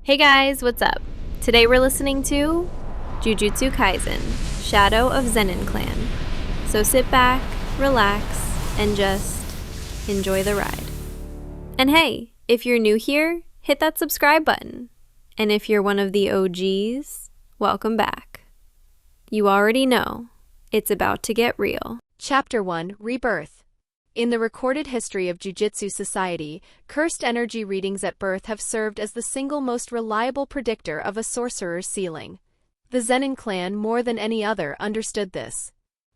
Hey guys, what's up? Today we're listening to Jujutsu Kaisen, Shadow of Zenin Clan. So sit back, relax, and just enjoy the ride. And hey, if you're new here, hit that subscribe button. And if you're one of the OGs, welcome back. You already know, it's about to get real. Chapter 1, Rebirth. In the recorded history of Jujutsu society, cursed energy readings at birth have served as the single most reliable predictor of a sorcerer's ceiling. The Zenin clan, more than any other, understood this.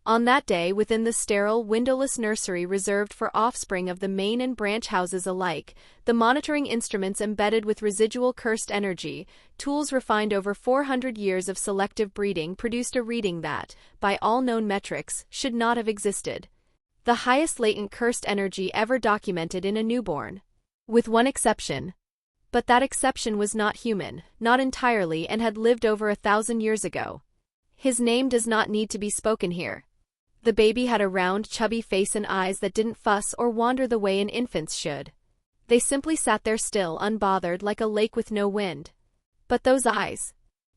On that day, within the sterile, windowless nursery reserved for offspring of the main and branch houses alike, the monitoring instruments embedded with residual cursed energy, tools refined over 400 years of selective breeding, produced a reading that, by all known metrics, should not have existed. The highest latent cursed energy ever documented in a newborn. With one exception. But that exception was not human, not entirely, and had lived over 1,000 years ago. His name does not need to be spoken here. The baby had a round, chubby face and eyes that didn't fuss or wander the way an infant's should. They simply sat there still, unbothered, like a lake with no wind. But those eyes.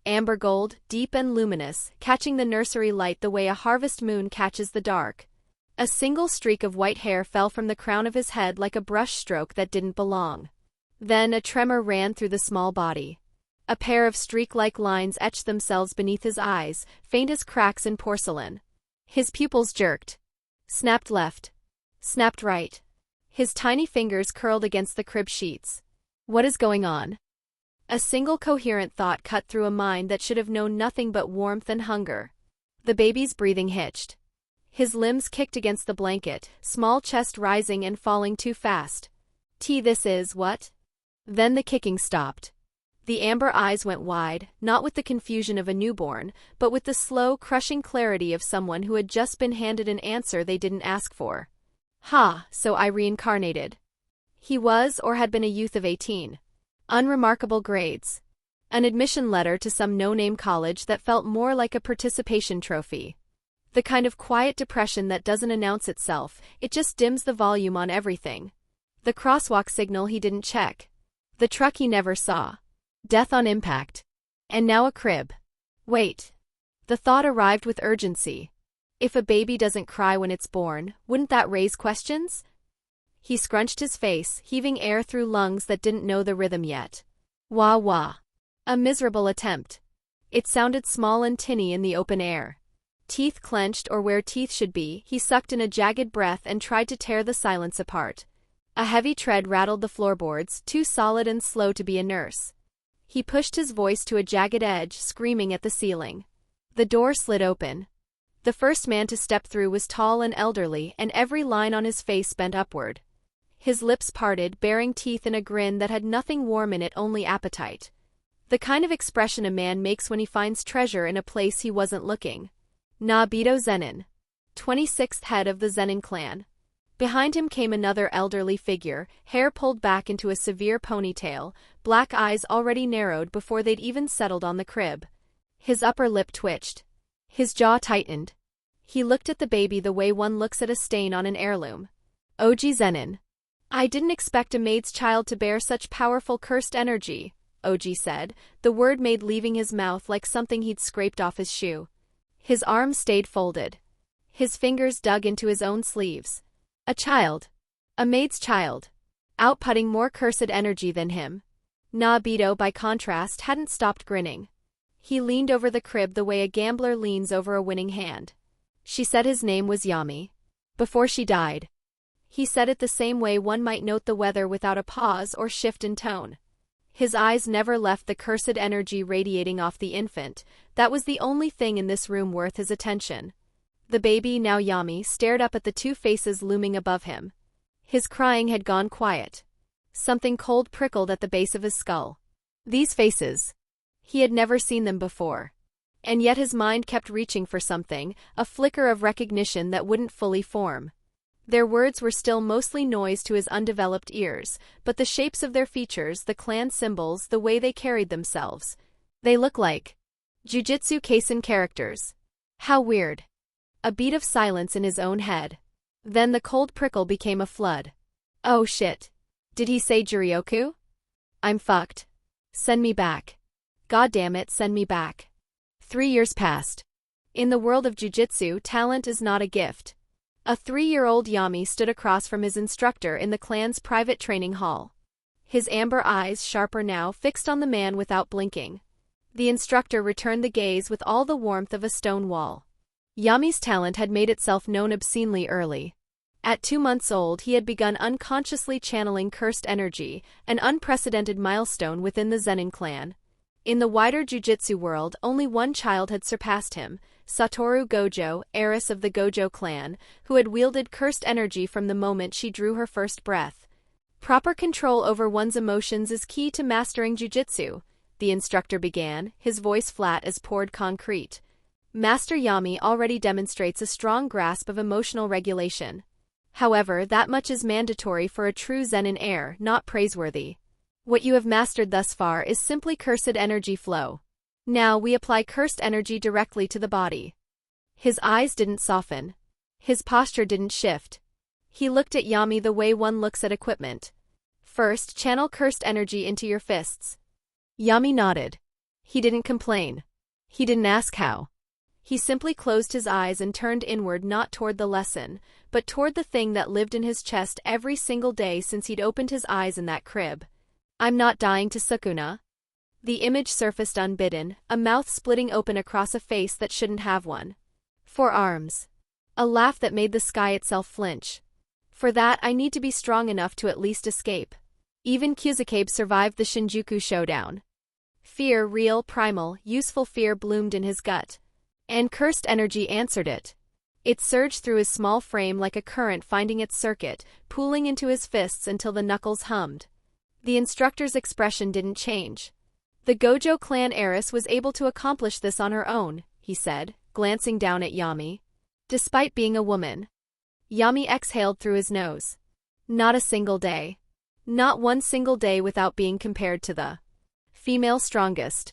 Amber gold, deep and luminous, catching the nursery light the way a harvest moon catches the dark. A single streak of white hair fell from the crown of his head like a brush stroke that didn't belong. Then a tremor ran through the small body. A pair of streak-like lines etched themselves beneath his eyes, faint as cracks in porcelain. His pupils jerked. Snapped left. Snapped right. His tiny fingers curled against the crib sheets. What is going on? A single coherent thought cut through a mind that should have known nothing but warmth and hunger. The baby's breathing hitched. His limbs kicked against the blanket, small chest rising and falling too fast. This is what? Then the kicking stopped. The amber eyes went wide, not with the confusion of a newborn, but with the slow, crushing clarity of someone who had just been handed an answer they didn't ask for. So I reincarnated. He was or had been a youth of 18. Unremarkable grades. An admission letter to some no-name college that felt more like a participation trophy. The kind of quiet depression that doesn't announce itself, it just dims the volume on everything. The crosswalk signal he didn't check. The truck he never saw. Death on impact. And now a crib. Wait. The thought arrived with urgency. If a baby doesn't cry when it's born, wouldn't that raise questions? He scrunched his face, heaving air through lungs that didn't know the rhythm yet. Wah wah. A miserable attempt. It sounded small and tinny in the open air. Teeth clenched or where teeth should be, he sucked in a jagged breath and tried to tear the silence apart. A heavy tread rattled the floorboards, too solid and slow to be a nurse. He pushed his voice to a jagged edge, screaming at the ceiling. The door slid open. The first man to step through was tall and elderly, and every line on his face bent upward. His lips parted, baring teeth in a grin that had nothing warm in it, only appetite. The kind of expression a man makes when he finds treasure in a place he wasn't looking. Naoya Zenin, 26th head of the Zenin clan. Behind him came another elderly figure, hair pulled back into a severe ponytail, black eyes already narrowed before they'd even settled on the crib. His upper lip twitched. His jaw tightened. He looked at the baby the way one looks at a stain on an heirloom. OG Zenin. I didn't expect a maid's child to bear such powerful cursed energy, OG said, the word made leaving his mouth like something he'd scraped off his shoe. His arms stayed folded. His fingers dug into his own sleeves. A child. A maid's child. Outputting more cursed energy than him. Naoya, by contrast, hadn't stopped grinning. He leaned over the crib the way a gambler leans over a winning hand. She said his name was Yami. Before she died. He said it the same way one might note the weather without a pause or shift in tone. His eyes never left the cursed energy radiating off the infant. That was the only thing in this room worth his attention. The baby, now Yami, stared up at the two faces looming above him. His crying had gone quiet. Something cold prickled at the base of his skull. These faces. He had never seen them before. And yet his mind kept reaching for something, a flicker of recognition that wouldn't fully form. Their words were still mostly noise to his undeveloped ears, but the shapes of their features, the clan symbols, the way they carried themselves. They look like Jujutsu Kaisen characters. How weird. A beat of silence in his own head. Then the cold prickle became a flood. Oh shit. Did he say Juryoku? I'm fucked. Send me back. God damn it, send me back. 3 years passed. In the world of Jujutsu, talent is not a gift. A 3-year-old Yami stood across from his instructor in the clan's private training hall. His amber eyes, sharper now, fixed on the man without blinking. The instructor returned the gaze with all the warmth of a stone wall. Yami's talent had made itself known obscenely early. At 2 months old, he had begun unconsciously channeling cursed energy, an unprecedented milestone within the Zenin clan. In the wider Jujutsu world, only one child had surpassed him, Satoru Gojo, heiress of the Gojo clan, who had wielded cursed energy from the moment she drew her first breath. Proper control over one's emotions is key to mastering Jujutsu, the instructor began, his voice flat as poured concrete. Master Yami already demonstrates a strong grasp of emotional regulation. However, that much is mandatory for a true Zenin heir, not praiseworthy. What you have mastered thus far is simply cursed energy flow. Now we apply cursed energy directly to the body. His eyes didn't soften. His posture didn't shift. He looked at Yami the way one looks at equipment. First, channel cursed energy into your fists. Yami nodded. He didn't complain. He didn't ask how. He simply closed his eyes and turned inward, not toward the lesson, but toward the thing that lived in his chest every single day since he'd opened his eyes in that crib. I'm not dying to Sukuna. The image surfaced unbidden, a mouth splitting open across a face that shouldn't have one. 4 arms. A laugh that made the sky itself flinch. For that, I need to be strong enough to at least escape. Even Kusakabe survived the Shinjuku showdown. Fear, real, primal, useful fear bloomed in his gut. And cursed energy answered it. It surged through his small frame like a current finding its circuit, pooling into his fists until the knuckles hummed. The instructor's expression didn't change. The Gojo clan heiress was able to accomplish this on her own, he said, glancing down at Yami. Despite being a woman. Yami exhaled through his nose. Not a single day. Not one single day without being compared to the female strongest.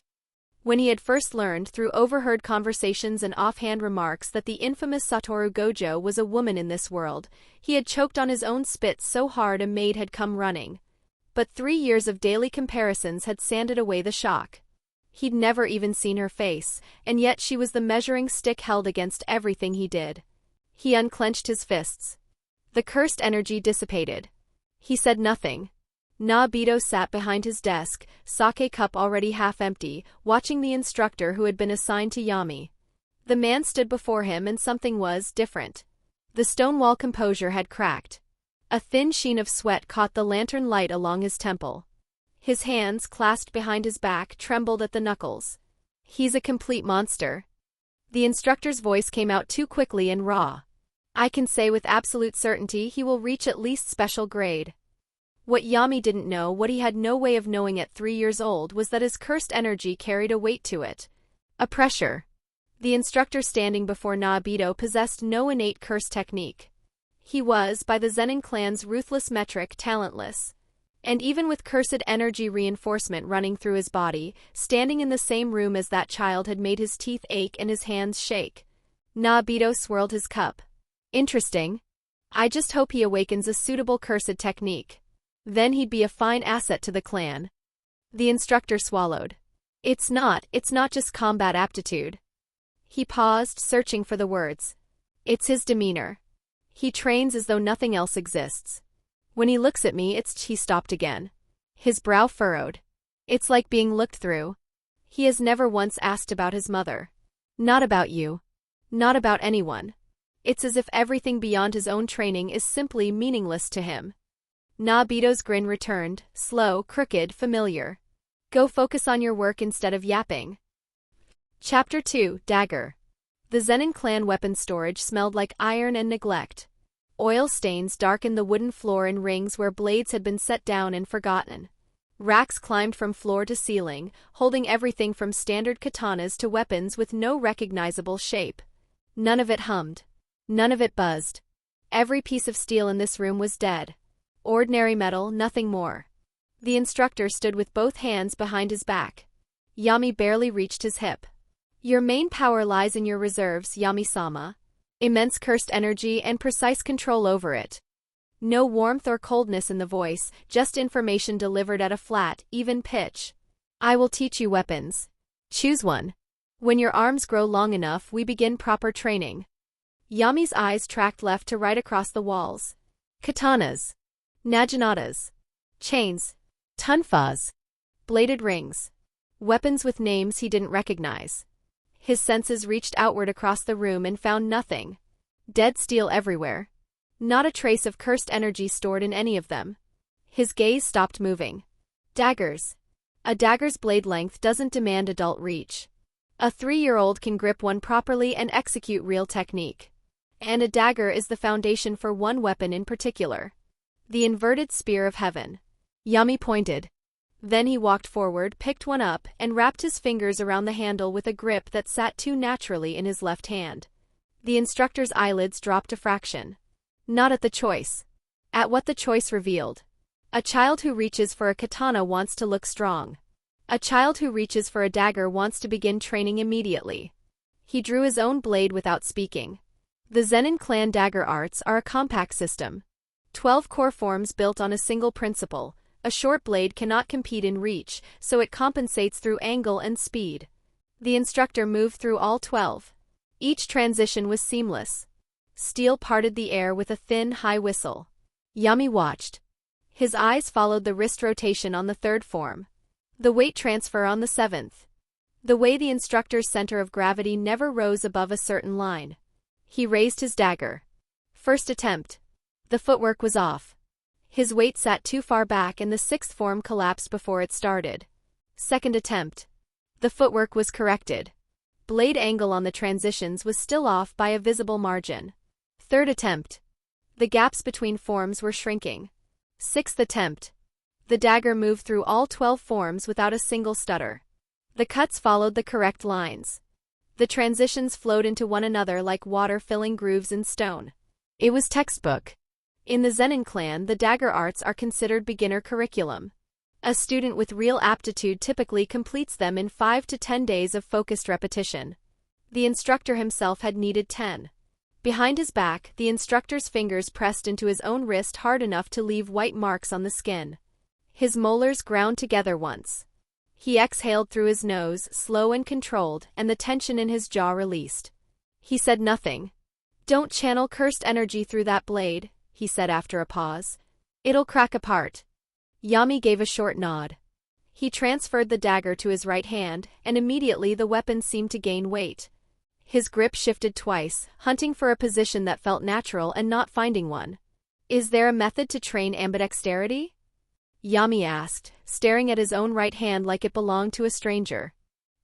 When he had first learned through overheard conversations and offhand remarks that the infamous Satoru Gojo was a woman in this world, he had choked on his own spit so hard a maid had come running. But 3 years of daily comparisons had sanded away the shock. He'd never even seen her face, and yet she was the measuring stick held against everything he did. He unclenched his fists. The cursed energy dissipated. He said nothing. Naoya sat behind his desk, sake cup already half empty, watching the instructor who had been assigned to Yami. The man stood before him and something was different. The stone wall composure had cracked. A thin sheen of sweat caught the lantern light along his temple. His hands, clasped behind his back, trembled at the knuckles. He's a complete monster. The instructor's voice came out too quickly and raw. I can say with absolute certainty he will reach at least special grade. What Yami didn't know, what he had no way of knowing at 3 years old, was that his cursed energy carried a weight to it. A pressure. The instructor standing before Naoya possessed no innate curse technique. He was, by the Zenin clan's ruthless metric, talentless. And even with cursed energy reinforcement running through his body, standing in the same room as that child had made his teeth ache and his hands shake. Naoya swirled his cup. Interesting. I just hope he awakens a suitable cursed technique. Then he'd be a fine asset to the clan. The instructor swallowed. It's not just combat aptitude. He paused, searching for the words. It's his demeanor. He trains as though nothing else exists. When he looks at me, he stopped again. His brow furrowed. It's like being looked through. He has never once asked about his mother. Not about you. Not about anyone. It's as if everything beyond his own training is simply meaningless to him. Naoya's grin returned, slow, crooked, familiar. Go focus on your work instead of yapping. Chapter 2, Dagger. The Zenin clan weapon storage smelled like iron and neglect. Oil stains darkened the wooden floor in rings where blades had been set down and forgotten. Racks climbed from floor to ceiling, holding everything from standard katanas to weapons with no recognizable shape. None of it hummed. None of it buzzed. Every piece of steel in this room was dead. Ordinary metal, nothing more. The instructor stood with both hands behind his back. Yami barely reached his hip. Your main power lies in your reserves, Yami-sama. Immense cursed energy and precise control over it. No warmth or coldness in the voice, just information delivered at a flat, even pitch. I will teach you weapons. Choose one. When your arms grow long enough, we begin proper training. Yami's eyes tracked left to right across the walls. Katanas. Naginatas. Chains. Tunfas. Bladed rings. Weapons with names he didn't recognize. His senses reached outward across the room and found nothing. Dead steel everywhere. Not a trace of cursed energy stored in any of them. His gaze stopped moving. Daggers. A dagger's blade length doesn't demand adult reach. A 3-year-old can grip one properly and execute real technique. And a dagger is the foundation for one weapon in particular. The inverted spear of heaven. Yami pointed. Then he walked forward, picked one up, and wrapped his fingers around the handle with a grip that sat too naturally in his left hand. The instructor's eyelids dropped a fraction. Not at the choice. At what the choice revealed. A child who reaches for a katana wants to look strong. A child who reaches for a dagger wants to begin training immediately. He drew his own blade without speaking. The Zenin clan dagger arts are a compact system. 12 core forms built on a single principle. A short blade cannot compete in reach, so it compensates through angle and speed. The instructor moved through all 12. Each transition was seamless. Steel parted the air with a thin, high whistle. Yami watched. His eyes followed the wrist rotation on the 3rd form. The weight transfer on the 7th. The way the instructor's center of gravity never rose above a certain line. He raised his dagger. First attempt. The footwork was off. His weight sat too far back and the 6th form collapsed before it started. Second attempt. The footwork was corrected. Blade angle on the transitions was still off by a visible margin. Third attempt. The gaps between forms were shrinking. 6th attempt. The dagger moved through all 12 forms without a single stutter. The cuts followed the correct lines. The transitions flowed into one another like water filling grooves in stone. It was textbook. In the Zenin clan, the dagger arts are considered beginner curriculum. A student with real aptitude typically completes them in 5 to 10 days of focused repetition. The instructor himself had needed 10. Behind his back, the instructor's fingers pressed into his own wrist hard enough to leave white marks on the skin. His molars ground together once. He exhaled through his nose, slow and controlled, and the tension in his jaw released. He said nothing. "Don't channel cursed energy through that blade," he said after a pause. "It'll crack apart." Yami gave a short nod. He transferred the dagger to his right hand, and immediately the weapon seemed to gain weight. His grip shifted twice, hunting for a position that felt natural and not finding one. "Is there a method to train ambidexterity?" Yami asked, staring at his own right hand like it belonged to a stranger.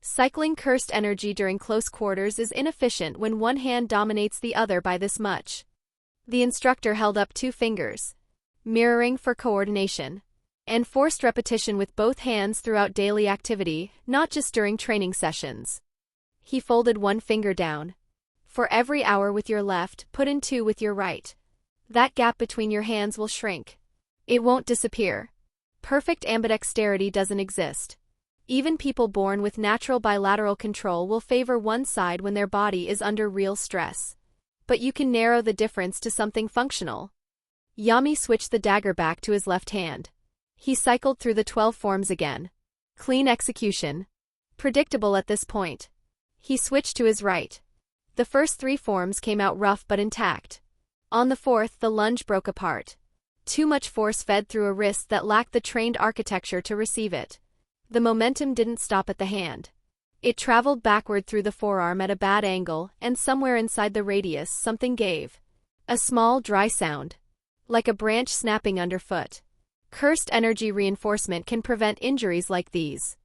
Cycling cursed energy during close quarters is inefficient when one hand dominates the other by this much. The instructor held up 2 fingers. Mirroring for coordination. And forced repetition with both hands throughout daily activity, not just during training sessions. He folded one finger down. For every hour with your left, put in 2 with your right. That gap between your hands will shrink. It won't disappear. Perfect ambidexterity doesn't exist. Even people born with natural bilateral control will favor one side when their body is under real stress. But you can narrow the difference to something functional. Yami switched the dagger back to his left hand. He cycled through the 12 forms again. Clean execution. Predictable at this point. He switched to his right. The first 3 forms came out rough but intact. On the 4th, the lunge broke apart. Too much force fed through a wrist that lacked the trained architecture to receive it. The momentum didn't stop at the hand. It traveled backward through the forearm at a bad angle, and somewhere inside the radius something gave. A small, dry sound. Like a branch snapping underfoot. Cursed energy reinforcement can prevent injuries like these.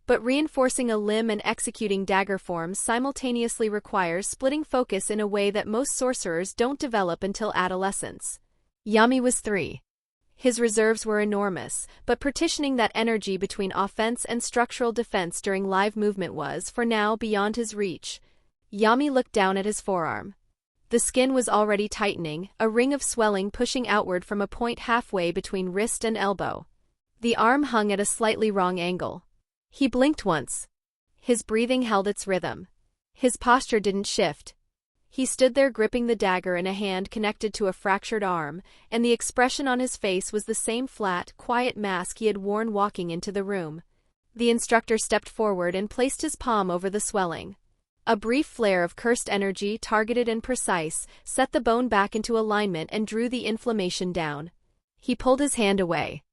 But reinforcing a limb and executing dagger forms simultaneously requires splitting focus in a way that most sorcerers don't develop until adolescence. Yami was 3. His reserves were enormous, but partitioning that energy between offense and structural defense during live movement was, for now, beyond his reach. Yami looked down at his forearm. The skin was already tightening, a ring of swelling pushing outward from a point halfway between wrist and elbow. The arm hung at a slightly wrong angle. He blinked once. His breathing held its rhythm. His posture didn't shift. He stood there gripping the dagger in a hand connected to a fractured arm, and the expression on his face was the same flat, quiet mask he had worn walking into the room. The instructor stepped forward and placed his palm over the swelling. A brief flare of cursed energy, targeted and precise, set the bone back into alignment and drew the inflammation down. He pulled his hand away.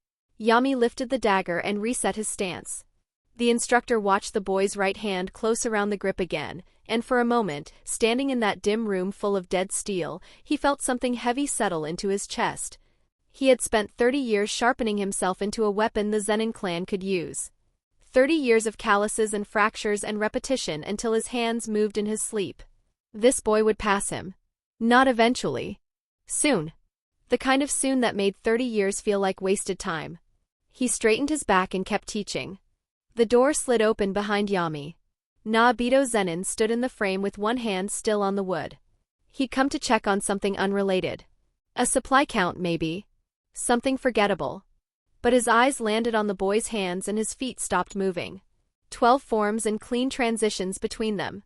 Yami lifted the dagger and reset his stance. The instructor watched the boy's right hand close around the grip again, and for a moment, standing in that dim room full of dead steel, he felt something heavy settle into his chest. He had spent 30 years sharpening himself into a weapon the Zenin clan could use. 30 years of calluses and fractures and repetition until his hands moved in his sleep. This boy would pass him. Not eventually. Soon. The kind of soon that made 30 years feel like wasted time. He straightened his back and kept teaching. The door slid open behind Yami. Naoya Zenin stood in the frame with one hand still on the wood. He'd come to check on something unrelated. A supply count, maybe. Something forgettable. But his eyes landed on the boy's hands and his feet stopped moving. 12 forms and clean transitions between them.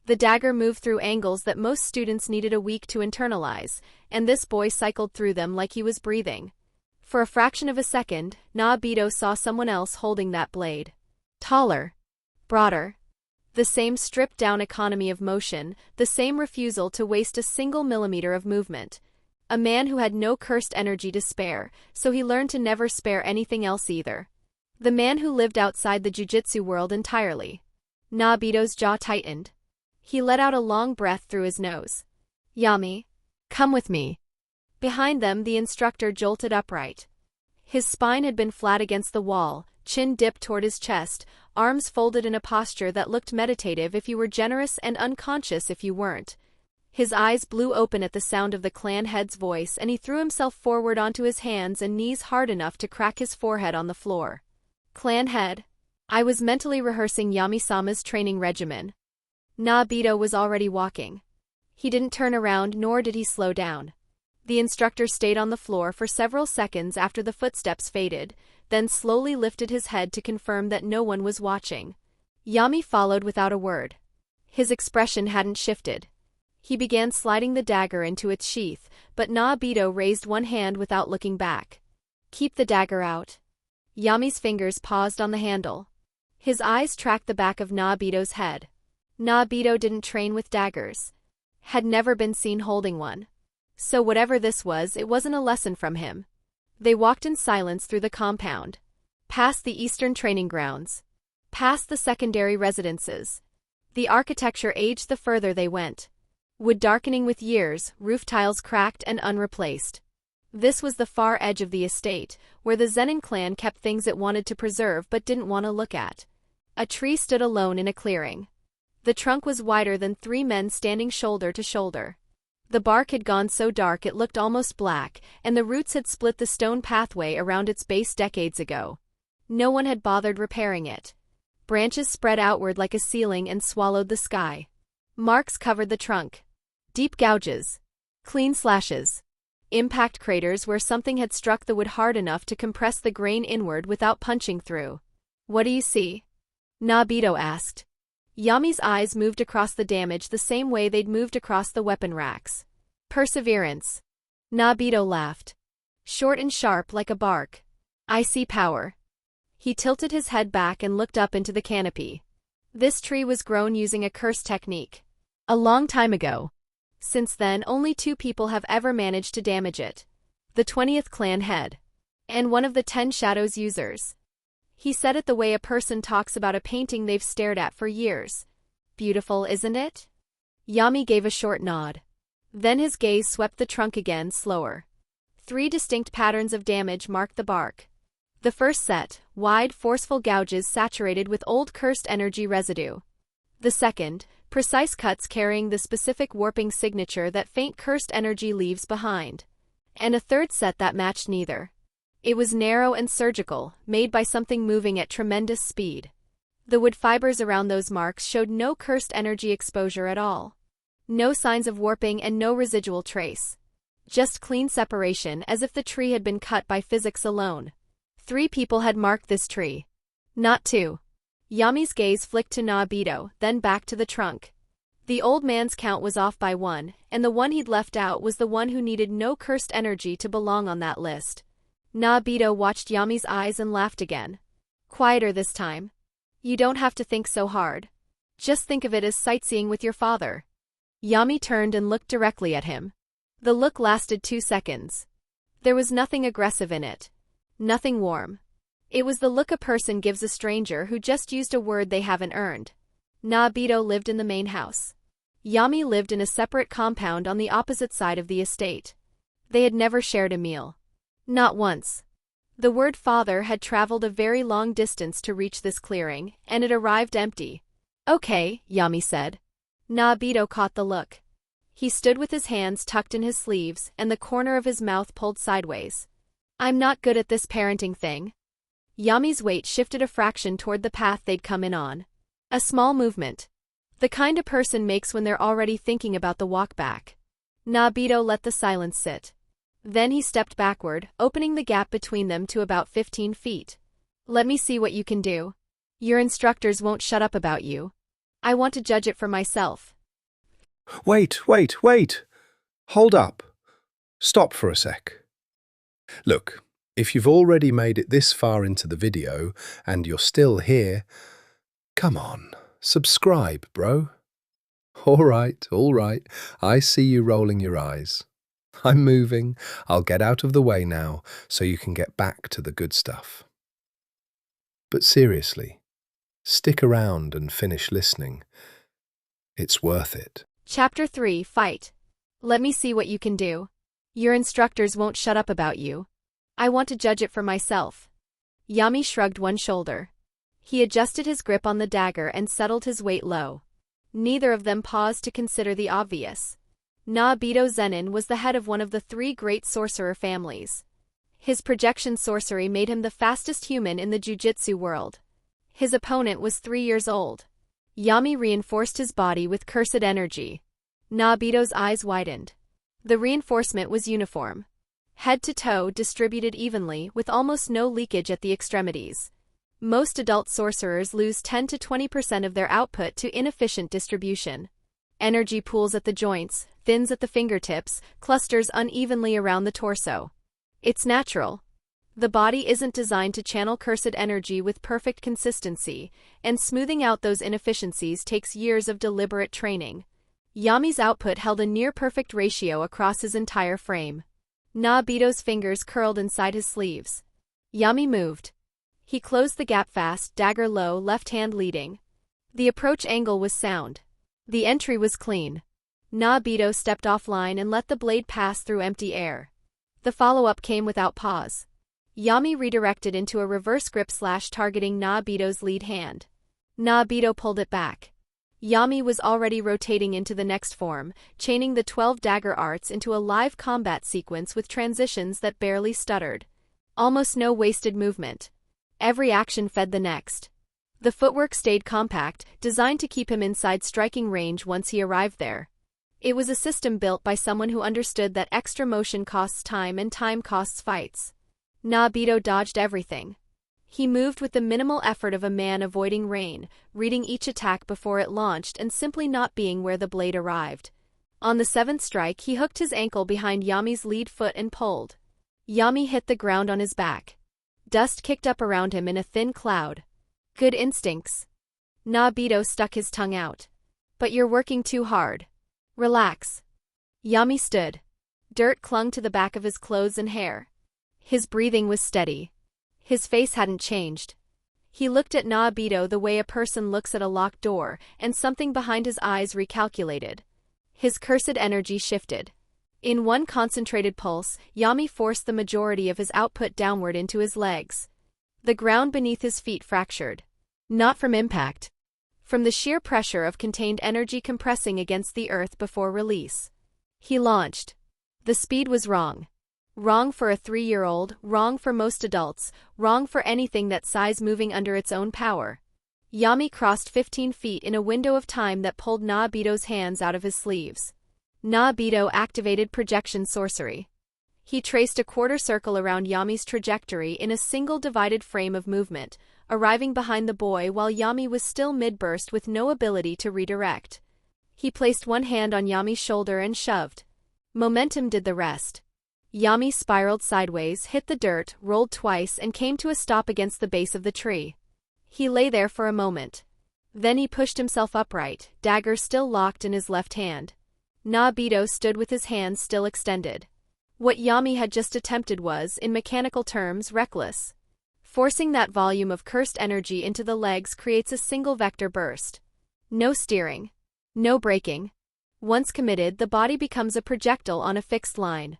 The dagger moved through angles that most students needed a week to internalize, and this boy cycled through them like he was breathing. For a fraction of a second, Naoya saw someone else holding that blade. Taller. Broader. The same stripped-down economy of motion, the same refusal to waste a single millimeter of movement. A man who had no cursed energy to spare, so he learned to never spare anything else either. The man who lived outside the jujutsu world entirely. Naoya's jaw tightened. He let out a long breath through his nose. Yami, come with me. Behind them, the instructor jolted upright. His spine had been flat against the wall, chin dipped toward his chest, arms folded in a posture that looked meditative if you were generous and unconscious if you weren't. His eyes blew open at the sound of the clan head's voice and he threw himself forward onto his hands and knees hard enough to crack his forehead on the floor. Clan head. I was mentally rehearsing Yami-sama's training regimen. Naoya was already walking. He didn't turn around nor did he slow down. The instructor stayed on the floor for several seconds after the footsteps faded, then slowly lifted his head to confirm that no one was watching. Yami followed without a word. His expression hadn't shifted. He began sliding the dagger into its sheath, but Naoya raised one hand without looking back. Keep the dagger out. Yami's fingers paused on the handle. His eyes tracked the back of Naoya's head. Naoya didn't train with daggers. Had never been seen holding one. So whatever this was, it wasn't a lesson from him. They walked in silence through the compound. Past the eastern training grounds. Past the secondary residences. The architecture aged the further they went. Wood darkening with years, roof tiles cracked and unreplaced. This was the far edge of the estate, where the Zenin clan kept things it wanted to preserve but didn't want to look at. A tree stood alone in a clearing. The trunk was wider than 3 men standing shoulder to shoulder. The bark had gone so dark it looked almost black, and the roots had split the stone pathway around its base decades ago. No one had bothered repairing it. Branches spread outward like a ceiling and swallowed the sky. Marks covered the trunk. Deep gouges. Clean slashes. Impact craters where something had struck the wood hard enough to compress the grain inward without punching through. What do you see? Naoya asked. Yami's eyes moved across the damage the same way they'd moved across the weapon racks. Perseverance. Naoya laughed. Short and sharp like a bark. I see power. He tilted his head back and looked up into the canopy. This tree was grown using a curse technique. A long time ago. Since then, only 2 people have ever managed to damage it. The 20th clan head. And one of the 10 shadows users. He said it the way a person talks about a painting they've stared at for years. Beautiful, isn't it? Yami gave a short nod. Then his gaze swept the trunk again, slower. 3 distinct patterns of damage marked the bark. The first set, wide, forceful gouges saturated with old cursed energy residue. The second, precise cuts carrying the specific warping signature that faint cursed energy leaves behind. And a third set that matched neither. It was narrow and surgical, made by something moving at tremendous speed. The wood fibers around those marks showed no cursed energy exposure at all. No signs of warping and no residual trace. Just clean separation, as if the tree had been cut by physics alone. 3 people had marked this tree. Not 2. Yami's gaze flicked to Naoya, then back to the trunk. The old man's count was off by 1, and the one he'd left out was the one who needed no cursed energy to belong on that list. Naoya watched Yami's eyes and laughed again. Quieter this time. You don't have to think so hard. Just think of it as sightseeing with your father. Yami turned and looked directly at him. The look lasted 2 seconds. There was nothing aggressive in it. Nothing warm. It was the look a person gives a stranger who just used a word they haven't earned. Naobito lived in the main house. Yami lived in a separate compound on the opposite side of the estate. They had never shared a meal. Not once. The word father had traveled a very long distance to reach this clearing, and it arrived empty. Okay, Yami said. Naobito caught the look. He stood with his hands tucked in his sleeves and the corner of his mouth pulled sideways. I'm not good at this parenting thing. Yami's weight shifted a fraction toward the path they'd come in on. A small movement. The kind a person makes when they're already thinking about the walk back. Naobito let the silence sit. Then he stepped backward, opening the gap between them to about 15 feet. Let me see what you can do. Your instructors won't shut up about you. I want to judge it for myself. Wait. Hold up. Stop for a sec. Look, if you've already made it this far into the video and you're still here, come on, subscribe, bro. All right. I see you rolling your eyes. I'm moving. I'll get out of the way now so you can get back to the good stuff. But seriously, stick around and finish listening. It's worth it. Chapter 3, Fight. Let me see what you can do. Your instructors won't shut up about you. I want to judge it for myself. Yami shrugged one shoulder. He adjusted his grip on the dagger and settled his weight low. Neither of them paused to consider the obvious. Naoya Zenin was the head of one of the 3 great sorcerer families. His projection sorcery made him the fastest human in the Jujutsu world. His opponent was 3 years old. Yami reinforced his body with cursed energy. Naobito's eyes widened. The reinforcement was uniform. Head to toe distributed evenly with almost no leakage at the extremities. Most adult sorcerers lose 10 to 20% of their output to inefficient distribution. Energy pools at the joints, thins at the fingertips, clusters unevenly around the torso. It's natural. The body isn't designed to channel cursed energy with perfect consistency, and smoothing out those inefficiencies takes years of deliberate training. Yami's output held a near-perfect ratio across his entire frame. Naobito's fingers curled inside his sleeves. Yami moved. He closed the gap fast, dagger low, left hand leading. The approach angle was sound. The entry was clean. Naobito stepped offline and let the blade pass through empty air. The follow-up came without pause. Yami redirected into a reverse grip / targeting Naobito's lead hand. Naobito pulled it back. Yami was already rotating into the next form, chaining the 12 dagger arts into a live combat sequence with transitions that barely stuttered. Almost no wasted movement. Every action fed the next. The footwork stayed compact, designed to keep him inside striking range once he arrived there. It was a system built by someone who understood that extra motion costs time and time costs fights. Naobito dodged everything. He moved with the minimal effort of a man avoiding rain, reading each attack before it launched and simply not being where the blade arrived. On the 7th strike, he hooked his ankle behind Yami's lead foot and pulled. Yami hit the ground on his back. Dust kicked up around him in a thin cloud. Good instincts. Naobito stuck his tongue out. But you're working too hard. Relax. Yami stood. Dirt clung to the back of his clothes and hair. His breathing was steady. His face hadn't changed. He looked at Naobito the way a person looks at a locked door, and something behind his eyes recalculated. His cursed energy shifted. In one concentrated pulse, Yami forced the majority of his output downward into his legs. The ground beneath his feet fractured. Not from impact. From the sheer pressure of contained energy compressing against the earth before release. He launched. The speed was wrong. Wrong for a 3-year-old, wrong for most adults, wrong for anything that size moving under its own power. Yami crossed 15 feet in a window of time that pulled Naobito's hands out of his sleeves. Naobito activated projection sorcery. He traced a quarter circle around Yami's trajectory in a single divided frame of movement, arriving behind the boy while Yami was still mid-burst with no ability to redirect. He placed one hand on Yami's shoulder and shoved. Momentum did the rest. Yami spiraled sideways, hit the dirt, rolled twice and came to a stop against the base of the tree. He lay there for a moment. Then he pushed himself upright, dagger still locked in his left hand. Naobito stood with his hands still extended. What Yami had just attempted was, in mechanical terms, reckless. Forcing that volume of cursed energy into the legs creates a single vector burst. No steering. No braking. Once committed, the body becomes a projectile on a fixed line.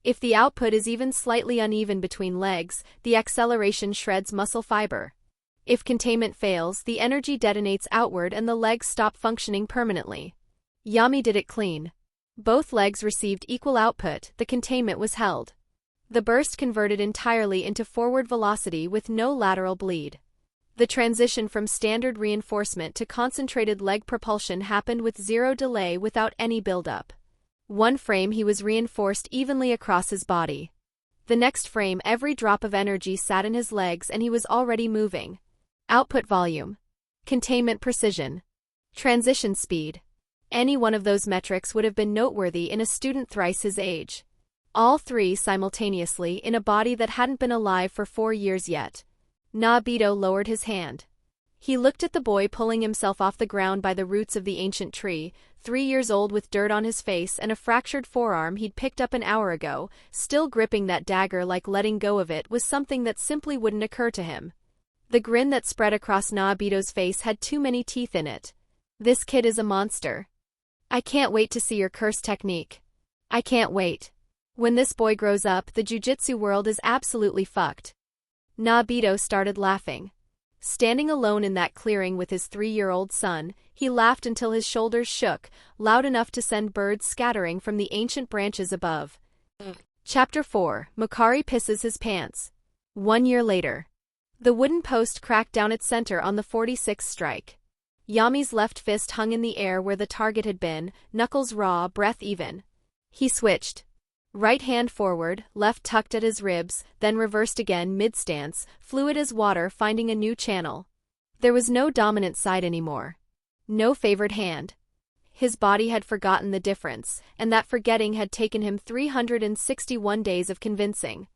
If the output is even slightly uneven between legs, the acceleration shreds muscle fiber. If containment fails, the energy detonates outward and the legs stop functioning permanently. Yami did it clean. Both legs received equal output, the containment was held. The burst converted entirely into forward velocity with no lateral bleed. The transition from standard reinforcement to concentrated leg propulsion happened with zero delay without any buildup. One frame he was reinforced evenly across his body. The next frame every drop of energy sat in his legs and he was already moving. Output volume. Containment precision. Transition speed. Any one of those metrics would have been noteworthy in a student thrice his age. All three simultaneously in a body that hadn't been alive for 4 years yet. Naobito lowered his hand. He looked at the boy pulling himself off the ground by the roots of the ancient tree, 3 years old with dirt on his face and a fractured forearm he'd picked up an hour ago, still gripping that dagger like letting go of it was something that simply wouldn't occur to him. The grin that spread across Naobito's face had too many teeth in it. This kid is a monster. I can't wait to see your curse technique. I can't wait. When this boy grows up, the jujutsu world is absolutely fucked. Naobito started laughing. Standing alone in that clearing with his 3-year-old son, he laughed until his shoulders shook, loud enough to send birds scattering from the ancient branches above. Chapter 4: Makari pisses his pants. 1 year later. The wooden post cracked down its center on the 46th strike. Yami's left fist hung in the air where the target had been, knuckles raw, breath even. He switched. Right hand forward, left tucked at his ribs, then reversed again mid-stance, fluid as water finding a new channel. There was no dominant side anymore. No favored hand. His body had forgotten the difference, and that forgetting had taken him 361 days of convincing.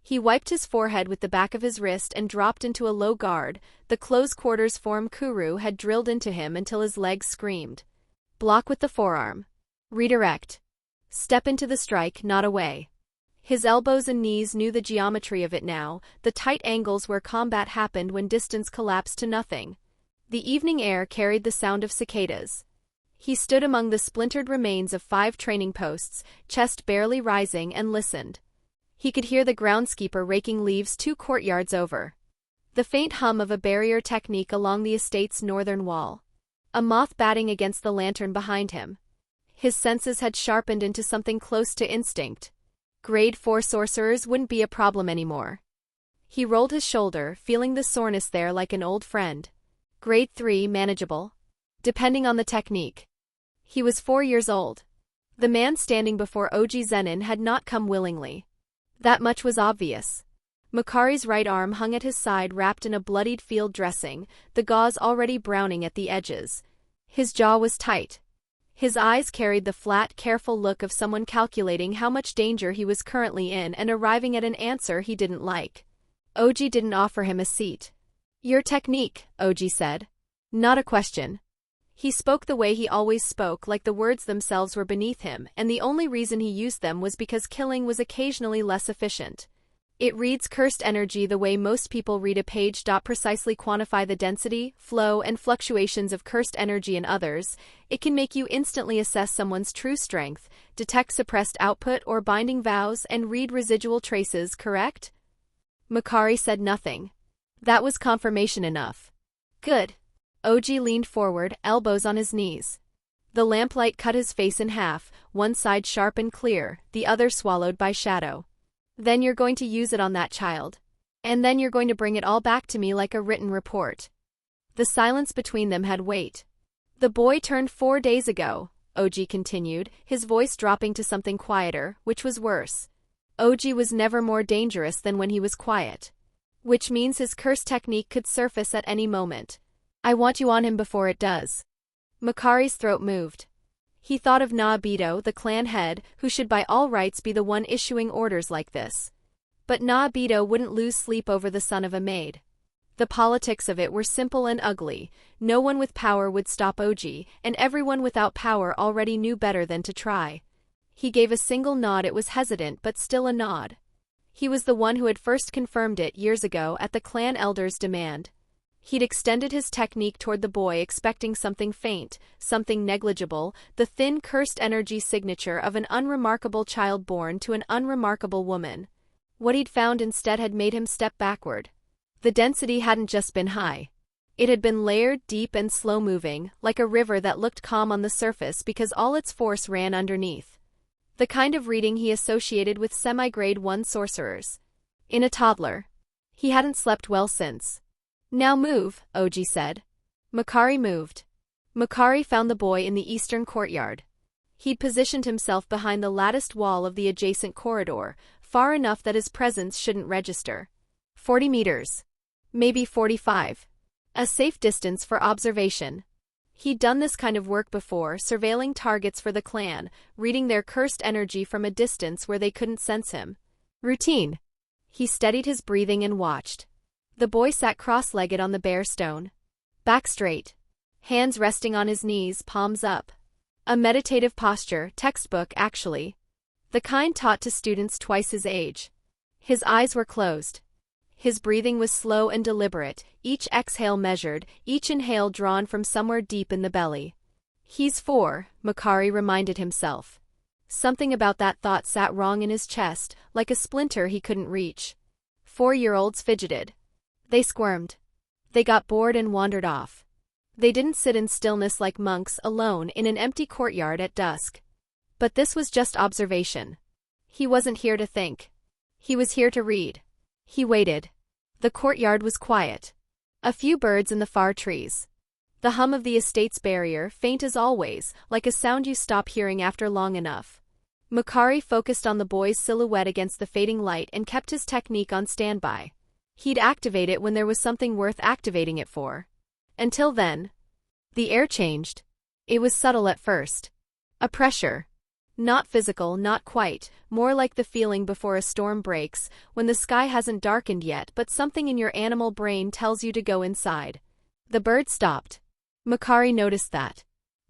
He wiped his forehead with the back of his wrist and dropped into a low guard. The close quarters form Kuru had drilled into him until his legs screamed. Block with the forearm. Redirect. Step into the strike, not away. His elbows and knees knew the geometry of it now, the tight angles where combat happened when distance collapsed to nothing. The evening air carried the sound of cicadas. He stood among the splintered remains of 5 training posts, chest barely rising, and listened. He could hear the groundskeeper raking leaves 2 courtyards over. The faint hum of a barrier technique along the estate's northern wall. A moth batting against the lantern behind him. His senses had sharpened into something close to instinct. Grade 4 sorcerers wouldn't be a problem anymore. He rolled his shoulder, feeling the soreness there like an old friend. Grade 3 manageable. Depending on the technique. He was 4 years old. The man standing before Yami Zenin had not come willingly. That much was obvious. Makari's right arm hung at his side wrapped in a bloodied field dressing, the gauze already browning at the edges. His jaw was tight. His eyes carried the flat, careful look of someone calculating how much danger he was currently in and arriving at an answer he didn't like. Yami didn't offer him a seat. Your technique, Yami said. Not a question. He spoke the way he always spoke, like the words themselves were beneath him, and the only reason he used them was because killing was occasionally less efficient. It reads cursed energy the way most people read a page. Precisely quantify the density, flow, and fluctuations of cursed energy in others. It can make you instantly assess someone's true strength, detect suppressed output or binding vows, and read residual traces, correct? Makari said nothing. That was confirmation enough. Good. Yami leaned forward, elbows on his knees. The lamplight cut his face in half, one side sharp and clear, the other swallowed by shadow. Then you're going to use it on that child. And then you're going to bring it all back to me like a written report. The silence between them had weight. The boy turned 4 days ago, Yami continued, his voice dropping to something quieter, which was worse. Yami was never more dangerous than when he was quiet. Which means his curse technique could surface at any moment. I want you on him before it does. Makari's throat moved. He thought of Naobito, the clan head, who should by all rights be the one issuing orders like this. But Naobito wouldn't lose sleep over the son of a maid. The politics of it were simple and ugly. No one with power would stop Oji, and everyone without power already knew better than to try. He gave a single nod. It was hesitant but still a nod. He was the one who had first confirmed it years ago at the clan elder's demand. He'd extended his technique toward the boy, expecting something faint, something negligible, the thin cursed energy signature of an unremarkable child born to an unremarkable woman. What he'd found instead had made him step backward. The density hadn't just been high. It had been layered, deep and slow-moving, like a river that looked calm on the surface because all its force ran underneath. The kind of reading he associated with semi-grade 1 sorcerers. In a toddler. He hadn't slept well since. "Now move," Oji said. Makari moved. Makari found the boy in the eastern courtyard. He'd positioned himself behind the latticed wall of the adjacent corridor, far enough that his presence shouldn't register. 40 meters. Maybe 45. A safe distance for observation. He'd done this kind of work before, surveilling targets for the clan, reading their cursed energy from a distance where they couldn't sense him. Routine. He steadied his breathing and watched. The boy sat cross-legged on the bare stone. Back straight. Hands resting on his knees, palms up. A meditative posture, textbook actually. The kind taught to students twice his age. His eyes were closed. His breathing was slow and deliberate, each exhale measured, each inhale drawn from somewhere deep in the belly. He's 4, Makari reminded himself. Something about that thought sat wrong in his chest, like a splinter he couldn't reach. 4-year-olds fidgeted. They squirmed. They got bored and wandered off. They didn't sit in stillness like monks alone in an empty courtyard at dusk. But this was just observation. He wasn't here to think. He was here to read. He waited. The courtyard was quiet. A few birds in the far trees. The hum of the estate's barrier, faint as always, like a sound you stop hearing after long enough. Makari focused on the boy's silhouette against the fading light and kept his technique on standby. He'd activate it when there was something worth activating it for. Until then. The air changed. It was subtle at first. A pressure. Not physical, not quite, more like the feeling before a storm breaks, when the sky hasn't darkened yet but something in your animal brain tells you to go inside. The bird stopped. Makari noticed that.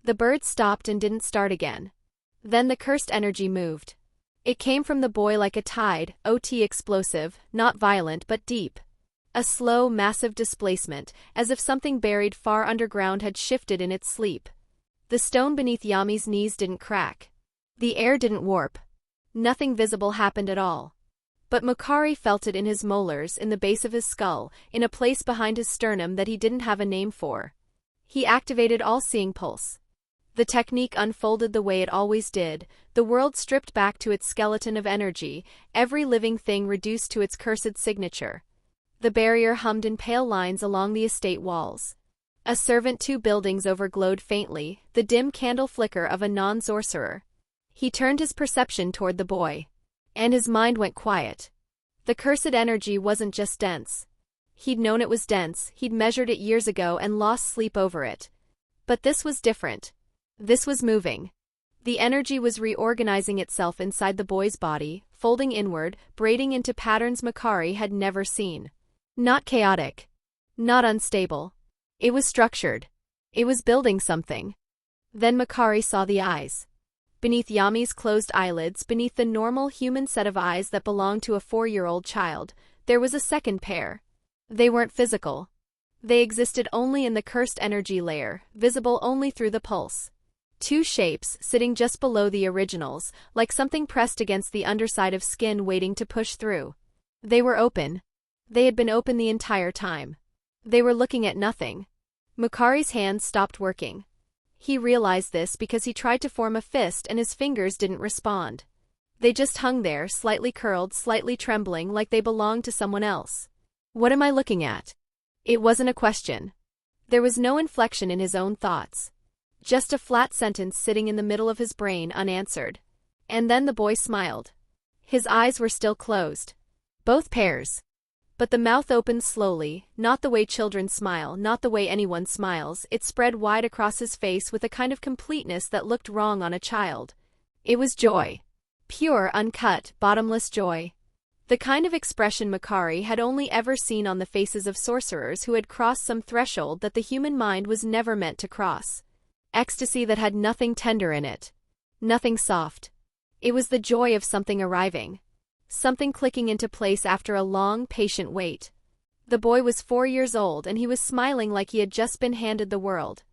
The bird stopped and didn't start again. Then the cursed energy moved. It came from the boy like a tide, OT explosive, not violent but deep. A slow, massive displacement, as if something buried far underground had shifted in its sleep. The stone beneath Yami's knees didn't crack. The air didn't warp. Nothing visible happened at all. But Makari felt it in his molars, in the base of his skull, in a place behind his sternum that he didn't have a name for. He activated all-seeing pulse. The technique unfolded the way it always did, the world stripped back to its skeleton of energy, every living thing reduced to its cursed signature. The barrier hummed in pale lines along the estate walls. A servant 2 buildings over glowed faintly, the dim candle flicker of a non-sorcerer. He turned his perception toward the boy. And his mind went quiet. The cursed energy wasn't just dense. He'd known it was dense, he'd measured it years ago and lost sleep over it. But this was different. This was moving. The energy was reorganizing itself inside the boy's body, folding inward, braiding into patterns Makari had never seen. Not chaotic. Not unstable. It was structured. It was building something. Then Makari saw the eyes. Beneath Yami's closed eyelids, beneath the normal human set of eyes that belonged to a 4-year-old child, there was a second pair. They weren't physical. They existed only in the cursed energy layer, visible only through the pulse. 2 shapes, sitting just below the originals, like something pressed against the underside of skin waiting to push through. They were open. They had been open the entire time. They were looking at nothing. Makari's hands stopped working. He realized this because he tried to form a fist and his fingers didn't respond. They just hung there, slightly curled, slightly trembling, like they belonged to someone else. What am I looking at? It wasn't a question. There was no inflection in his own thoughts. Just a flat sentence sitting in the middle of his brain, unanswered. And then the boy smiled. His eyes were still closed. Both pairs. But the mouth opened slowly, not the way children smile, not the way anyone smiles. It spread wide across his face with a kind of completeness that looked wrong on a child. It was joy. Pure, uncut, bottomless joy. The kind of expression Makari had only ever seen on the faces of sorcerers who had crossed some threshold that the human mind was never meant to cross. Ecstasy that had nothing tender in it. Nothing soft. It was the joy of something arriving. Something clicking into place after a long, patient wait. The boy was 4 years old and he was smiling like he had just been handed the world.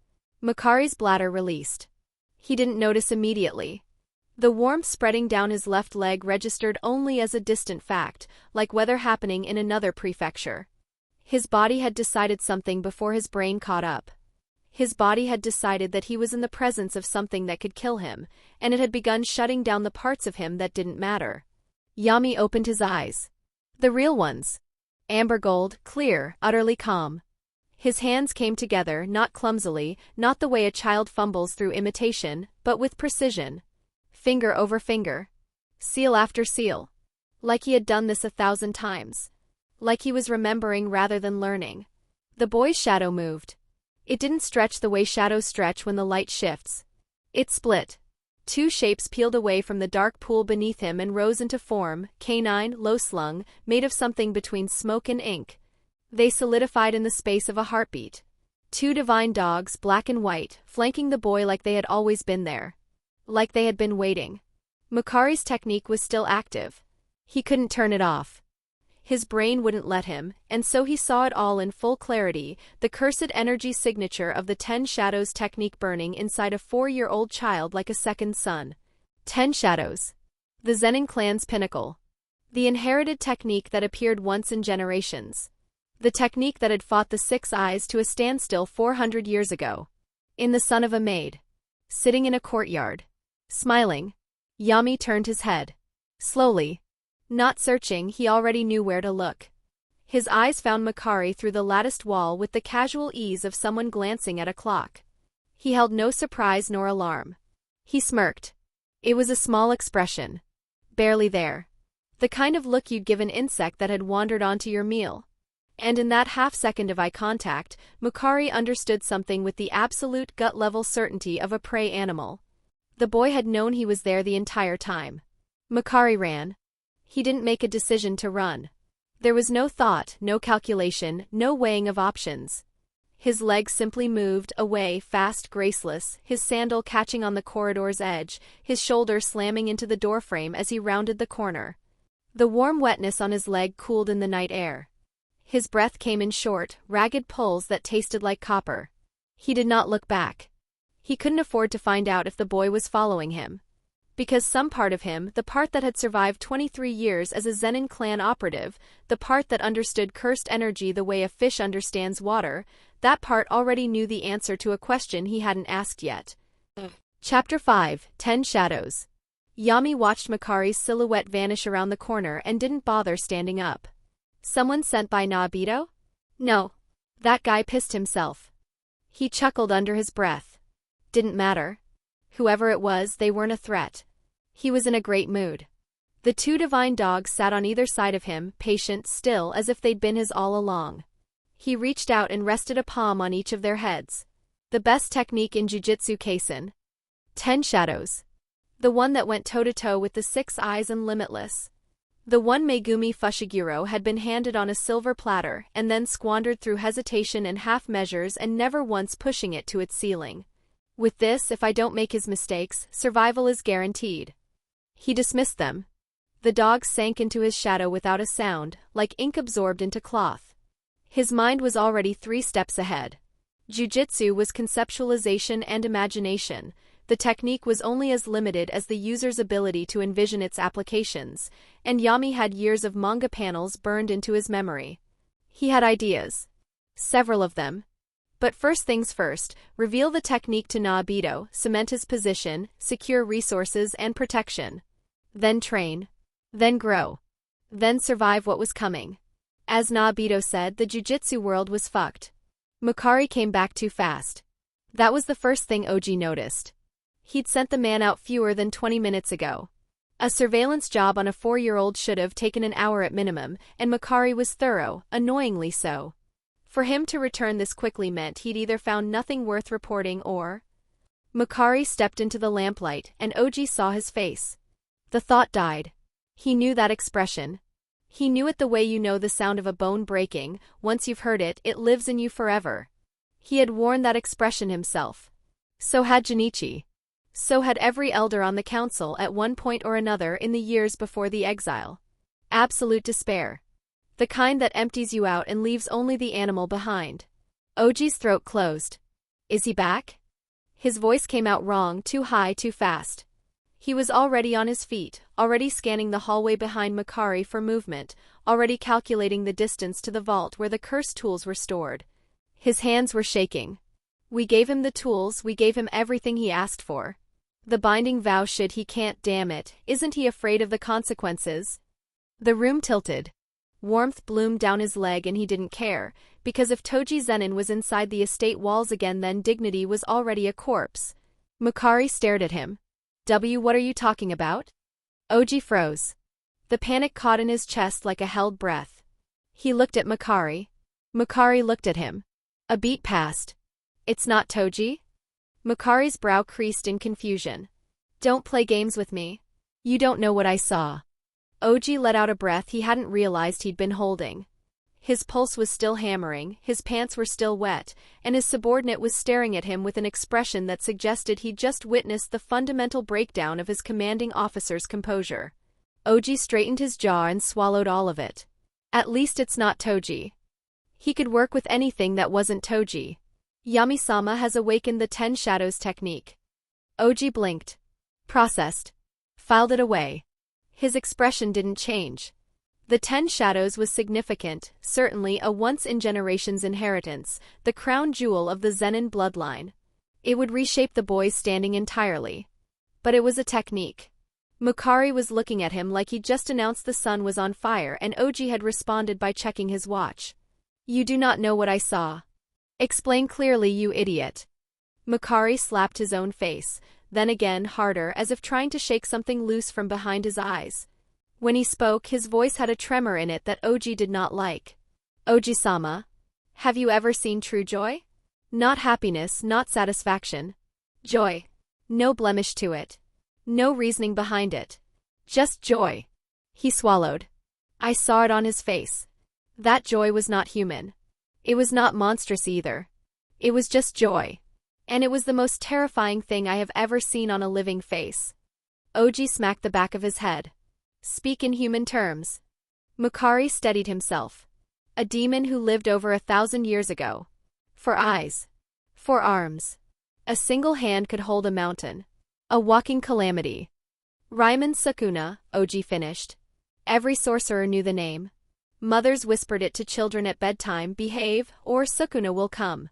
Makari's bladder released. He didn't notice immediately. The warmth spreading down his left leg registered only as a distant fact, like weather happening in another prefecture. His body had decided something before his brain caught up. His body had decided that he was in the presence of something that could kill him, and it had begun shutting down the parts of him that didn't matter. Yami opened his eyes. The real ones. Amber gold, clear, utterly calm. His hands came together, not clumsily, not the way a child fumbles through imitation, but with precision. Finger over finger. Seal after seal. Like he had done this 1,000 times. Like he was remembering rather than learning. The boy's shadow moved. It didn't stretch the way shadows stretch when the light shifts. It split. 2 shapes peeled away from the dark pool beneath him and rose into form, canine, low-slung, made of something between smoke and ink. They solidified in the space of a heartbeat. 2 divine dogs, black and white, flanking the boy like they had always been there. Like they had been waiting. Makari's technique was still active. He couldn't turn it off. His brain wouldn't let him, and so he saw it all in full clarity, the cursed energy signature of the 10 Shadows technique burning inside a 4-year-old child like a second son. 10 Shadows. The Zenin clan's pinnacle. The inherited technique that appeared once in generations. The technique that had fought the 6 eyes to a standstill 400 years ago. In the son of a maid. Sitting in a courtyard. Smiling. Yami turned his head. Slowly. Not searching, he already knew where to look. His eyes found Makari through the latticed wall with the casual ease of someone glancing at a clock. He held no surprise nor alarm. He smirked. It was a small expression. Barely there. The kind of look you'd give an insect that had wandered onto your meal. And in that half-second of eye contact, Makari understood something with the absolute gut-level certainty of a prey animal. The boy had known he was there the entire time. Makari ran. He didn't make a decision to run. There was no thought, no calculation, no weighing of options. His legs simply moved, away, fast, graceless, his sandal catching on the corridor's edge, his shoulder slamming into the doorframe as he rounded the corner. The warm wetness on his leg cooled in the night air. His breath came in short, ragged pulls that tasted like copper. He did not look back. He couldn't afford to find out if the boy was following him. Because some part of him, the part that had survived 23 years as a Zenin clan operative, the part that understood cursed energy the way a fish understands water, that part already knew the answer to a question he hadn't asked yet. Chapter 5, 10 Shadows. Yami watched Makari's silhouette vanish around the corner and didn't bother standing up. Someone sent by Naobito? No. That guy pissed himself. He chuckled under his breath. Didn't matter. Whoever it was, they weren't a threat. He was in a great mood. The 2 divine dogs sat on either side of him, patient, still, as if they'd been his all along. He reached out and rested a palm on each of their heads. The best technique in Jujutsu Kaisen. 10 Shadows. The one that went toe-to-toe with the 6 eyes and limitless. The one Megumi Fushiguro had been handed on a silver platter and then squandered through hesitation and half measures and never once pushing it to its ceiling. With this, if I don't make his mistakes, survival is guaranteed. He dismissed them. The dogs sank into his shadow without a sound, like ink absorbed into cloth. His mind was already 3 steps ahead. Jujutsu was conceptualization and imagination. The technique was only as limited as the user's ability to envision its applications, and Yami had years of manga panels burned into his memory. He had ideas. Several of them. But first things first, reveal the technique to Naobito, cement his position, secure resources and protection. Then train. Then grow. Then survive what was coming. As Naobito said, the Jujutsu world was fucked. Makari came back too fast. That was the first thing Oji noticed. He'd sent the man out fewer than 20 minutes ago. A surveillance job on a 4-year-old should have taken an hour at minimum, and Makari was thorough, annoyingly so. For him to return this quickly meant he'd either found nothing worth reporting or… Makari stepped into the lamplight, and Oji saw his face. The thought died. He knew that expression. He knew it the way you know the sound of a bone breaking. Once you've heard it, it lives in you forever. He had worn that expression himself. So had Junichi. So had every elder on the council at one point or another in the years before the exile. Absolute despair. The kind that empties you out and leaves only the animal behind. Oji's throat closed. Is he back? His voice came out wrong, too high, too fast. He was already on his feet, already scanning the hallway behind Makari for movement, already calculating the distance to the vault where the cursed tools were stored. His hands were shaking. We gave him the tools, we gave him everything he asked for. The binding vow should he can't, damn it, isn't he afraid of the consequences? The room tilted. Warmth bloomed down his leg and he didn't care, because if Toji Zenin was inside the estate walls again then dignity was already a corpse. Makari stared at him. What are you talking about? Oji froze. The panic caught in his chest like a held breath. He looked at Makari. Makari looked at him. A beat passed. It's not Toji? Makari's brow creased in confusion. Don't play games with me. You don't know what I saw. Oji let out a breath he hadn't realized he'd been holding. His pulse was still hammering, his pants were still wet, and his subordinate was staring at him with an expression that suggested he'd just witnessed the fundamental breakdown of his commanding officer's composure. Oji straightened his jaw and swallowed all of it. At least it's not Toji. He could work with anything that wasn't Toji. Yami-sama has awakened the 10 Shadows technique. Oji blinked. Processed. Filed it away. His expression didn't change. The 10 Shadows was significant, certainly a once-in-generations inheritance, the crown jewel of the Zenin bloodline. It would reshape the boy's standing entirely. But it was a technique. Makari was looking at him like he'd just announced the sun was on fire and Oji had responded by checking his watch. You do not know what I saw. Explain clearly, you idiot. Makari slapped his own face, then again harder as if trying to shake something loose from behind his eyes. When he spoke, his voice had a tremor in it that Oji did not like. Oji-sama, have you ever seen true joy? Not happiness, not satisfaction. Joy. No blemish to it. No reasoning behind it. Just joy. He swallowed. I saw it on his face. That joy was not human. It was not monstrous either. It was just joy. And it was the most terrifying thing I have ever seen on a living face. Oji smacked the back of his head. Speak in human terms. Makari steadied himself. A demon who lived over 1,000 years ago. 4 eyes. 4 arms. A single hand could hold a mountain. A walking calamity. Ryman Sukuna, Oji finished. Every sorcerer knew the name. Mothers whispered it to children at bedtime, behave, or Sukuna will come.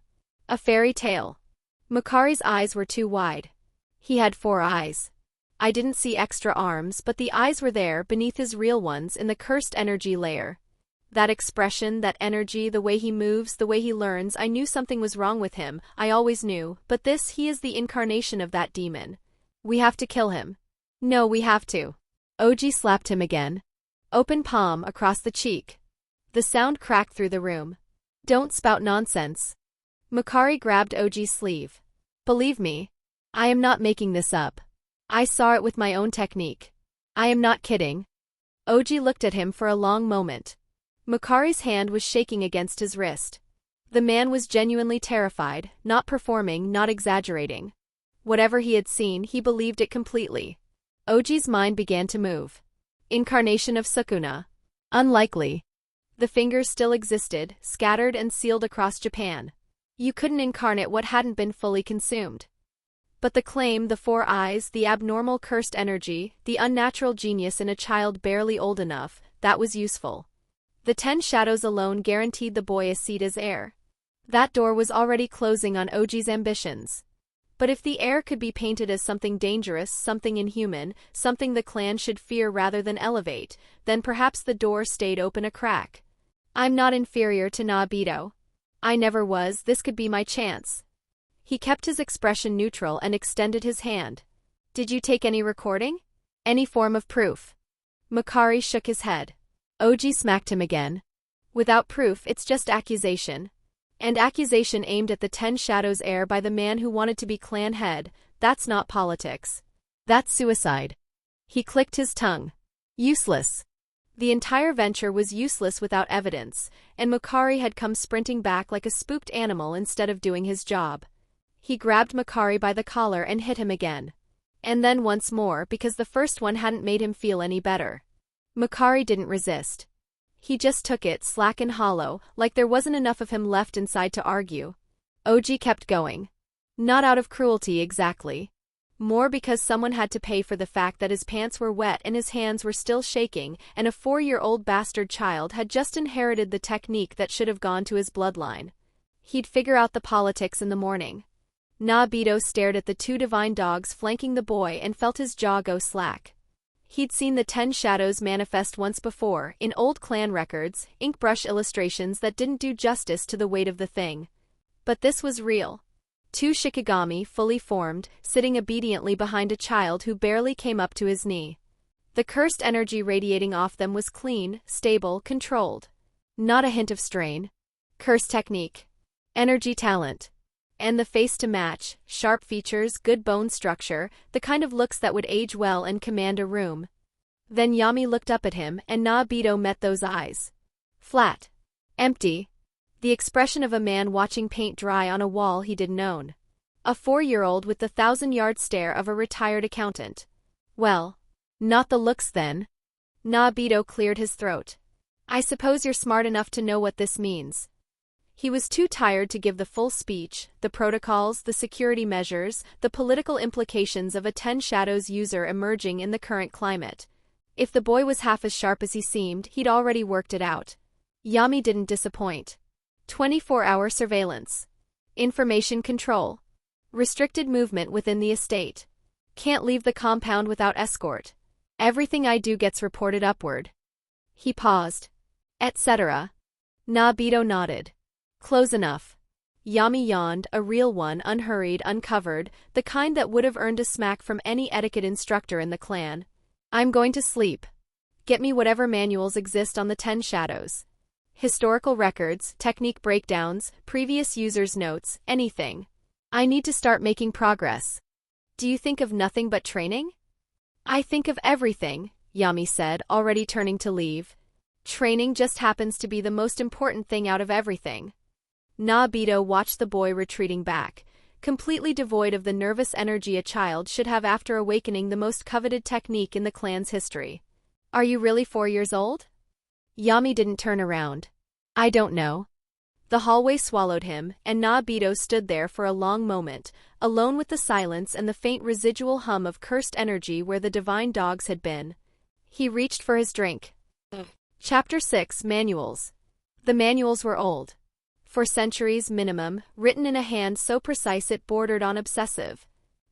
A fairy tale. Makari's eyes were too wide. He had 4 eyes. I didn't see extra arms, but the eyes were there beneath his real ones in the cursed energy layer. That expression, that energy, the way he moves, the way he learns, I knew something was wrong with him, I always knew, but he is the incarnation of that demon. We have to kill him. No, we have to. Oji slapped him again. Open palm across the cheek. The sound cracked through the room. Don't spout nonsense. Makari grabbed Oji's sleeve. Believe me. I am not making this up. I saw it with my own technique. I am not kidding. Oji looked at him for a long moment. Makari's hand was shaking against his wrist. The man was genuinely terrified, not performing, not exaggerating. Whatever he had seen, he believed it completely. Oji's mind began to move. Incarnation of Sukuna. Unlikely. The fingers still existed, scattered and sealed across Japan. You couldn't incarnate what hadn't been fully consumed. But the claim, the 4 eyes, the abnormal cursed energy, the unnatural genius in a child barely old enough, that was useful. The 10 Shadows alone guaranteed the boy a seat as heir. That door was already closing on Oji's ambitions. But if the heir could be painted as something dangerous, something inhuman, something the clan should fear rather than elevate, then perhaps the door stayed open a crack. I'm not inferior to Naobito. I never was, this could be my chance. He kept his expression neutral and extended his hand. Did you take any recording? Any form of proof? Makari shook his head. Oji smacked him again. Without proof, it's just accusation. And accusation aimed at the 10 Shadows heir by the man who wanted to be clan head, that's not politics. That's suicide. He clicked his tongue. Useless. The entire venture was useless without evidence, and Makari had come sprinting back like a spooked animal instead of doing his job. He grabbed Makari by the collar and hit him again. And then once more because the first one hadn't made him feel any better. Makari didn't resist. He just took it slack and hollow, like there wasn't enough of him left inside to argue. Oji kept going. Not out of cruelty exactly. More because someone had to pay for the fact that his pants were wet and his hands were still shaking, and a 4-year-old bastard child had just inherited the technique that should have gone to his bloodline. He'd figure out the politics in the morning. Nabito stared at the 2 divine dogs flanking the boy and felt his jaw go slack. He'd seen the 10 shadows manifest once before, in old clan records, ink brush illustrations that didn't do justice to the weight of the thing. But this was real. 2 shikigami, fully formed, sitting obediently behind a child who barely came up to his knee. The cursed energy radiating off them was clean, stable, controlled. Not a hint of strain. Curse technique. Energy talent. And the face to match, sharp features, good bone structure, the kind of looks that would age well and command a room. Then Yami looked up at him and Nabito met those eyes. Flat. Empty. The expression of a man watching paint dry on a wall he didn't own. A 4-year-old with the 1,000-yard stare of a retired accountant. Well, not the looks then. Nabito cleared his throat. I suppose you're smart enough to know what this means. He was too tired to give the full speech, the protocols, the security measures, the political implications of a 10 Shadows user emerging in the current climate. If the boy was half as sharp as he seemed, he'd already worked it out. Yami didn't disappoint. 24-hour surveillance. Information control. Restricted movement within the estate. Can't leave the compound without escort. Everything I do gets reported upward. He paused. Etc. Nabito nodded. Close enough. Yami yawned, a real one, unhurried, uncovered, the kind that would have earned a smack from any etiquette instructor in the clan. I'm going to sleep. Get me whatever manuals exist on the 10 Shadows. Historical records, technique breakdowns, previous users' notes, anything. I need to start making progress. Do you think of nothing but training? I think of everything, Yami said, already turning to leave. Training just happens to be the most important thing out of everything. Nabito watched the boy retreating back, completely devoid of the nervous energy a child should have after awakening the most coveted technique in the clan's history. Are you really 4 years old? Yami didn't turn around. I don't know. The hallway swallowed him, and Nabito stood there for a long moment, alone with the silence and the faint residual hum of cursed energy where the divine dogs had been. He reached for his drink. Chapter 6 Manuals. The manuals were old. For centuries minimum, written in a hand so precise it bordered on obsessive.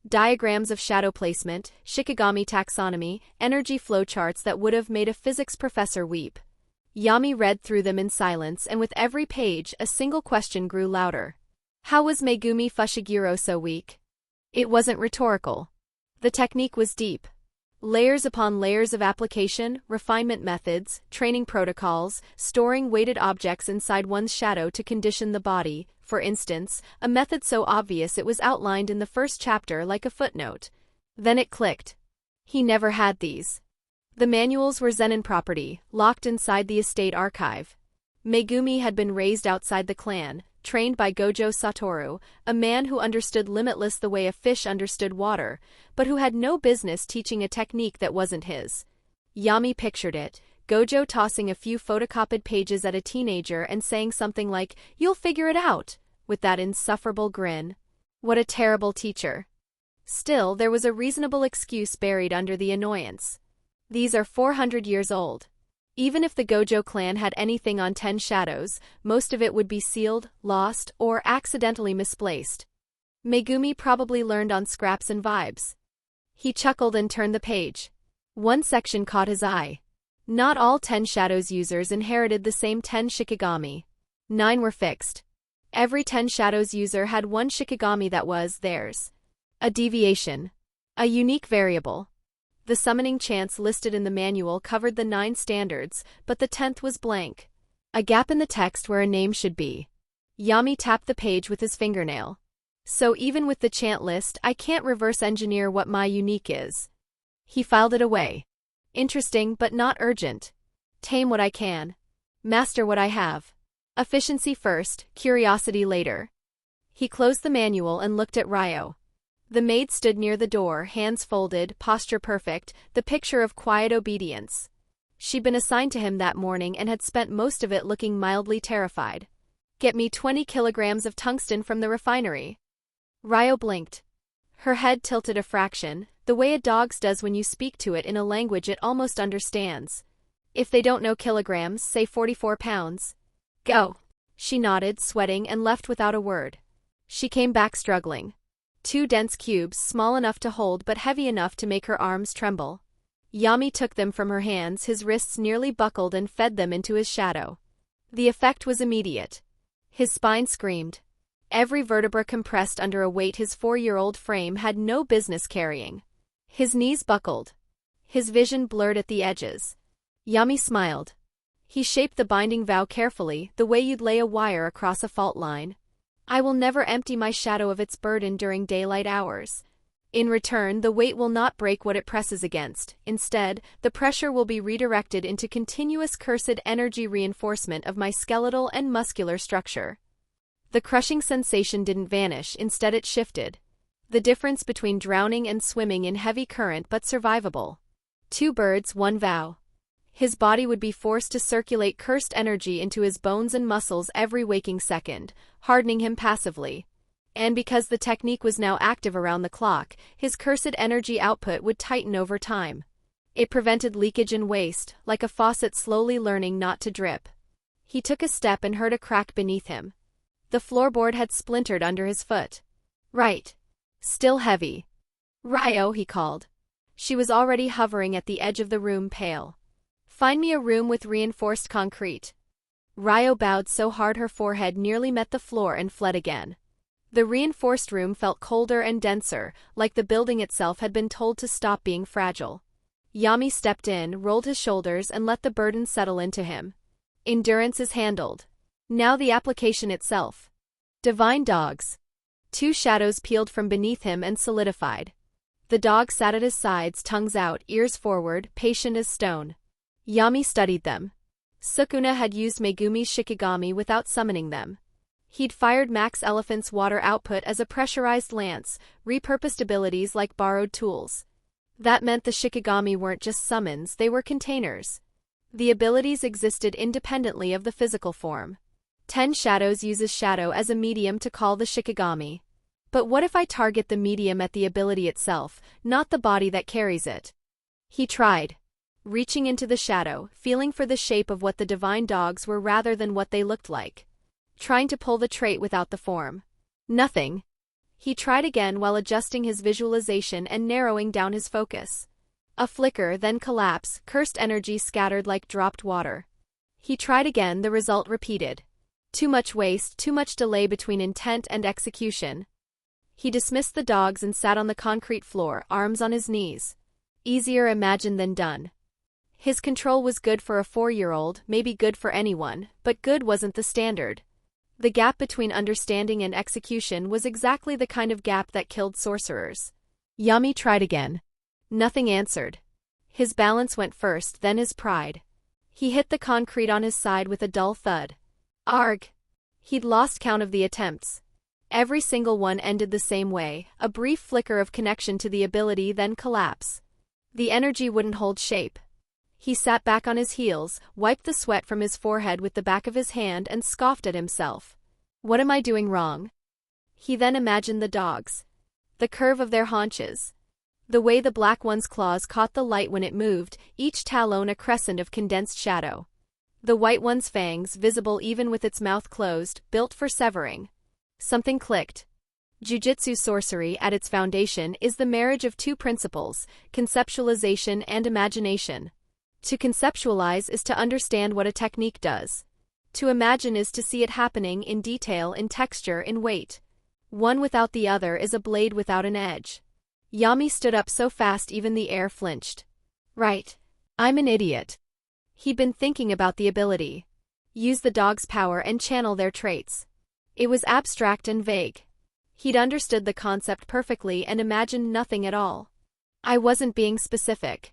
Diagrams of shadow placement, shikigami taxonomy, energy flowcharts that would have made a physics professor weep. Yami read through them in silence, and with every page, a single question grew louder. How was Megumi Fushiguro so weak? It wasn't rhetorical. The technique was deep. Layers upon layers of application, refinement methods, training protocols, storing weighted objects inside one's shadow to condition the body, for instance, a method so obvious it was outlined in the first chapter like a footnote. Then it clicked. He never had these. The manuals were Zenin property, locked inside the estate archive. Megumi had been raised outside the clan, trained by Gojo Satoru, a man who understood limitless the way a fish understood water, but who had no business teaching a technique that wasn't his. Yami pictured it, Gojo tossing a few photocopied pages at a teenager and saying something like, "You'll figure it out," with that insufferable grin. What a terrible teacher. Still, there was a reasonable excuse buried under the annoyance. These are 400 years old. Even if the Gojo clan had anything on 10 Shadows, most of it would be sealed, lost, or accidentally misplaced. Megumi probably learned on scraps and vibes. He chuckled and turned the page. One section caught his eye. Not all 10 Shadows users inherited the same 10 shikigami. 9 were fixed. Every 10 Shadows user had one shikigami that was theirs. A deviation. A unique variable. The summoning chants listed in the manual covered the 9 standards, but the 10th was blank. A gap in the text where a name should be. Yami tapped the page with his fingernail. So even with the chant list, I can't reverse engineer what my unique is. He filed it away. Interesting, but not urgent. Tame what I can. Master what I have. Efficiency first, curiosity later. He closed the manual and looked at Ryo. The maid stood near the door, hands folded, posture perfect, the picture of quiet obedience. She'd been assigned to him that morning and had spent most of it looking mildly terrified. Get me 20 kilograms of tungsten from the refinery. Ryo blinked. Her head tilted a fraction, the way a dog's does when you speak to it in a language it almost understands. If they don't know kilograms, say 44 pounds. Go. She nodded, sweating, and left without a word. She came back struggling. 2 dense cubes, small enough to hold but heavy enough to make her arms tremble. Yami took them from her hands, his wrists nearly buckled, and fed them into his shadow. The effect was immediate. His spine screamed. Every vertebra compressed under a weight his 4-year-old frame had no business carrying. His knees buckled. His vision blurred at the edges. Yami smiled. He shaped the binding vow carefully, the way you'd lay a wire across a fault line. I will never empty my shadow of its burden during daylight hours. In return, the weight will not break what it presses against. Instead, the pressure will be redirected into continuous cursed energy reinforcement of my skeletal and muscular structure. The crushing sensation didn't vanish, instead it shifted. The difference between drowning and swimming in heavy current but survivable. 2 birds, 1 vow. His body would be forced to circulate cursed energy into his bones and muscles every waking second, hardening him passively. And because the technique was now active around the clock, his cursed energy output would tighten over time. It prevented leakage and waste, like a faucet slowly learning not to drip. He took a step and heard a crack beneath him. The floorboard had splintered under his foot. Right. Still heavy. Ryo, he called. She was already hovering at the edge of the room, pale. Find me a room with reinforced concrete. Ryo bowed so hard her forehead nearly met the floor and fled again. The reinforced room felt colder and denser, like the building itself had been told to stop being fragile. Yami stepped in, rolled his shoulders, and let the burden settle into him. Endurance is handled. Now the application itself. Divine dogs. 2 shadows peeled from beneath him and solidified. The dog sat at his sides, tongues out, ears forward, patient as stone. Yami studied them. Sukuna had used Megumi's shikigami without summoning them. He'd fired Max Elephant's water output as a pressurized lance, repurposed abilities like borrowed tools. That meant the shikigami weren't just summons, they were containers. The abilities existed independently of the physical form. 10 Shadows uses shadow as a medium to call the shikigami. But what if I target the medium at the ability itself, not the body that carries it? He tried. Reaching into the shadow, feeling for the shape of what the divine dogs were rather than what they looked like. Trying to pull the trait without the form. Nothing. He tried again while adjusting his visualization and narrowing down his focus. A flicker, then collapse, cursed energy scattered like dropped water. He tried again, the result repeated. Too much waste, too much delay between intent and execution. He dismissed the dogs and sat on the concrete floor, arms on his knees. Easier imagined than done. His control was good for a 4-year-old, maybe good for anyone, but good wasn't the standard. The gap between understanding and execution was exactly the kind of gap that killed sorcerers. Yami tried again. Nothing answered. His balance went first, then his pride. He hit the concrete on his side with a dull thud. Arg! He'd lost count of the attempts. Every single one ended the same way, a brief flicker of connection to the ability, then collapse. The energy wouldn't hold shape. He sat back on his heels, wiped the sweat from his forehead with the back of his hand and scoffed at himself. What am I doing wrong? He then imagined the dogs. The curve of their haunches. The way the black one's claws caught the light when it moved, each talon a crescent of condensed shadow. The white one's fangs, visible even with its mouth closed, built for severing. Something clicked. Jujutsu sorcery, at its foundation, is the marriage of 2 principles, conceptualization and imagination. To conceptualize is to understand what a technique does. To imagine is to see it happening in detail, in texture, in weight. One without the other is a blade without an edge. Yami stood up so fast even the air flinched. Right. I'm an idiot. He'd been thinking about the ability. Use the dog's power and channel their traits. It was abstract and vague. He'd understood the concept perfectly and imagined nothing at all. I wasn't being specific.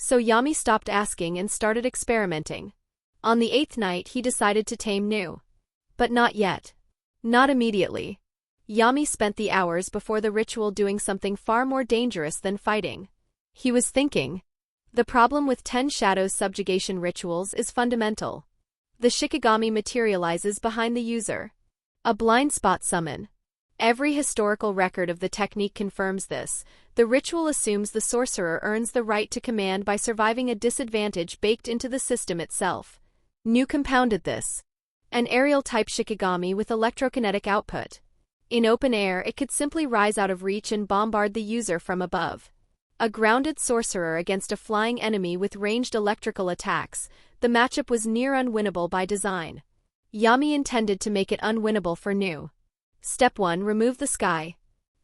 So Yami stopped asking and started experimenting. On the 8th night he decided to tame Nu. But not yet. Not immediately. Yami spent the hours before the ritual doing something far more dangerous than fighting. He was thinking. The problem with 10 Shadows subjugation rituals is fundamental. The shikigami materializes behind the user. A blind spot summon. Every historical record of the technique confirms this. The ritual assumes the sorcerer earns the right to command by surviving a disadvantage baked into the system itself. Nu compounded this. An aerial-type shikigami with electrokinetic output. In open air, it could simply rise out of reach and bombard the user from above. A grounded sorcerer against a flying enemy with ranged electrical attacks, the matchup was near unwinnable by design. Yami intended to make it unwinnable for Nu. Step 1. Remove the sky.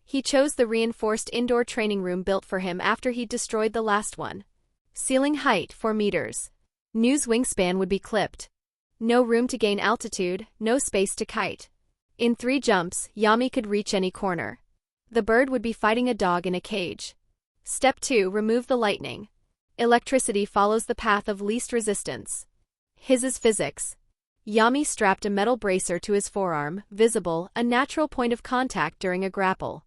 He chose the reinforced indoor training room built for him after he destroyed the last one. Ceiling height 4 meters. Nu's wingspan would be clipped. No room to gain altitude, no space to kite. In 3 jumps, Yami could reach any corner. The bird would be fighting a dog in a cage. Step 2. Remove the lightning. Electricity follows the path of least resistance. His is physics. Yami strapped a metal bracer to his forearm, visible, a natural point of contact during a grapple.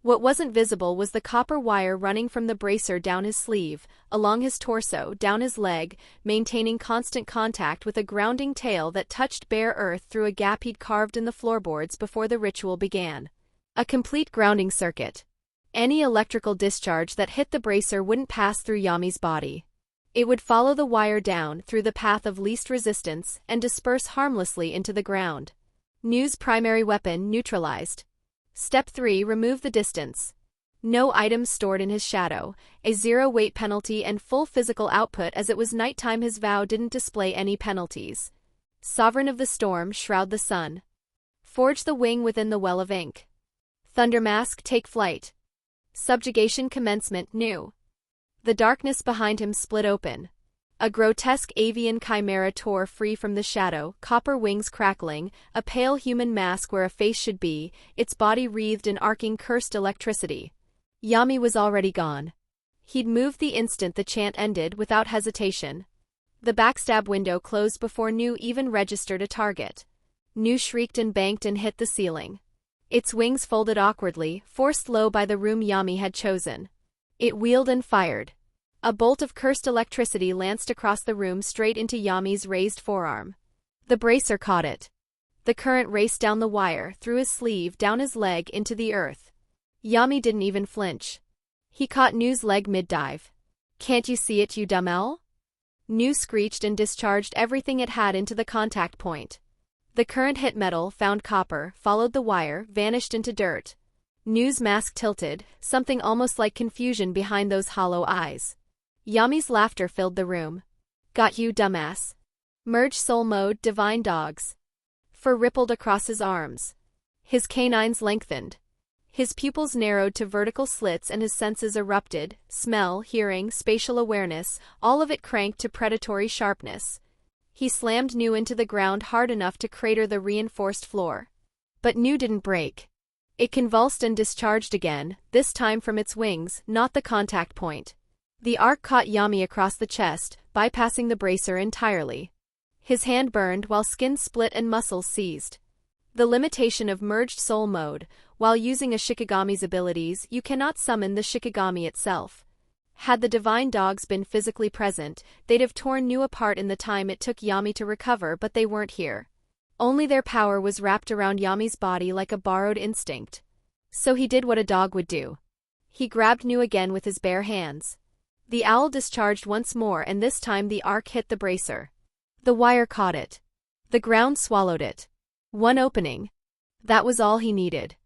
What wasn't visible was the copper wire running from the bracer down his sleeve, along his torso, down his leg, maintaining constant contact with a grounding tail that touched bare earth through a gap he'd carved in the floorboards before the ritual began. A complete grounding circuit. Any electrical discharge that hit the bracer wouldn't pass through Yami's body. It would follow the wire down through the path of least resistance and disperse harmlessly into the ground. Nu's primary weapon neutralized. Step 3. Remove the distance. No items stored in his shadow, a 0 weight penalty and full physical output as it was nighttime. His vow didn't display any penalties. Sovereign of the storm, shroud the sun. Forge the wing within the well of ink. Thunder mask, take flight. Subjugation commencement, Nu. The darkness behind him split open. A grotesque avian chimera tore free from the shadow, copper wings crackling, a pale human mask where a face should be, its body wreathed in arcing cursed electricity. Yami was already gone. He'd moved the instant the chant ended without hesitation. The backstab window closed before Nu even registered a target. Nu shrieked and banked and hit the ceiling. Its wings folded awkwardly, forced low by the room Yami had chosen. It wheeled and fired. A bolt of cursed electricity lanced across the room straight into Yami's raised forearm. The bracer caught it. The current raced down the wire, through his sleeve, down his leg, into the earth. Yami didn't even flinch. He caught Nu's leg mid-dive. "Can't you see it, you dumb owl?" Nu screeched and discharged everything it had into the contact point. The current hit metal, found copper, followed the wire, vanished into dirt. Nu's mask tilted, something almost like confusion behind those hollow eyes. Yami's laughter filled the room. "Got you, dumbass." Merge soul mode, divine dogs. Fur rippled across his arms. His canines lengthened. His pupils narrowed to vertical slits and his senses erupted, smell, hearing, spatial awareness, all of it cranked to predatory sharpness. He slammed Nu into the ground hard enough to crater the reinforced floor. But Nu didn't break. It convulsed and discharged again, this time from its wings, not the contact point. The arc caught Yami across the chest, bypassing the bracer entirely. His hand burned while skin split and muscles seized. The limitation of merged soul mode: while using a shikigami's abilities, you cannot summon the shikigami itself. Had the divine dogs been physically present, they'd have torn Nu apart in the time it took Yami to recover, but they weren't here. Only their power was wrapped around Yami's body like a borrowed instinct. So he did what a dog would do. He grabbed Nu again with his bare hands. The owl discharged once more, and this time the arc hit the bracer. The wire caught it. The ground swallowed it. One opening. That was all he needed.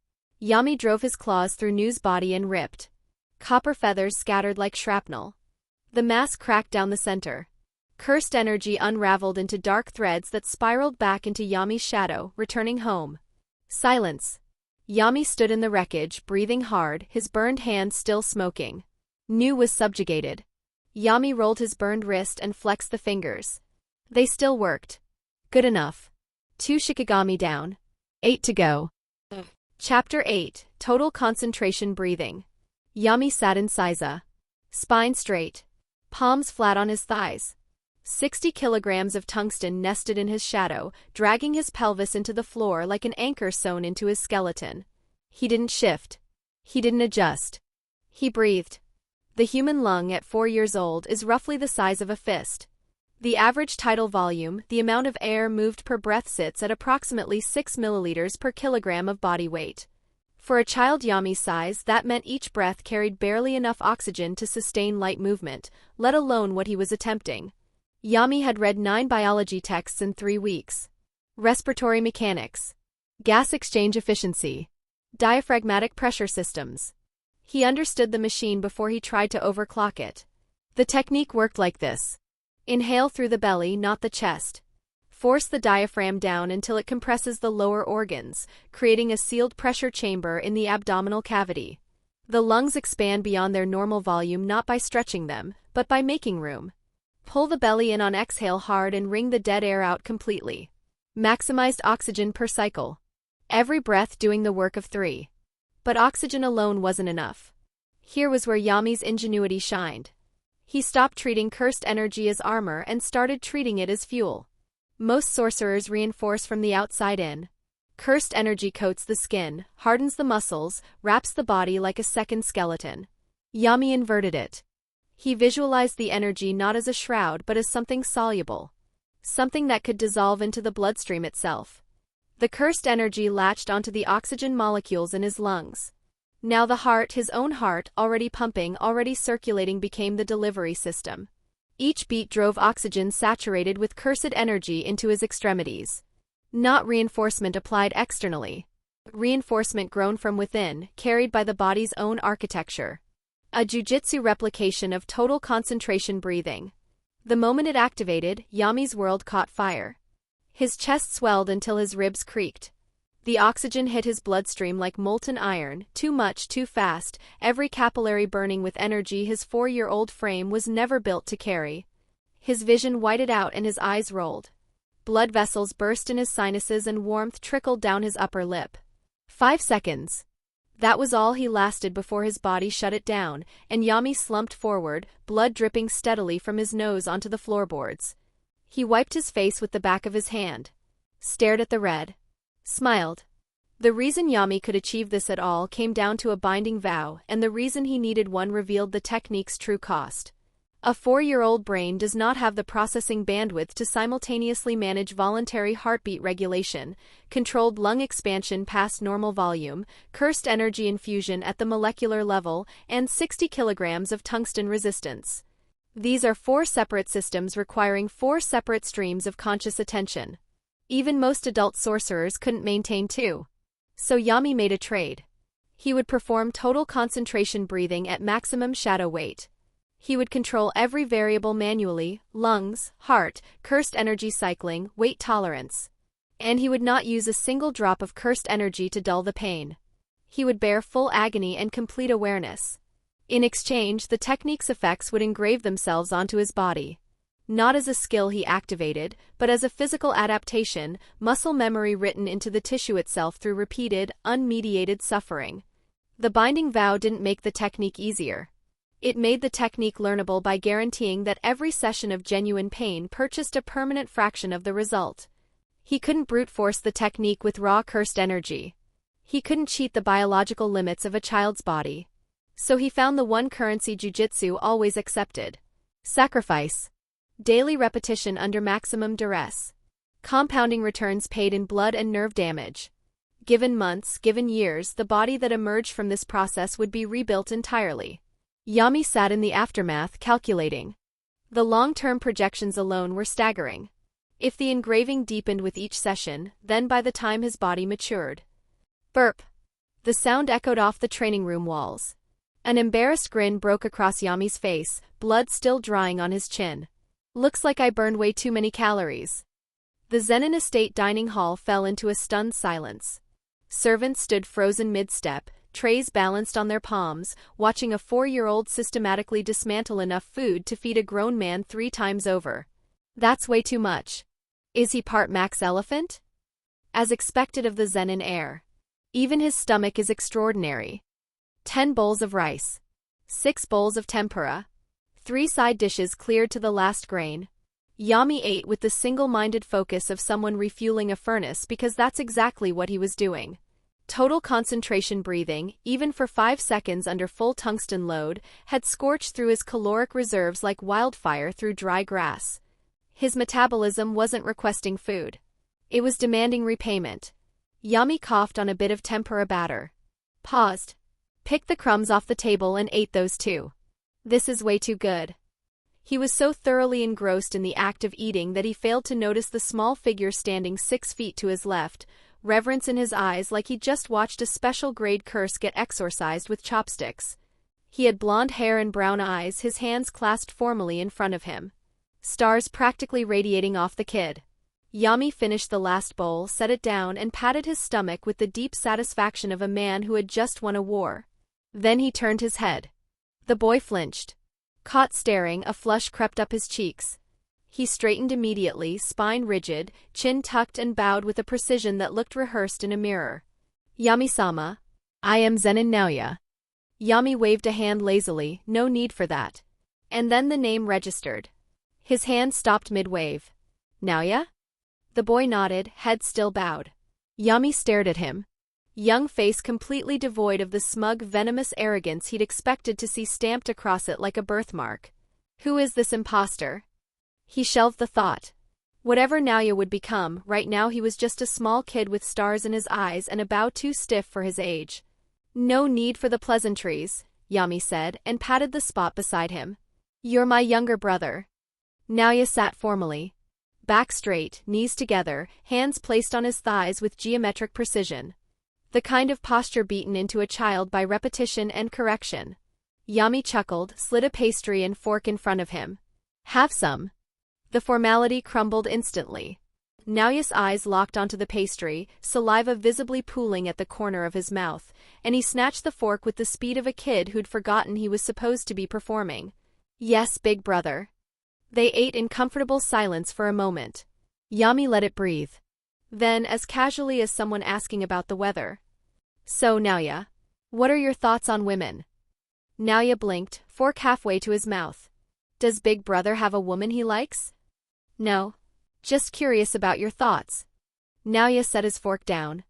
Yami drove his claws through Nu's body and ripped. Copper feathers scattered like shrapnel. The mask cracked down the center. Cursed energy unraveled into dark threads that spiraled back into Yami's shadow, returning home. Silence. Yami stood in the wreckage, breathing hard, his burned hand still smoking. Nu was subjugated. Yami rolled his burned wrist and flexed the fingers. They still worked. Good enough. 2 shikigami down. 8 to go. Chapter 8, Total Concentration Breathing. Yami sat in Saiza. Spine straight. palms flat on his thighs. 60 kilograms of tungsten nested in his shadow, dragging his pelvis into the floor like an anchor sewn into his skeleton. He didn't shift. He didn't adjust. He breathed. The human lung at 4 years old is roughly the size of a fist. The average tidal volume, the amount of air moved per breath, sits at approximately 6 milliliters per kilogram of body weight. For a child Yami's size, that meant each breath carried barely enough oxygen to sustain light movement, let alone what he was attempting. Yami had read 9 biology texts in 3 weeks. Respiratory mechanics, gas exchange efficiency, diaphragmatic pressure systems. He understood the machine before he tried to overclock it. The technique worked like this. Inhale through the belly, not the chest. Force the diaphragm down until it compresses the lower organs, creating a sealed pressure chamber in the abdominal cavity. The lungs expand beyond their normal volume not by stretching them, but by making room. Pull the belly in on exhale hard and wring the dead air out completely. Maximized oxygen per cycle. Every breath doing the work of 3. But oxygen alone wasn't enough. Here was where Yami's ingenuity shined. He stopped treating cursed energy as armor and started treating it as fuel. Most sorcerers reinforce from the outside in. Cursed energy coats the skin, hardens the muscles, wraps the body like a second skeleton. Yami inverted it. He visualized the energy not as a shroud but as something soluble. Something that could dissolve into the bloodstream itself. The cursed energy latched onto the oxygen molecules in his lungs. Now the heart, his own heart, already pumping, already circulating, became the delivery system. Each beat drove oxygen saturated with cursed energy into his extremities. Not reinforcement applied externally. Reinforcement grown from within, carried by the body's own architecture. A jujutsu replication of total concentration breathing. The moment it activated, Yami's world caught fire. His chest swelled until his ribs creaked. The oxygen hit his bloodstream like molten iron, too much, too fast, every capillary burning with energy his 4-year-old frame was never built to carry. His vision whited out and his eyes rolled. Blood vessels burst in his sinuses and warmth trickled down his upper lip. 5 seconds. That was all he lasted before his body shut it down, and Yami slumped forward, blood dripping steadily from his nose onto the floorboards. He wiped his face with the back of his hand. Stared at the red. Smiled. The reason Yami could achieve this at all came down to a binding vow, and the reason he needed one revealed the technique's true cost. A 4-year-old brain does not have the processing bandwidth to simultaneously manage voluntary heartbeat regulation, controlled lung expansion past normal volume, cursed energy infusion at the molecular level, and 60 kilograms of tungsten resistance. These are 4 separate systems requiring 4 separate streams of conscious attention. Even most adult sorcerers couldn't maintain 2. So Yami made a trade. He would perform total concentration breathing at maximum shadow weight. He would control every variable manually: lungs, heart, cursed energy cycling, weight tolerance. And he would not use a single drop of cursed energy to dull the pain. He would bear full agony and complete awareness. In exchange, the technique's effects would engrave themselves onto his body. Not as a skill he activated, but as a physical adaptation, muscle memory written into the tissue itself through repeated, unmediated suffering. The binding vow didn't make the technique easier. It made the technique learnable by guaranteeing that every session of genuine pain purchased a permanent fraction of the result. He couldn't brute force the technique with raw cursed energy. He couldn't cheat the biological limits of a child's body. So he found the one currency Jujutsu always accepted. Sacrifice. Daily repetition under maximum duress. Compounding returns paid in blood and nerve damage. Given months, given years, the body that emerged from this process would be rebuilt entirely. Yami sat in the aftermath, calculating. The long-term projections alone were staggering. If the engraving deepened with each session, then by the time his body matured. Burp. The sound echoed off the training room walls. An embarrassed grin broke across Yami's face, blood still drying on his chin. Looks like I burned way too many calories. The Zenin estate dining hall fell into a stunned silence. Servants stood frozen mid-step, trays balanced on their palms, watching a 4-year-old systematically dismantle enough food to feed a grown man 3 times over. That's way too much. Is he part Max Elephant? As expected of the Zenin heir. Even his stomach is extraordinary. 10 bowls of rice. 6 bowls of tempura. 3 side dishes cleared to the last grain. Yami ate with the single-minded focus of someone refueling a furnace because that's exactly what he was doing. Total concentration breathing, even for 5 seconds under full tungsten load, had scorched through his caloric reserves like wildfire through dry grass. His metabolism wasn't requesting food. It was demanding repayment. Yami coughed on a bit of tempura batter. Paused. Picked the crumbs off the table and ate those too. This is way too good. He was so thoroughly engrossed in the act of eating that he failed to notice the small figure standing 6 feet to his left, reverence in his eyes like he just watched a special-grade curse get exorcised with chopsticks. He had blonde hair and brown eyes, his hands clasped formally in front of him. Stars practically radiating off the kid. Yami finished the last bowl, set it down, and patted his stomach with the deep satisfaction of a man who had just won a war. Then he turned his head. The boy flinched. Caught staring, a flush crept up his cheeks. He straightened immediately, spine rigid, chin tucked, and bowed with a precision that looked rehearsed in a mirror. Yami-sama. I am Zenin Naoya. Yami waved a hand lazily, no need for that. And then the name registered. His hand stopped mid-wave. Naoya? The boy nodded, head still bowed. Yami stared at him. Young face completely devoid of the smug, venomous arrogance he'd expected to see stamped across it like a birthmark. Who is this imposter? He shelved the thought. Whatever Naoya would become, right now he was just a small kid with stars in his eyes and a bow too stiff for his age. No need for the pleasantries, Yami said, and patted the spot beside him. You're my younger brother. Naoya sat formally. Back straight, knees together, hands placed on his thighs with geometric precision. The kind of posture beaten into a child by repetition and correction. Yami chuckled, slid a pastry and fork in front of him. Have some. The formality crumbled instantly. Naoya's eyes locked onto the pastry, saliva visibly pooling at the corner of his mouth, and he snatched the fork with the speed of a kid who'd forgotten he was supposed to be performing. Yes, big brother. They ate in comfortable silence for a moment. Yami let it breathe. Then, as casually as someone asking about the weather. So, Naoya, what are your thoughts on women? Naoya blinked, fork halfway to his mouth. Does big brother have a woman he likes? No. Just curious about your thoughts. Naoya set his fork down.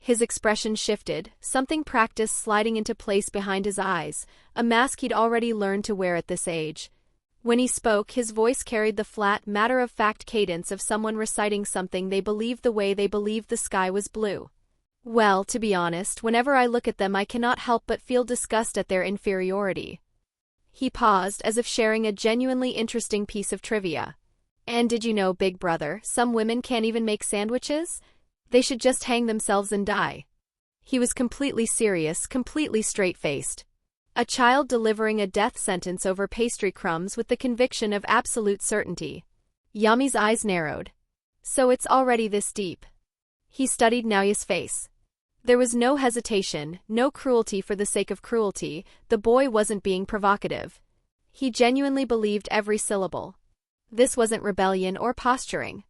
His expression shifted, something practiced sliding into place behind his eyes, a mask he'd already learned to wear at this age. When he spoke, his voice carried the flat, matter-of-fact cadence of someone reciting something they believed the way they believed the sky was blue. Well, to be honest, whenever I look at them I cannot help but feel disgust at their inferiority. He paused, as if sharing a genuinely interesting piece of trivia. And did you know, big brother, some women can't even make sandwiches? They should just hang themselves and die. He was completely serious, completely straight-faced. A child delivering a death sentence over pastry crumbs with the conviction of absolute certainty. Yami's eyes narrowed. So it's already this deep. He studied Naoya's face. There was no hesitation, no cruelty for the sake of cruelty. The boy wasn't being provocative. He genuinely believed every syllable. This wasn't rebellion or posturing.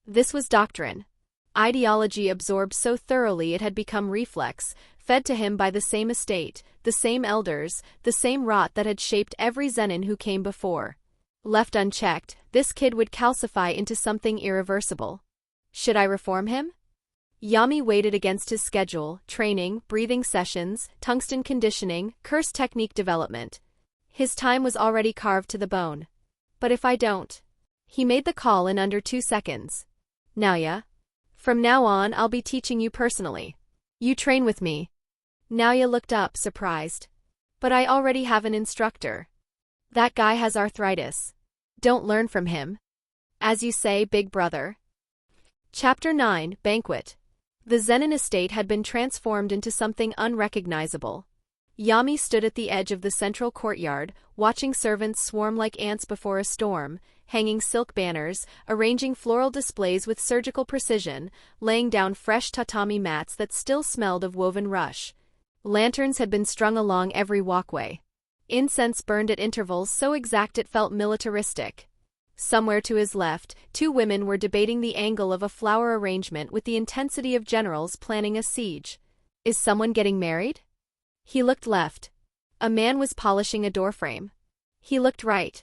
This was doctrine. Ideology absorbed so thoroughly it had become reflex, fed to him by the same estate, the same elders, the same rot that had shaped every Zenin who came before. Left unchecked, this kid would calcify into something irreversible. Should I reform him? Yami weighed it against his schedule: training, breathing sessions, tungsten conditioning, curse technique development. His time was already carved to the bone. But if I don't? He made the call in under 2 seconds. Naoya. From now on I'll be teaching you personally. You train with me. Naoya looked up, surprised. But I already have an instructor. That guy has arthritis. Don't learn from him. As you say, big brother. Chapter 9, Banquet. The Zenin estate had been transformed into something unrecognizable. Yami stood at the edge of the central courtyard, watching servants swarm like ants before a storm, hanging silk banners, arranging floral displays with surgical precision, laying down fresh tatami mats that still smelled of woven rush. Lanterns had been strung along every walkway. Incense burned at intervals so exact it felt militaristic. Somewhere to his left, 2 women were debating the angle of a flower arrangement with the intensity of generals planning a siege. Is someone getting married? He looked left. A man was polishing a doorframe. He looked right.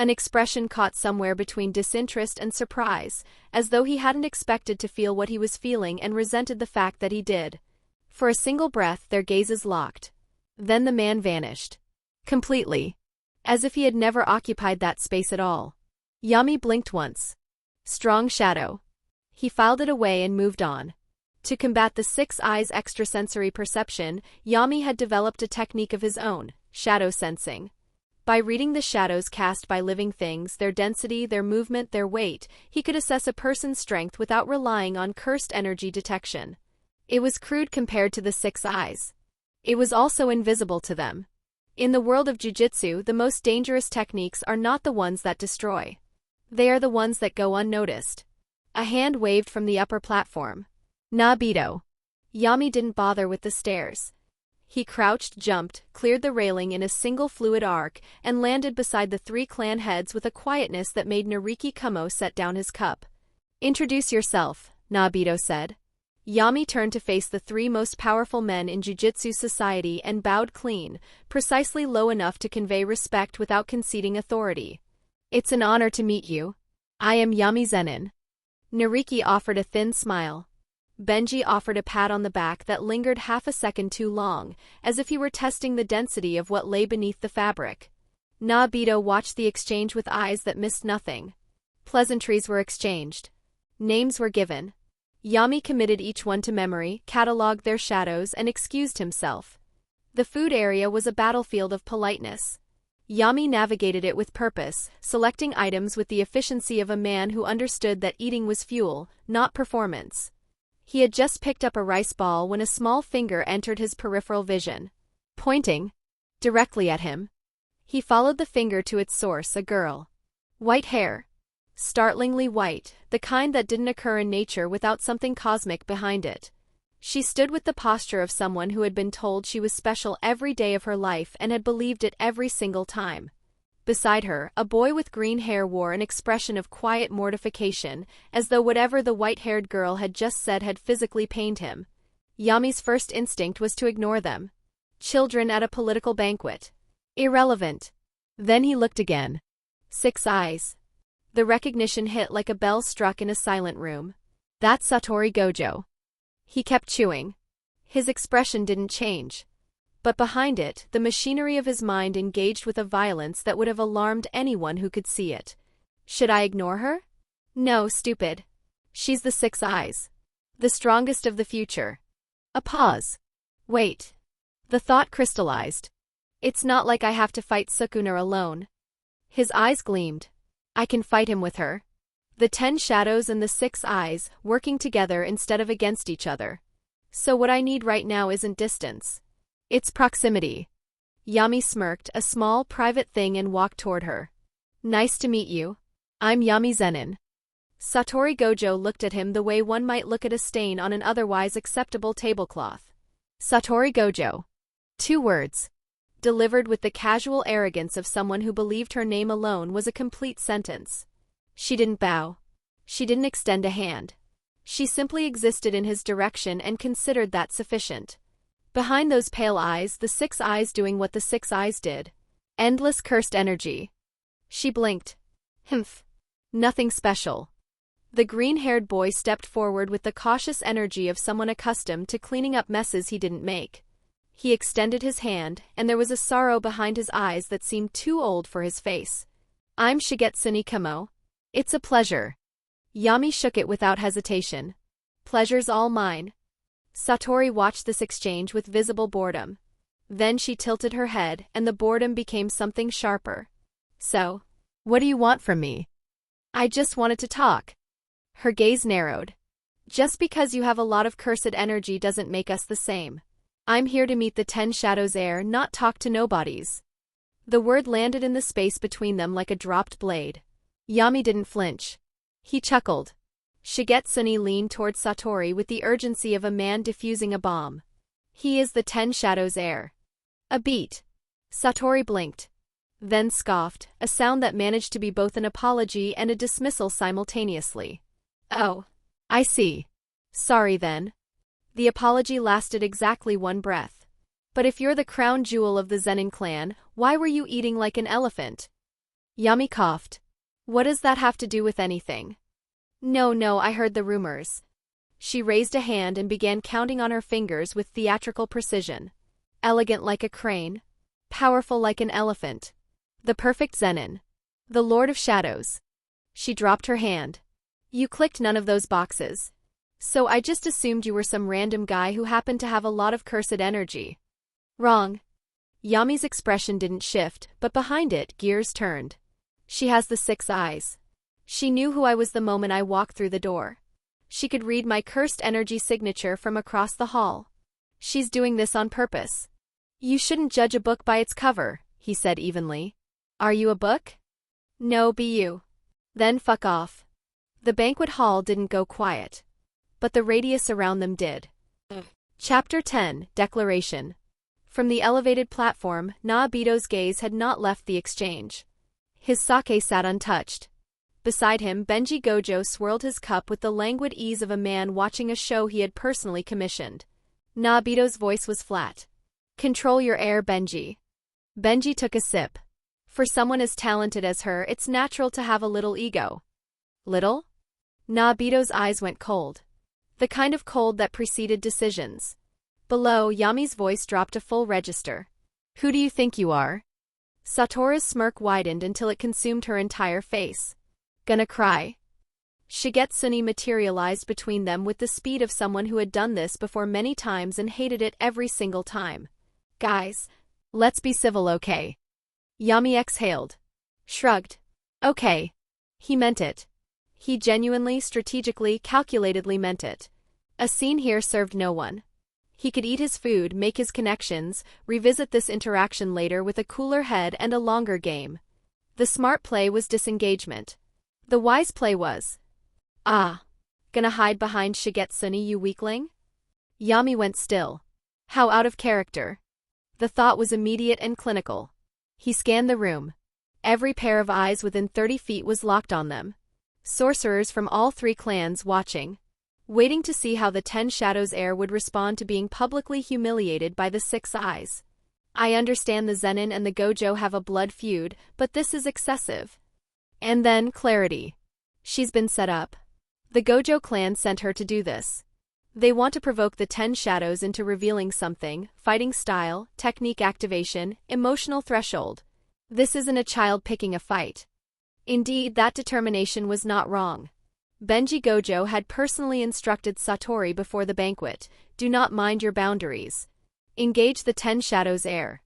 an expression caught somewhere between disinterest and surprise, as though he hadn't expected to feel what he was feeling and resented the fact that he did. For a single breath, their gazes locked. Then the man vanished. Completely. As if he had never occupied that space at all. Yami blinked once. Strong shadow. He filed it away and moved on. To combat the six eyes' extrasensory perception, Yami had developed a technique of his own, shadow sensing. By reading the shadows cast by living things, their density, their movement, their weight, he could assess a person's strength without relying on cursed energy detection. It was crude compared to the six eyes. It was also invisible to them. In the world of Jujutsu, the most dangerous techniques are not the ones that destroy. They are the ones that go unnoticed. A hand waved from the upper platform. Nabito. Yami didn't bother with the stairs. He crouched, jumped, cleared the railing in a single fluid arc, and landed beside the three clan heads with a quietness that made Nariki Kumo set down his cup. "Introduce yourself," Nabito said. Yami turned to face the three most powerful men in Jujutsu society and bowed clean, precisely low enough to convey respect without conceding authority. "It's an honor to meet you. I am Yami Zenin." Nariki offered a thin smile. Benji offered a pat on the back that lingered half a second too long, as if he were testing the density of what lay beneath the fabric. Nabito watched the exchange with eyes that missed nothing. Pleasantries were exchanged. Names were given. Yami committed each one to memory, catalogued their shadows, and excused himself. The food area was a battlefield of politeness. Yami navigated it with purpose, selecting items with the efficiency of a man who understood that eating was fuel, not performance. He had just picked up a rice ball when a small finger entered his peripheral vision, pointing directly at him. He followed the finger to its source, a girl. White hair. Startlingly white, the kind that didn't occur in nature without something cosmic behind it. She stood with the posture of someone who had been told she was special every day of her life and had believed it every single time. Beside her, a boy with green hair wore an expression of quiet mortification, as though whatever the white-haired girl had just said had physically pained him. Yami's first instinct was to ignore them. Children at a political banquet. Irrelevant. Then he looked again. Six eyes. The recognition hit like a bell struck in a silent room. That's Satori Gojo. He kept chewing. His expression didn't change. But behind it, the machinery of his mind engaged with a violence that would have alarmed anyone who could see it. Should I ignore her? No, stupid. She's the six eyes. The strongest of the future. A pause. Wait. The thought crystallized. It's not like I have to fight Sukuna alone. His eyes gleamed. I can fight him with her. The 10 shadows and the 6 eyes, working together instead of against each other. So what I need right now isn't distance. It's proximity. Yami smirked, a small, private thing, and walked toward her. Nice to meet you. I'm Yami Zenin. Satori Gojo looked at him the way one might look at a stain on an otherwise acceptable tablecloth. Satori Gojo. 2 words. Delivered with the casual arrogance of someone who believed her name alone was a complete sentence. She didn't bow. She didn't extend a hand. She simply existed in his direction and considered that sufficient. Behind those pale eyes, the 6 eyes doing what the 6 eyes did. Endless cursed energy. She blinked. Humph. Nothing special. The green-haired boy stepped forward with the cautious energy of someone accustomed to cleaning up messes he didn't make. He extended his hand, and there was a sorrow behind his eyes that seemed too old for his face. I'm Shigetsune Kumo. It's a pleasure. Yami shook it without hesitation. Pleasure's all mine. Satori watched this exchange with visible boredom. Then she tilted her head, and the boredom became something sharper. So, what do you want from me? I just wanted to talk. Her gaze narrowed. Just because you have a lot of cursed energy doesn't make us the same. I'm here to meet the 10 shadows heir, not talk to nobodies. The word landed in the space between them like a dropped blade. Yami didn't flinch. He chuckled. Shigetsune leaned toward Satori with the urgency of a man defusing a bomb. He is the 10 shadows heir. A beat. Satori blinked. Then scoffed, a sound that managed to be both an apology and a dismissal simultaneously. Oh. I see. Sorry then. The apology lasted exactly 1 breath. But if you're the crown jewel of the Zenin clan, why were you eating like an elephant? Yami coughed. What does that have to do with anything? No, I heard the rumors. She raised a hand and began counting on her fingers with theatrical precision. Elegant like a crane. Powerful like an elephant. The perfect Zenin. The Lord of Shadows. She dropped her hand. You clicked none of those boxes. So I just assumed you were some random guy who happened to have a lot of cursed energy. Wrong. Yami's expression didn't shift, but behind it, gears turned. She has the 6 eyes. She knew who I was the moment I walked through the door. She could read my cursed energy signature from across the hall. She's doing this on purpose. You shouldn't judge a book by its cover, he said evenly. Are you a book? No, be you. Then fuck off. The banquet hall didn't go quiet. But the radius around them did. Chapter 10, Declaration. From the elevated platform, Naobito's gaze had not left the exchange. His sake sat untouched. Beside him, Benji Gojo swirled his cup with the languid ease of a man watching a show he had personally commissioned. Naobito's voice was flat. Control your air, Benji. Benji took a sip. For someone as talented as her, it's natural to have a little ego. Little? Naobito's eyes went cold. The kind of cold that preceded decisions. Below, Yami's voice dropped a full register. Who do you think you are? Satoru's smirk widened until it consumed her entire face. Gonna cry? Shigetsuni materialized between them with the speed of someone who had done this before many times and hated it every single time. Guys, let's be civil, okay? Yami exhaled. Shrugged. Okay. He meant it. He genuinely, strategically, calculatedly meant it. A scene here served no one. He could eat his food, make his connections, revisit this interaction later with a cooler head and a longer game. The smart play was disengagement. The wise play was, gonna hide behind Shigetsuni, you weakling? Yami went still. How out of character. The thought was immediate and clinical. He scanned the room. Every pair of eyes within 30 feet was locked on them. Sorcerers from all 3 clans watching. Waiting to see how the 10 Shadows heir would respond to being publicly humiliated by the 6 eyes. I understand the Zenin and the Gojo have a blood feud, but this is excessive. And then, clarity. She's been set up. The Gojo clan sent her to do this. They want to provoke the 10 Shadows into revealing something: fighting style, technique activation, emotional threshold. This isn't a child picking a fight. Indeed, that determination was not wrong. Benji Gojo had personally instructed Satori before the banquet, do not mind your boundaries. Engage the 10 Shadows heir.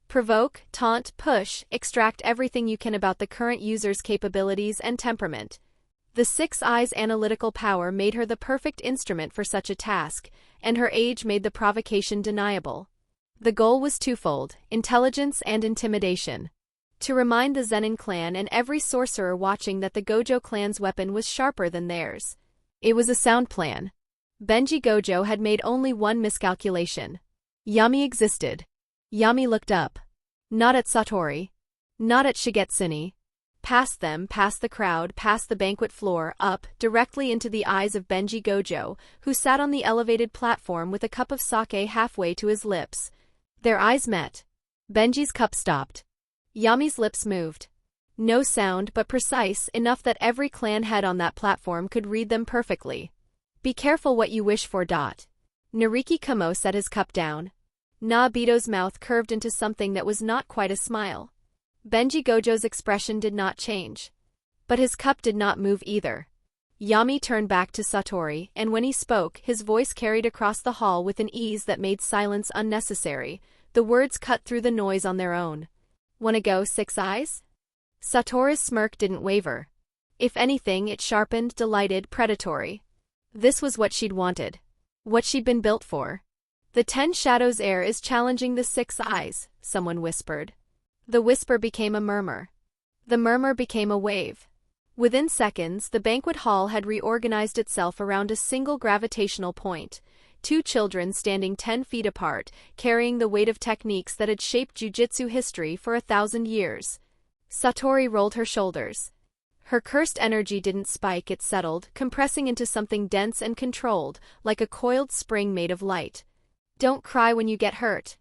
Provoke, taunt, push, extract everything you can about the current user's capabilities and temperament. The 6 eyes' analytical power made her the perfect instrument for such a task, and her age made the provocation deniable. The goal was twofold: intelligence and intimidation. To remind the Zenin clan and every sorcerer watching that the Gojo clan's weapon was sharper than theirs. It was a sound plan. Benji Gojo had made only one miscalculation. Yami existed. Yami looked up. Not at Satori. Not at Shigetsuni. Past them, past the crowd, past the banquet floor, up, directly into the eyes of Benji Gojo, who sat on the elevated platform with a cup of sake halfway to his lips. Their eyes met. Benji's cup stopped. Yami's lips moved. No sound, but precise, enough that every clan head on that platform could read them perfectly. Be careful what you wish for. Nariki Kamo set his cup down. Naobito's mouth curved into something that was not quite a smile. Benji Gojo's expression did not change. But his cup did not move either. Yami turned back to Satori, and when he spoke, his voice carried across the hall with an ease that made silence unnecessary. The words cut through the noise on their own. Wanna go, 6 eyes? Satori's smirk didn't waver. If anything, it sharpened, delighted, predatory. This was what she'd wanted. What she'd been built for. The 10 Shadows heir is challenging the 6 eyes, someone whispered. The whisper became a murmur. The murmur became a wave. Within seconds, the banquet hall had reorganized itself around a single gravitational point. 2 children standing 10 feet apart, carrying the weight of techniques that had shaped Jujutsu history for 1,000 years. Satori rolled her shoulders. Her cursed energy didn't spike, it settled, compressing into something dense and controlled, like a coiled spring made of light. Don't cry when you get hurt.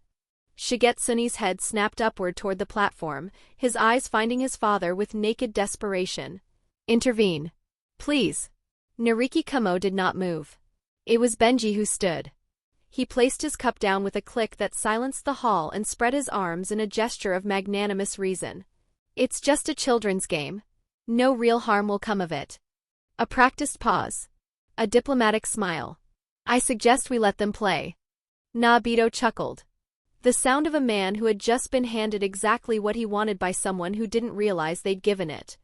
Shigetsune's head snapped upward toward the platform, his eyes finding his father with naked desperation. Intervene. Please. Nariki Kumo did not move. It was Benji who stood. He placed his cup down with a click that silenced the hall and spread his arms in a gesture of magnanimous reason. It's just a children's game. No real harm will come of it. A practiced pause. A diplomatic smile. I suggest we let them play. Nobito chuckled. The sound of a man who had just been handed exactly what he wanted by someone who didn't realize they'd given it.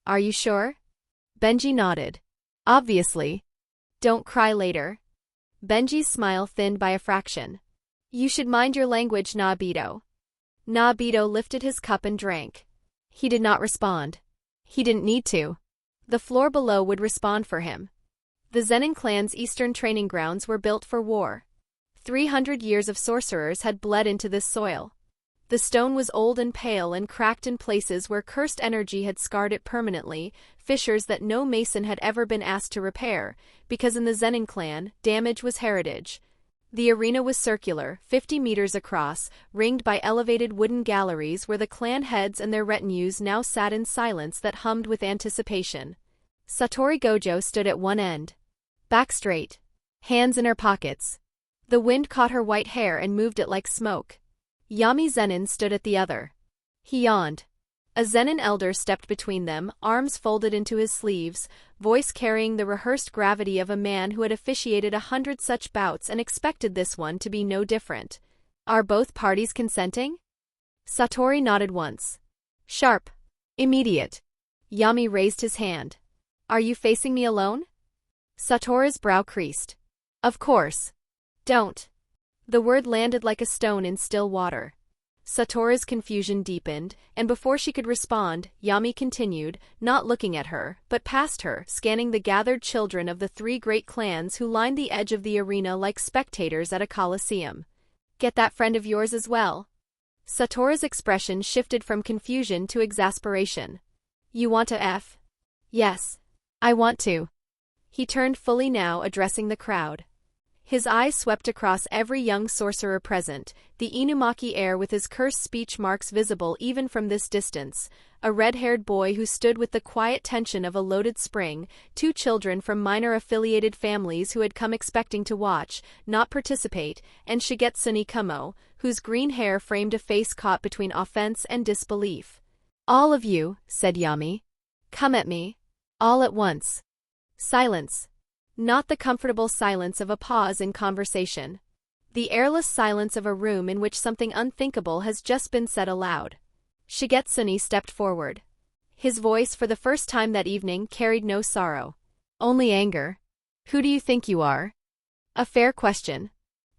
Are you sure? Benji nodded. Obviously. Don't cry later. Benji's smile thinned by a fraction. You should mind your language, Nobito. Nobito lifted his cup and drank. He did not respond. He didn't need to. The floor below would respond for him. The Zenin clan's eastern training grounds were built for war. 300 years of sorcerers had bled into this soil. The stone was old and pale and cracked in places where cursed energy had scarred it permanently, fissures that no mason had ever been asked to repair, because in the Zenin clan, damage was heritage. The arena was circular, 50 meters across, ringed by elevated wooden galleries where the clan heads and their retinues now sat in silence that hummed with anticipation. Satori Gojo stood at one end. Back straight. Hands in her pockets. The wind caught her white hair and moved it like smoke. Yami Zenin stood at the other. He yawned. A Zenin elder stepped between them, arms folded into his sleeves, voice carrying the rehearsed gravity of a man who had officiated 100 such bouts and expected this one to be no different. Are both parties consenting? Satori nodded once. Sharp. Immediate. Yami raised his hand. Are you facing me alone? Satori's brow creased. Of course. Don't. The word landed like a stone in still water. Satori's confusion deepened, and before she could respond, Yami continued, not looking at her, but past her, scanning the gathered children of the three great clans who lined the edge of the arena like spectators at a coliseum. Get that friend of yours as well? Satori's expression shifted from confusion to exasperation. You want to F? Yes. I want to. He turned fully now, addressing the crowd. His eyes swept across every young sorcerer present, the Inumaki heir with his cursed speech marks visible even from this distance, a red-haired boy who stood with the quiet tension of a loaded spring, two children from minor affiliated families who had come expecting to watch, not participate, and Shigetsune Kumo, whose green hair framed a face caught between offense and disbelief. All of you, said Yami. Come at me. All at once. Silence. Not the comfortable silence of a pause in conversation. The airless silence of a room in which something unthinkable has just been said aloud. Shigetsune stepped forward. His voice, for the first time that evening, carried no sorrow. Only anger. Who do you think you are? A fair question.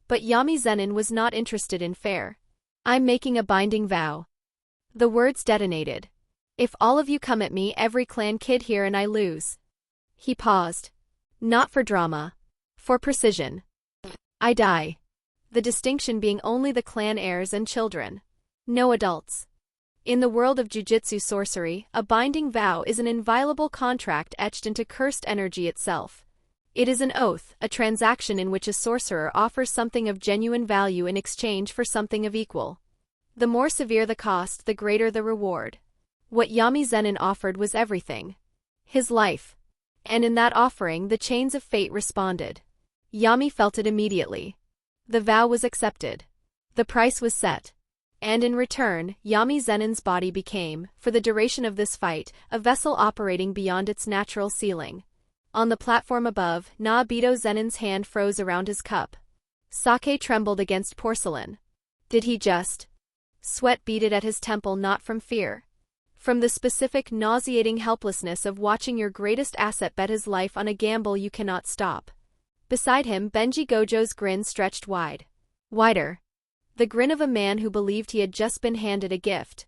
But Yami Zenin was not interested in fair. I'm making a binding vow. The words detonated. If all of you come at me, every clan kid here and I lose. He paused. Not for drama. For precision. I die. The distinction being only the clan heirs and children. No adults. In the world of Jujutsu sorcery, a binding vow is an inviolable contract etched into cursed energy itself. It is an oath, a transaction in which a sorcerer offers something of genuine value in exchange for something of equal. The more severe the cost, the greater the reward. What Yami Zenin offered was everything. His life. And in that offering the chains of fate responded. Yami felt it immediately. The vow was accepted. The price was set. And in return, Yami Zenin's body became, for the duration of this fight, a vessel operating beyond its natural ceiling. On the platform above, Nobito Zenin's hand froze around his cup. Sake trembled against porcelain. Did he just? Sweat beaded at his temple, not from fear. From the specific nauseating helplessness of watching your greatest asset bet his life on a gamble you cannot stop. Beside him, Benji Gojo's grin stretched wide. Wider. The grin of a man who believed he had just been handed a gift.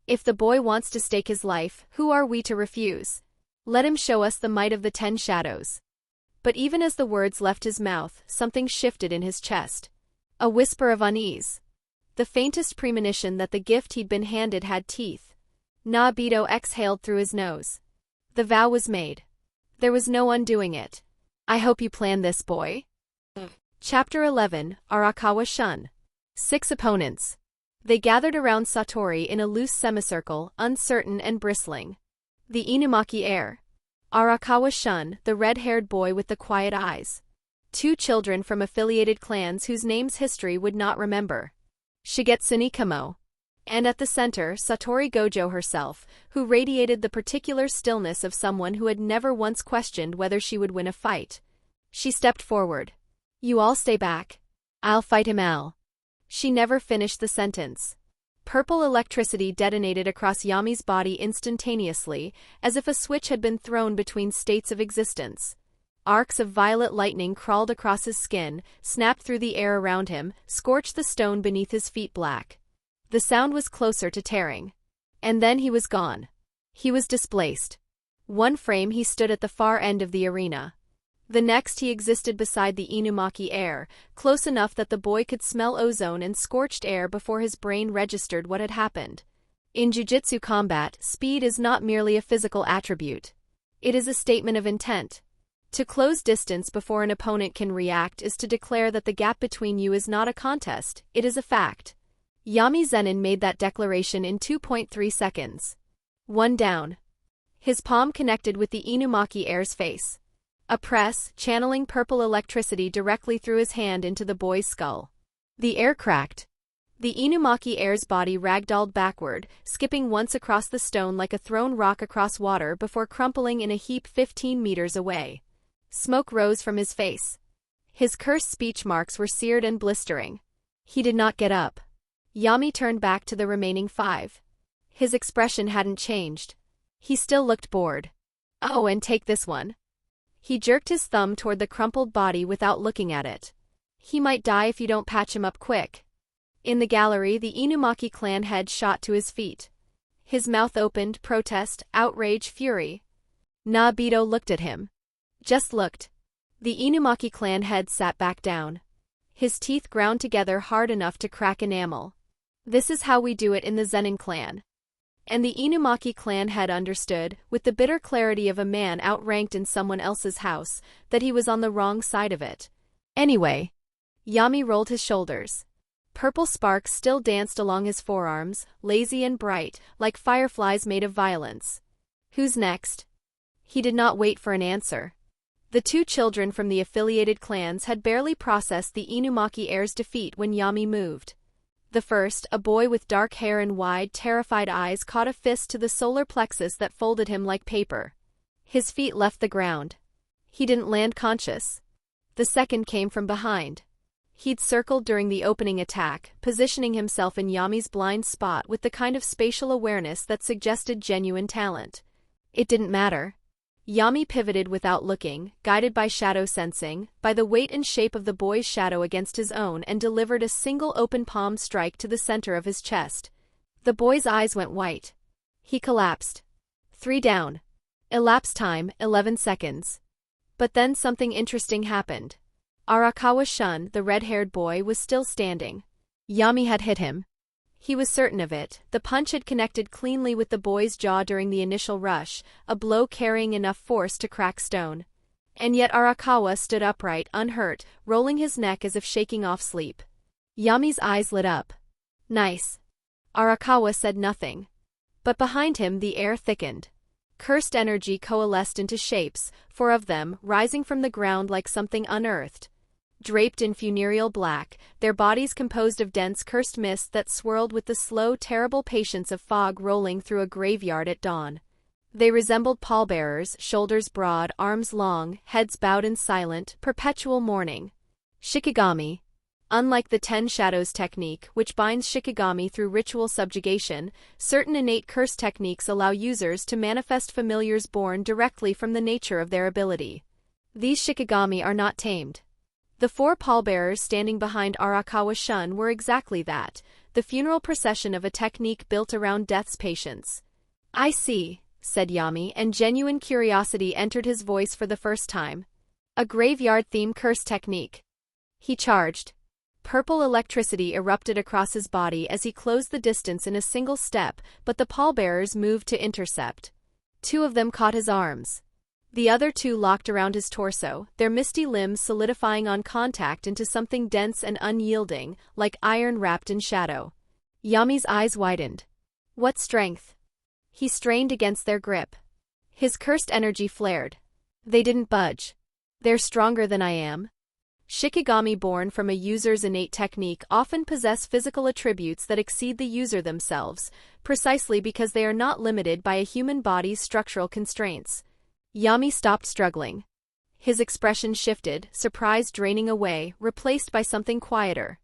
If the boy wants to stake his life, who are we to refuse? Let him show us the might of the 10 shadows. But even as the words left his mouth, something shifted in his chest. A whisper of unease. The faintest premonition that the gift he'd been handed had teeth. Nobito exhaled through his nose. The vow was made. There was no undoing it. I hope you planned this, boy. Chapter 11, Arakawa Shun. 6 opponents. They gathered around Satori in a loose semicircle, uncertain and bristling. The Inumaki heir. Arakawa Shun, the red-haired boy with the quiet eyes. 2 children from affiliated clans whose names history would not remember. Shigetsune Kamo. And at the center, Satori Gojo herself, who radiated the particular stillness of someone who had never once questioned whether she would win a fight. She stepped forward. "You all stay back. I'll fight him Al." She never finished the sentence. Purple electricity detonated across Yami's body instantaneously, as if a switch had been thrown between states of existence. Arcs of violet lightning crawled across his skin, snapped through the air around him, scorched the stone beneath his feet black. The sound was closer to tearing. And then he was gone. He was displaced. One frame he stood at the far end of the arena. The next he existed beside the Inumaki heir, close enough that the boy could smell ozone and scorched air before his brain registered what had happened. In Jujutsu combat, speed is not merely a physical attribute. It is a statement of intent. To close distance before an opponent can react is to declare that the gap between you is not a contest, it is a fact. Yami Zenin made that declaration in 2.3 seconds. 1 down. His palm connected with the Inumaki heir's face. A press, channeling purple electricity directly through his hand into the boy's skull. The air cracked. The Inumaki heir's body ragdolled backward, skipping once across the stone like a thrown rock across water before crumpling in a heap 15 meters away. Smoke rose from his face. His cursed speech marks were seared and blistering. He did not get up. Yami turned back to the remaining 5. His expression hadn't changed. He still looked bored. "Oh, and take this one." He jerked his thumb toward the crumpled body without looking at it. "He might die if you don't patch him up quick." In the gallery, the Inumaki clan head shot to his feet. His mouth opened, protest, outrage, fury. Nabito looked at him. Just looked. The Inumaki clan head sat back down. His teeth ground together hard enough to crack enamel. "This is how we do it in the Zenin clan." And the Inumaki clan head understood, with the bitter clarity of a man outranked in someone else's house, that he was on the wrong side of it. Anyway. Yami rolled his shoulders. Purple sparks still danced along his forearms, lazy and bright, like fireflies made of violence. "Who's next?" He did not wait for an answer. The 2 children from the affiliated clans had barely processed the Inumaki heir's defeat when Yami moved. The first, a boy with dark hair and wide, terrified eyes, caught a fist to the solar plexus that folded him like paper. His feet left the ground. He didn't land conscious. The second came from behind. He'd circled during the opening attack, positioning himself in Yami's blind spot with the kind of spatial awareness that suggested genuine talent. It didn't matter. Yami pivoted without looking, guided by shadow sensing, by the weight and shape of the boy's shadow against his own, and delivered a single open palm strike to the center of his chest. The boy's eyes went white. He collapsed. 3 down. Elapsed time, 11 seconds. But then something interesting happened. Arakawa Shun, the red-haired boy, was still standing. Yami had hit him. He was certain of it. The punch had connected cleanly with the boy's jaw during the initial rush, a blow carrying enough force to crack stone. And yet Arakawa stood upright, unhurt, rolling his neck as if shaking off sleep. Yami's eyes lit up. "Nice." Arakawa said nothing. But behind him the air thickened. Cursed energy coalesced into shapes, 4 of them, rising from the ground like something unearthed. Draped in funereal black, their bodies composed of dense cursed mist that swirled with the slow, terrible patience of fog rolling through a graveyard at dawn. They resembled pallbearers, shoulders broad, arms long, heads bowed in silent, perpetual mourning. Shikigami. Unlike the 10 Shadows technique, which binds shikigami through ritual subjugation, certain innate curse techniques allow users to manifest familiars born directly from the nature of their ability. These shikigami are not tamed. The 4 pallbearers standing behind Arakawa Shun were exactly that, the funeral procession of a technique built around death's patience. "I see," said Yami, and genuine curiosity entered his voice for the first time. "A graveyard-themed curse technique." He charged. Purple electricity erupted across his body as he closed the distance in a single step, but the pallbearers moved to intercept. 2 of them caught his arms. The other 2 locked around his torso, their misty limbs solidifying on contact into something dense and unyielding, like iron wrapped in shadow. Yami's eyes widened. What strength? He strained against their grip. His cursed energy flared. They didn't budge. They're stronger than I am. Shikigami born from a user's innate technique often possess physical attributes that exceed the user themselves, precisely because they are not limited by a human body's structural constraints. Yami stopped struggling. His expression shifted, surprise draining away, replaced by something quieter.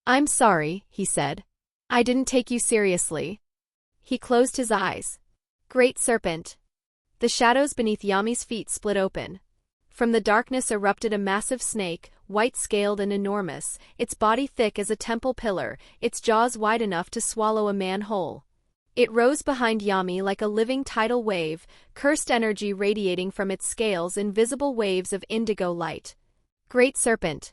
I'm sorry, he said. I didn't take you seriously. He closed his eyes. Great serpent. The shadows beneath Yami's feet split open. From the darkness erupted a massive snake, white-scaled and enormous, its body thick as a temple pillar, its jaws wide enough to swallow a man whole. It rose behind Yami like a living tidal wave, cursed energy radiating from its scales in visible waves of indigo light. Great Serpent.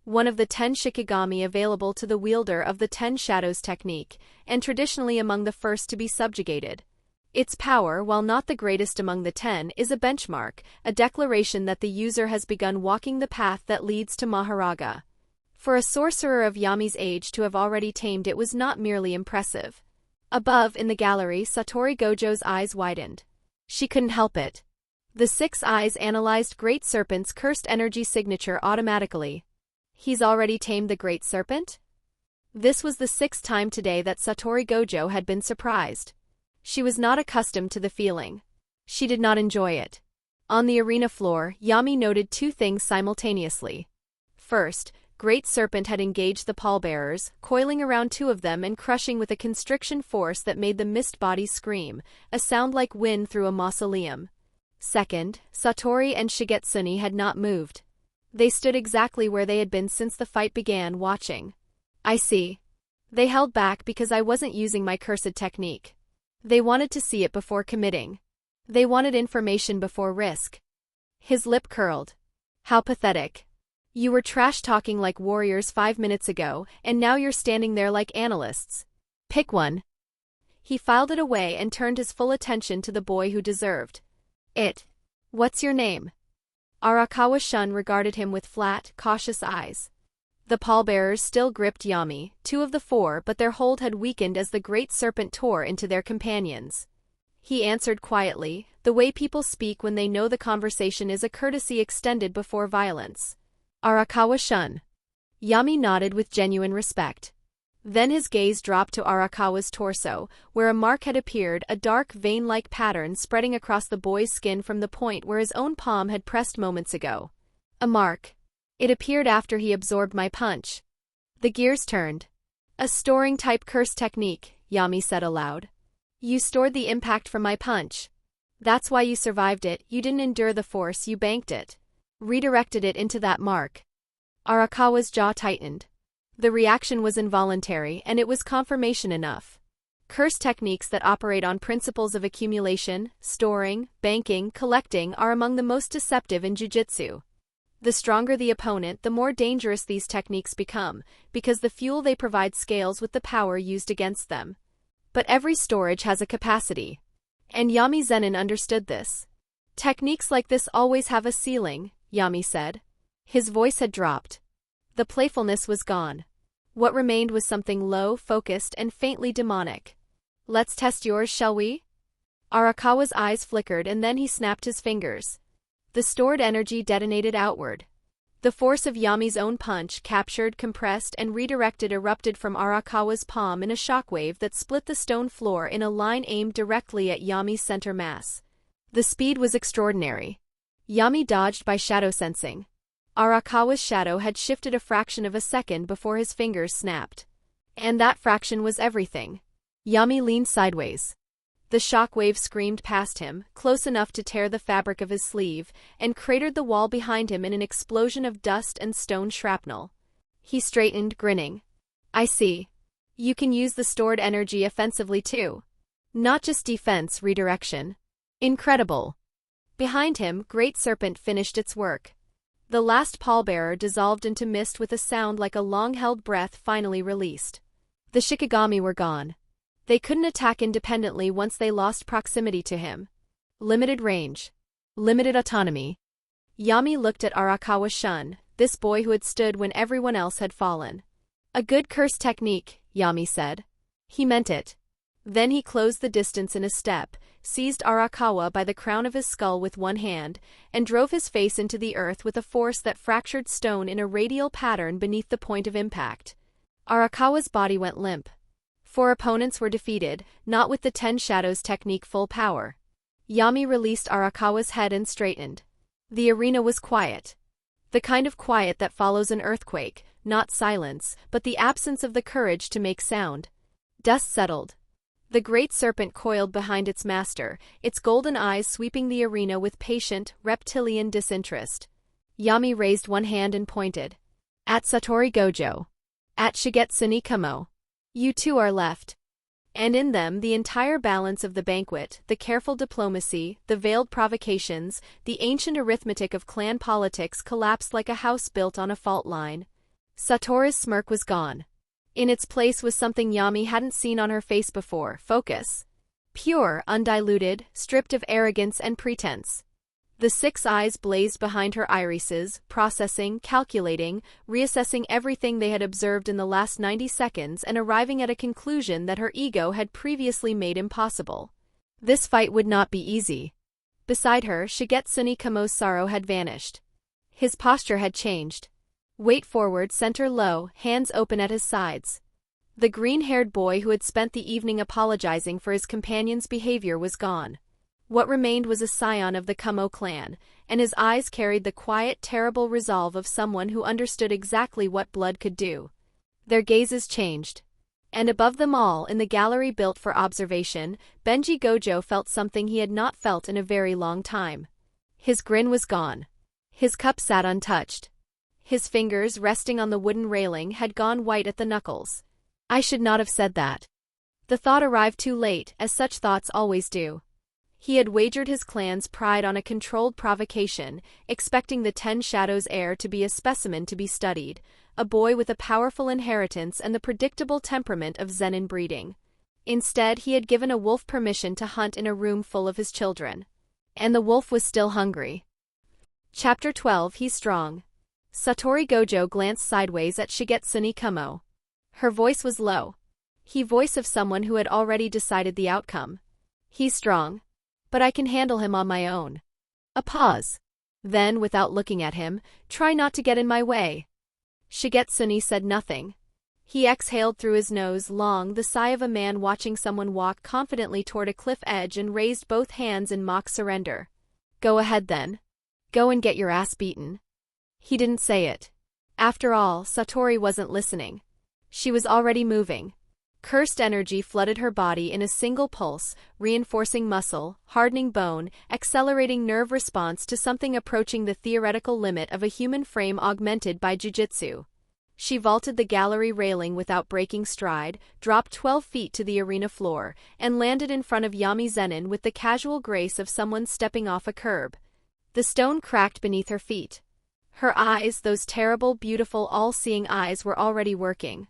One of the 10 shikigami available to the wielder of the 10 Shadows technique, and traditionally among the first to be subjugated. Its power, while not the greatest among the 10, is a benchmark, a declaration that the user has begun walking the path that leads to Maharaga. For a sorcerer of Yami's age to have already tamed it was not merely impressive. Above, in the gallery, Satori Gojo's eyes widened. She couldn't help it. The 6 eyes analyzed Great Serpent's cursed energy signature automatically. He's already tamed the Great Serpent? This was the 6th time today that Satori Gojo had been surprised. She was not accustomed to the feeling. She did not enjoy it. On the arena floor, Yami noted 2 things simultaneously. First, Great Serpent had engaged the pallbearers, coiling around 2 of them and crushing with a constriction force that made the mist bodies scream, a sound like wind through a mausoleum. Second, Satori and Shigetsune had not moved. They stood exactly where they had been since the fight began, watching. I see. They held back because I wasn't using my cursed technique. They wanted to see it before committing. They wanted information before risk. His lip curled. How pathetic. You were trash-talking like warriors 5 minutes ago, and now you're standing there like analysts. Pick one. He filed it away and turned his full attention to the boy who deserved it. What's your name? Arakawa Shun regarded him with flat, cautious eyes. The pallbearers still gripped Yami, 2 of the 4, but their hold had weakened as the Great Serpent tore into their companions. He answered quietly, the way people speak when they know the conversation is a courtesy extended before violence. Arakawa Shun. Yami nodded with genuine respect. Then his gaze dropped to Arakawa's torso, where a mark had appeared, a dark vein-like pattern spreading across the boy's skin from the point where his own palm had pressed moments ago. A mark. It appeared after he absorbed my punch. The gears turned. A storing-type curse technique, Yami said aloud. You stored the impact from my punch. That's why you survived it, you didn't endure the force, you banked it. Redirected it into that mark. Arakawa's jaw tightened. The reaction was involuntary, and it was confirmation enough. Curse techniques that operate on principles of accumulation, storing, banking, collecting are among the most deceptive in Jujutsu. The stronger the opponent, the more dangerous these techniques become, because the fuel they provide scales with the power used against them. But every storage has a capacity. And Yami Zenin understood this. Techniques like this always have a ceiling, Yami said. His voice had dropped. The playfulness was gone. What remained was something low, focused, and faintly demonic. Let's test yours, shall we? Arakawa's eyes flickered and then he snapped his fingers. The stored energy detonated outward. The force of Yami's own punch, captured, compressed, and redirected, erupted from Arakawa's palm in a shockwave that split the stone floor in a line aimed directly at Yami's center mass. The speed was extraordinary. Yami dodged by shadow sensing. Arakawa's shadow had shifted a fraction of a second before his fingers snapped. And that fraction was everything. Yami leaned sideways. The shockwave screamed past him, close enough to tear the fabric of his sleeve, and cratered the wall behind him in an explosion of dust and stone shrapnel. He straightened, grinning. I see. You can use the stored energy offensively too. Not just defense, redirection. Incredible. Behind him, Great Serpent finished its work. The last pallbearer dissolved into mist with a sound like a long-held breath finally released. The shikigami were gone. They couldn't attack independently once they lost proximity to him. Limited range. Limited autonomy. Yami looked at Arakawa Shun, this boy who had stood when everyone else had fallen. A good curse technique, Yami said. He meant it. Then he closed the distance in a step, seized Arakawa by the crown of his skull with one hand, and drove his face into the earth with a force that fractured stone in a radial pattern beneath the point of impact. Arakawa's body went limp. 4 opponents were defeated, not with the 10 Shadows technique full power. Yami released Arakawa's head and straightened. The arena was quiet. The kind of quiet that follows an earthquake, not silence, but the absence of the courage to make sound. Dust settled. The great serpent coiled behind its master, its golden eyes sweeping the arena with patient, reptilian disinterest. Yami raised one hand and pointed. At Satori Gojo. At Shigetsuni Kamo. You two are left. And in them the entire balance of the banquet, the careful diplomacy, the veiled provocations, the ancient arithmetic of clan politics collapsed like a house built on a fault line. Satori's smirk was gone. In its place was something Yami hadn't seen on her face before: focus. Pure, undiluted, stripped of arrogance and pretense. The 6 eyes blazed behind her irises, processing, calculating, reassessing everything they had observed in the last 90 seconds and arriving at a conclusion that her ego had previously made impossible. This fight would not be easy. Beside her, Shigetsuni Kamo's sorrow had vanished. His posture had changed. Weight forward, center low, hands open at his sides. The green-haired boy who had spent the evening apologizing for his companion's behavior was gone. What remained was a scion of the Kamo clan, and his eyes carried the quiet, terrible resolve of someone who understood exactly what blood could do. Their gazes changed. And above them all, in the gallery built for observation, Benji Gojo felt something he had not felt in a very long time. His grin was gone. His cup sat untouched. His fingers, resting on the wooden railing, had gone white at the knuckles. I should not have said that. The thought arrived too late, as such thoughts always do. He had wagered his clan's pride on a controlled provocation, expecting the 10 Shadows heir to be a specimen to be studied, a boy with a powerful inheritance and the predictable temperament of Zenin breeding. Instead, he had given a wolf permission to hunt in a room full of his children. And the wolf was still hungry. Chapter 12. He's strong. Satori Gojo glanced sideways at Shigetsuni Kamo. Her voice was low. The voice of someone who had already decided the outcome. He's strong. But I can handle him on my own. A pause. Then, without looking at him, try not to get in my way. Shigetsuni said nothing. He exhaled through his nose, long, the sigh of a man watching someone walk confidently toward a cliff edge, and raised both hands in mock surrender. Go ahead then. Go and get your ass beaten. He didn't say it. After all, Satori wasn't listening. She was already moving. Cursed energy flooded her body in a single pulse, reinforcing muscle, hardening bone, accelerating nerve response to something approaching the theoretical limit of a human frame augmented by Jujutsu. She vaulted the gallery railing without breaking stride, dropped 12 feet to the arena floor, and landed in front of Yami Zenin with the casual grace of someone stepping off a curb. The stone cracked beneath her feet. Her eyes, those terrible, beautiful, all-seeing eyes, were already working.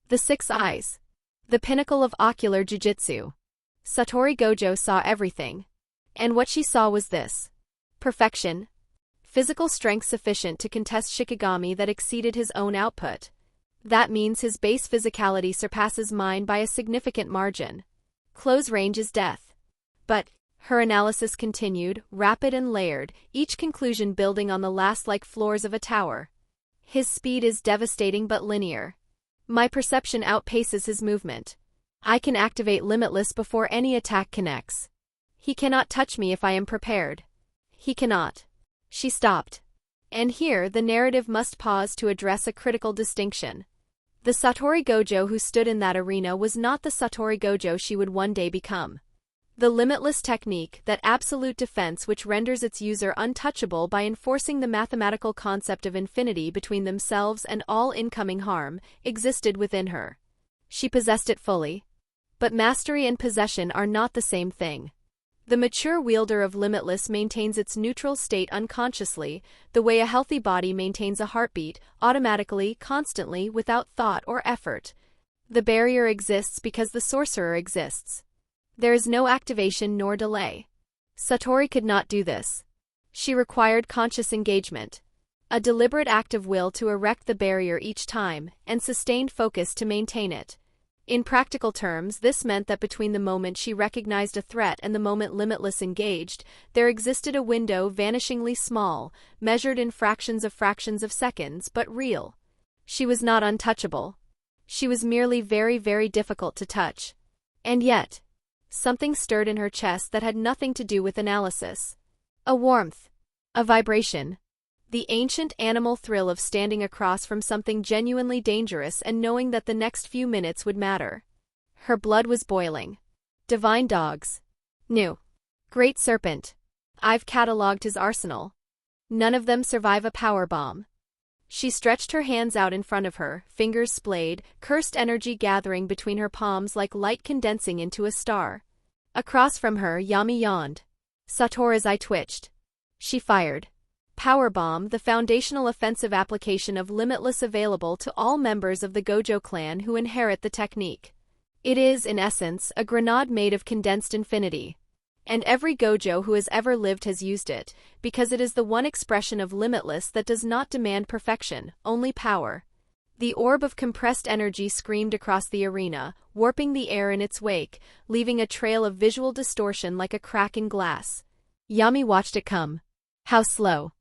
The 6 eyes. The pinnacle of ocular jujutsu. Satori Gojo saw everything. And what she saw was this. Perfection. Physical strength sufficient to contest shikigami that exceeded his own output. That means his base physicality surpasses mine by a significant margin. Close range is death. But, her analysis continued, rapid and layered, each conclusion building on the last like floors of a tower. His speed is devastating but linear. My perception outpaces his movement. I can activate Limitless before any attack connects. He cannot touch me if I am prepared. He cannot. She stopped. And here the narrative must pause to address a critical distinction. The Satori Gojo who stood in that arena was not the Satori Gojo she would one day become. The Limitless technique, that absolute defense which renders its user untouchable by enforcing the mathematical concept of infinity between themselves and all incoming harm, existed within her. She possessed it fully. But mastery and possession are not the same thing. The mature wielder of Limitless maintains its neutral state unconsciously, the way a healthy body maintains a heartbeat, automatically, constantly, without thought or effort. The barrier exists because the sorcerer exists. There is no activation nor delay. Satori could not do this. She required conscious engagement. A deliberate act of will to erect the barrier each time, and sustained focus to maintain it. In practical terms, this meant that between the moment she recognized a threat and the moment Limitless engaged, there existed a window vanishingly small, measured in fractions of seconds, but real. She was not untouchable. She was merely very, very difficult to touch. And yet, something stirred in her chest that had nothing to do with analysis. A warmth. A vibration. The ancient animal thrill of standing across from something genuinely dangerous and knowing that the next few minutes would matter. Her blood was boiling. Divine dogs. New. Great serpent. I've catalogued his arsenal. None of them survive a power bomb. She stretched her hands out in front of her, fingers splayed, cursed energy gathering between her palms like light condensing into a star. Across from her, Yami yawned. Satoru's eye twitched. She fired. Power Bomb, the foundational offensive application of Limitless available to all members of the Gojo clan who inherit the technique. It is, in essence, a grenade made of condensed infinity. And every Gojo who has ever lived has used it, because it is the one expression of Limitless that does not demand perfection, only power. The orb of compressed energy screamed across the arena, warping the air in its wake, leaving a trail of visual distortion like a crack in glass. Yami watched it come. How slow.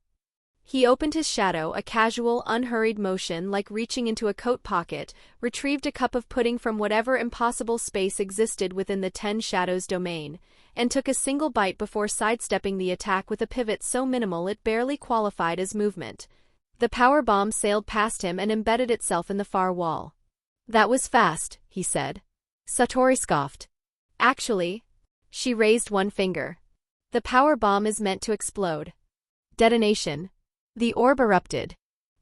He opened his shadow, a casual, unhurried motion like reaching into a coat pocket, retrieved a cup of pudding from whatever impossible space existed within the 10 shadows domain, and took a single bite before sidestepping the attack with a pivot so minimal it barely qualified as movement. The power bomb sailed past him and embedded itself in the far wall. That was fast, he said. Satori scoffed. Actually, she raised one finger. The power bomb is meant to explode. Detonation. The orb erupted.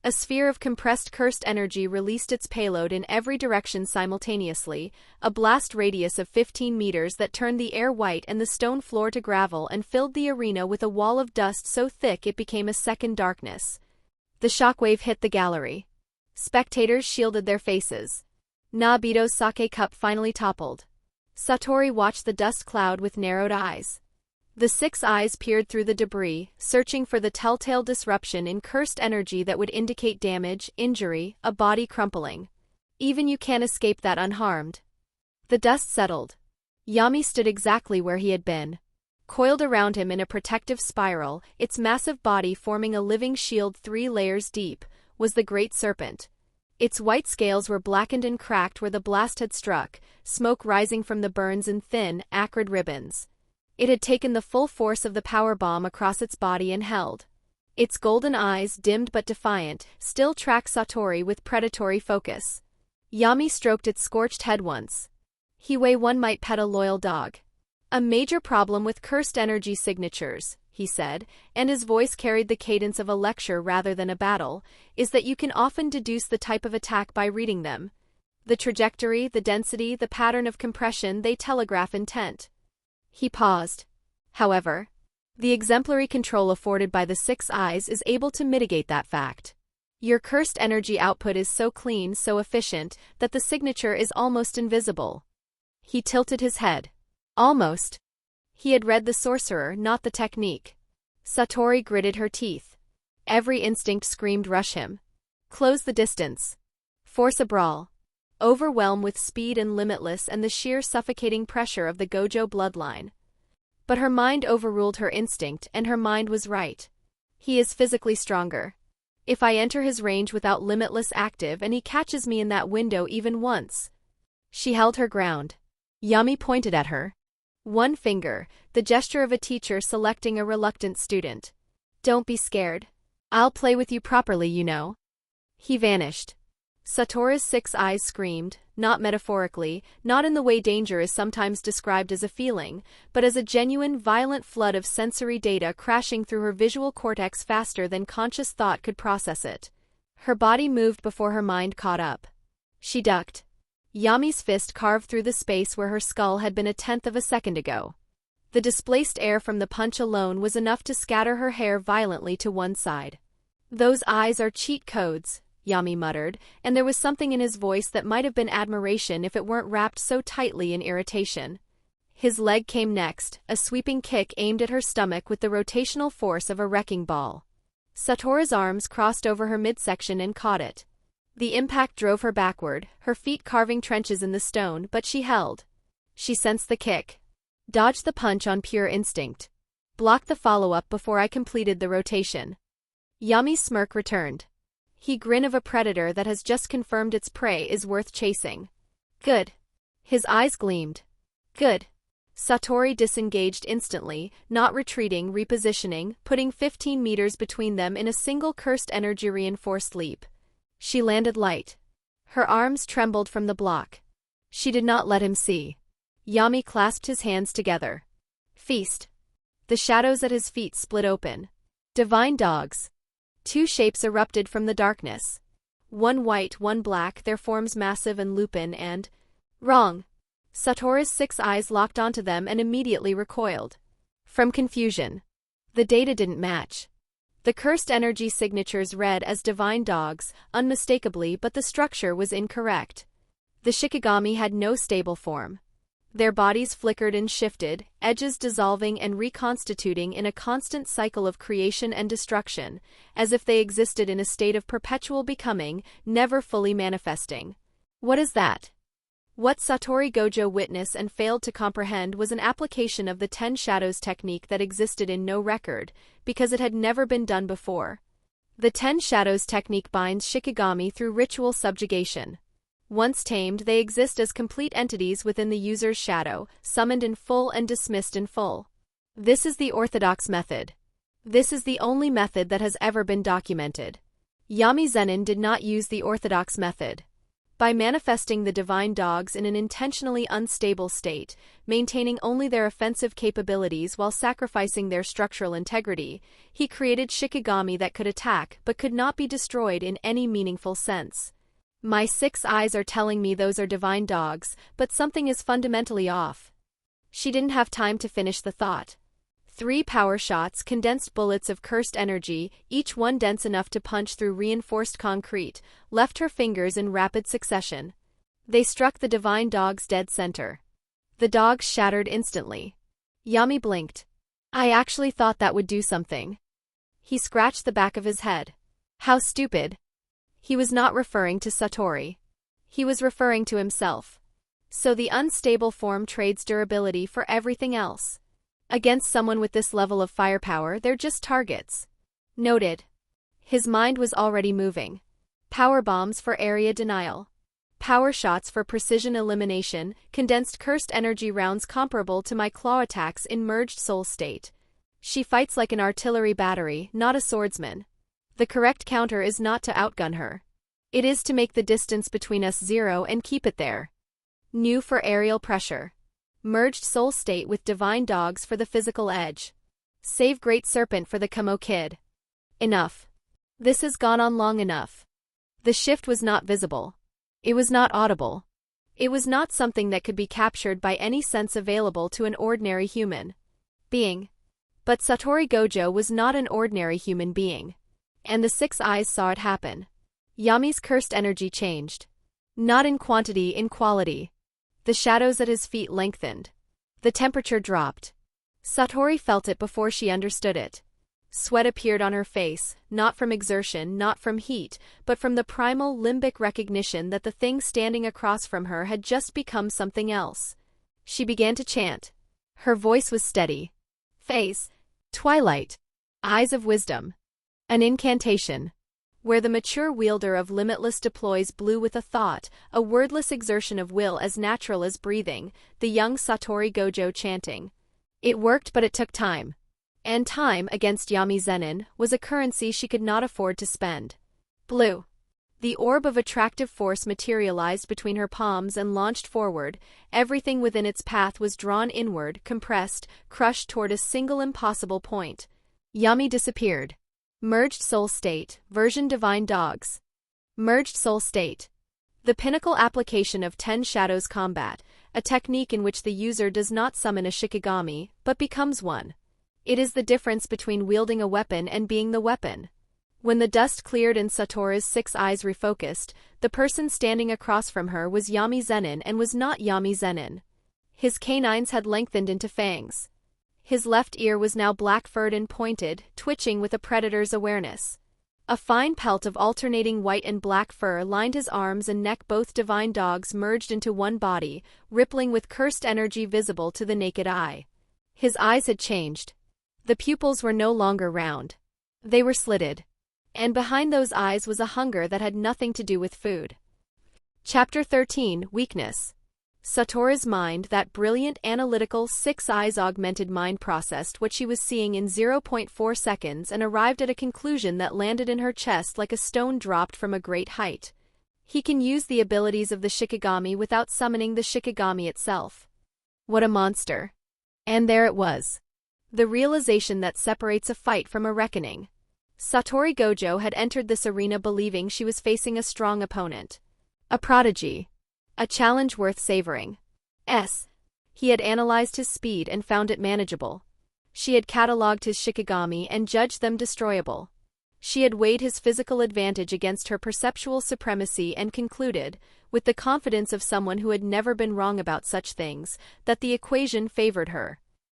A sphere of compressed cursed energy released its payload in every direction simultaneously, a blast radius of 15 meters that turned the air white and the stone floor to gravel and filled the arena with a wall of dust so thick it became a second darkness. The shockwave hit the gallery. Spectators shielded their faces. Nabito's sake cup finally toppled. Satori watched the dust cloud with narrowed eyes. The 6 eyes peered through the debris, searching for the telltale disruption in cursed energy that would indicate damage, injury, a body crumpling. Even you can't escape that unharmed. The dust settled. Yami stood exactly where he had been. Coiled around him in a protective spiral, its massive body forming a living shield 3 layers deep, was the great serpent. Its white scales were blackened and cracked where the blast had struck, smoke rising from the burns in thin, acrid ribbons. It had taken the full force of the power bomb across its body and held. Its golden eyes, dimmed but defiant, still tracked Satori with predatory focus. Yami stroked its scorched head once. One might pet a loyal dog. A major problem with cursed energy signatures, he said, and his voice carried the cadence of a lecture rather than a battle, is that you can often deduce the type of attack by reading them. The trajectory, the density, the pattern of compression, they telegraph intent. He paused. However, the exemplary control afforded by the 6 eyes is able to mitigate that fact. Your cursed energy output is so clean, so efficient, that the signature is almost invisible. He tilted his head. Almost. He had read the sorcerer, not the technique. Satori gritted her teeth. Every instinct screamed rush him. Close the distance. Force a brawl. Overwhelm with speed and Limitless and the sheer suffocating pressure of the Gojo bloodline. But her mind overruled her instinct, and her mind was right. He is physically stronger. If I enter his range without Limitless active and he catches me in that window even once. She held her ground. Yami pointed at her. One finger, the gesture of a teacher selecting a reluctant student. Don't be scared. I'll play with you properly, you know. He vanished. Satori's 6 eyes screamed, not metaphorically, not in the way danger is sometimes described as a feeling, but as a genuine, violent flood of sensory data crashing through her visual cortex faster than conscious thought could process it. Her body moved before her mind caught up. She ducked. Yami's fist carved through the space where her skull had been a tenth of a second ago. The displaced air from the punch alone was enough to scatter her hair violently to one side. Those eyes are cheat codes, Yami muttered, and there was something in his voice that might have been admiration if it weren't wrapped so tightly in irritation. His leg came next, a sweeping kick aimed at her stomach with the rotational force of a wrecking ball. Satori's arms crossed over her midsection and caught it. The impact drove her backward, her feet carving trenches in the stone, but she held. She sensed the kick. Dodged the punch on pure instinct. Blocked the follow-up before I completed the rotation. Yami's smirk returned. He grin of a predator that has just confirmed its prey is worth chasing. Good. His eyes gleamed. Good. Satori disengaged instantly, not retreating, repositioning, putting 15 meters between them in a single cursed energy-reinforced leap. She landed light. Her arms trembled from the block. She did not let him see. Yami clasped his hands together. Feast. The shadows at his feet split open. Divine dogs. Two shapes erupted from the darkness. One white, one black, their forms massive and lupin and... Wrong. Satori's 6 eyes locked onto them and immediately recoiled. From confusion. The data didn't match. The cursed energy signatures read as divine dogs, unmistakably, but the structure was incorrect. The shikigami had no stable form. Their bodies flickered and shifted, edges dissolving and reconstituting in a constant cycle of creation and destruction, as if they existed in a state of perpetual becoming, never fully manifesting. What is that? What Satori Gojo witnessed and failed to comprehend was an application of the 10 Shadows technique that existed in no record, because it had never been done before. The 10 Shadows technique binds shikigami through ritual subjugation. Once tamed, they exist as complete entities within the user's shadow, summoned in full and dismissed in full. This is the orthodox method. This is the only method that has ever been documented. Yami Zenin did not use the orthodox method. By manifesting the divine dogs in an intentionally unstable state, maintaining only their offensive capabilities while sacrificing their structural integrity, he created shikigami that could attack but could not be destroyed in any meaningful sense. My 6 eyes are telling me those are divine dogs, but something is fundamentally off. She didn't have time to finish the thought. 3 power shots, condensed bullets of cursed energy, each one dense enough to punch through reinforced concrete, left her fingers in rapid succession. They struck the divine dog's dead center. The dogs shattered instantly. Yami blinked. I actually thought that would do something. He scratched the back of his head. How stupid. He was not referring to Satori. He was referring to himself. So the unstable form trades durability for everything else. Against someone with this level of firepower, they're just targets. Noted. His mind was already moving. Power bombs for area denial. Power shots for precision elimination, condensed cursed energy rounds comparable to my claw attacks in merged soul state. She fights like an artillery battery, not a swordsman. The correct counter is not to outgun her. It is to make the distance between us 0 and keep it there. New for aerial pressure. Merged soul state with divine dogs for the physical edge. Save Great Serpent for the Kamo Kid. Enough. This has gone on long enough. The shift was not visible. It was not audible. It was not something that could be captured by any sense available to an ordinary human being. But Satori Gojo was not an ordinary human being. And the 6 eyes saw it happen. Yami's cursed energy changed. Not in quantity, in quality. The shadows at his feet lengthened. The temperature dropped. Satori felt it before she understood it. Sweat appeared on her face, not from exertion, not from heat, but from the primal limbic recognition that the thing standing across from her had just become something else. She began to chant. Her voice was steady. Face. Twilight. Eyes of wisdom. An incantation. Where the mature wielder of limitless deploys blue with a thought, a wordless exertion of will as natural as breathing, the young Satori Gojo chanting. It worked, but it took time. And time, against Yami Zenin, was a currency she could not afford to spend. Blue. The orb of attractive force materialized between her palms and launched forward. Everything within its path was drawn inward, compressed, crushed toward a single impossible point. Yami disappeared. Merged soul state, version divine dogs. Merged soul state. The pinnacle application of 10 Shadows combat, a technique in which the user does not summon a shikigami, but becomes one. It is the difference between wielding a weapon and being the weapon. When the dust cleared and Satori's 6 eyes refocused, the person standing across from her was Yami Zenin and was not Yami Zenin. His canines had lengthened into fangs. His left ear was now black-furred and pointed, twitching with a predator's awareness. A fine pelt of alternating white and black fur lined his arms and neck. Both divine dogs merged into one body, rippling with cursed energy visible to the naked eye. His eyes had changed. The pupils were no longer round. They were slitted. And behind those eyes was a hunger that had nothing to do with food. Chapter 13, Weakness. Satoru's mind, that brilliant, analytical, six-eyes augmented mind, processed what she was seeing in 0.4 seconds and arrived at a conclusion that landed in her chest like a stone dropped from a great height. He can use the abilities of the shikigami without summoning the shikigami itself. What a monster. And there it was. The realization that separates a fight from a reckoning. Satoru Gojo had entered this arena believing she was facing a strong opponent. A prodigy. A challenge worth savoring. He had analyzed his speed and found it manageable. She had catalogued his shikigami and judged them destroyable. She had weighed his physical advantage against her perceptual supremacy and concluded, with the confidence of someone who had never been wrong about such things, that the equation favored her.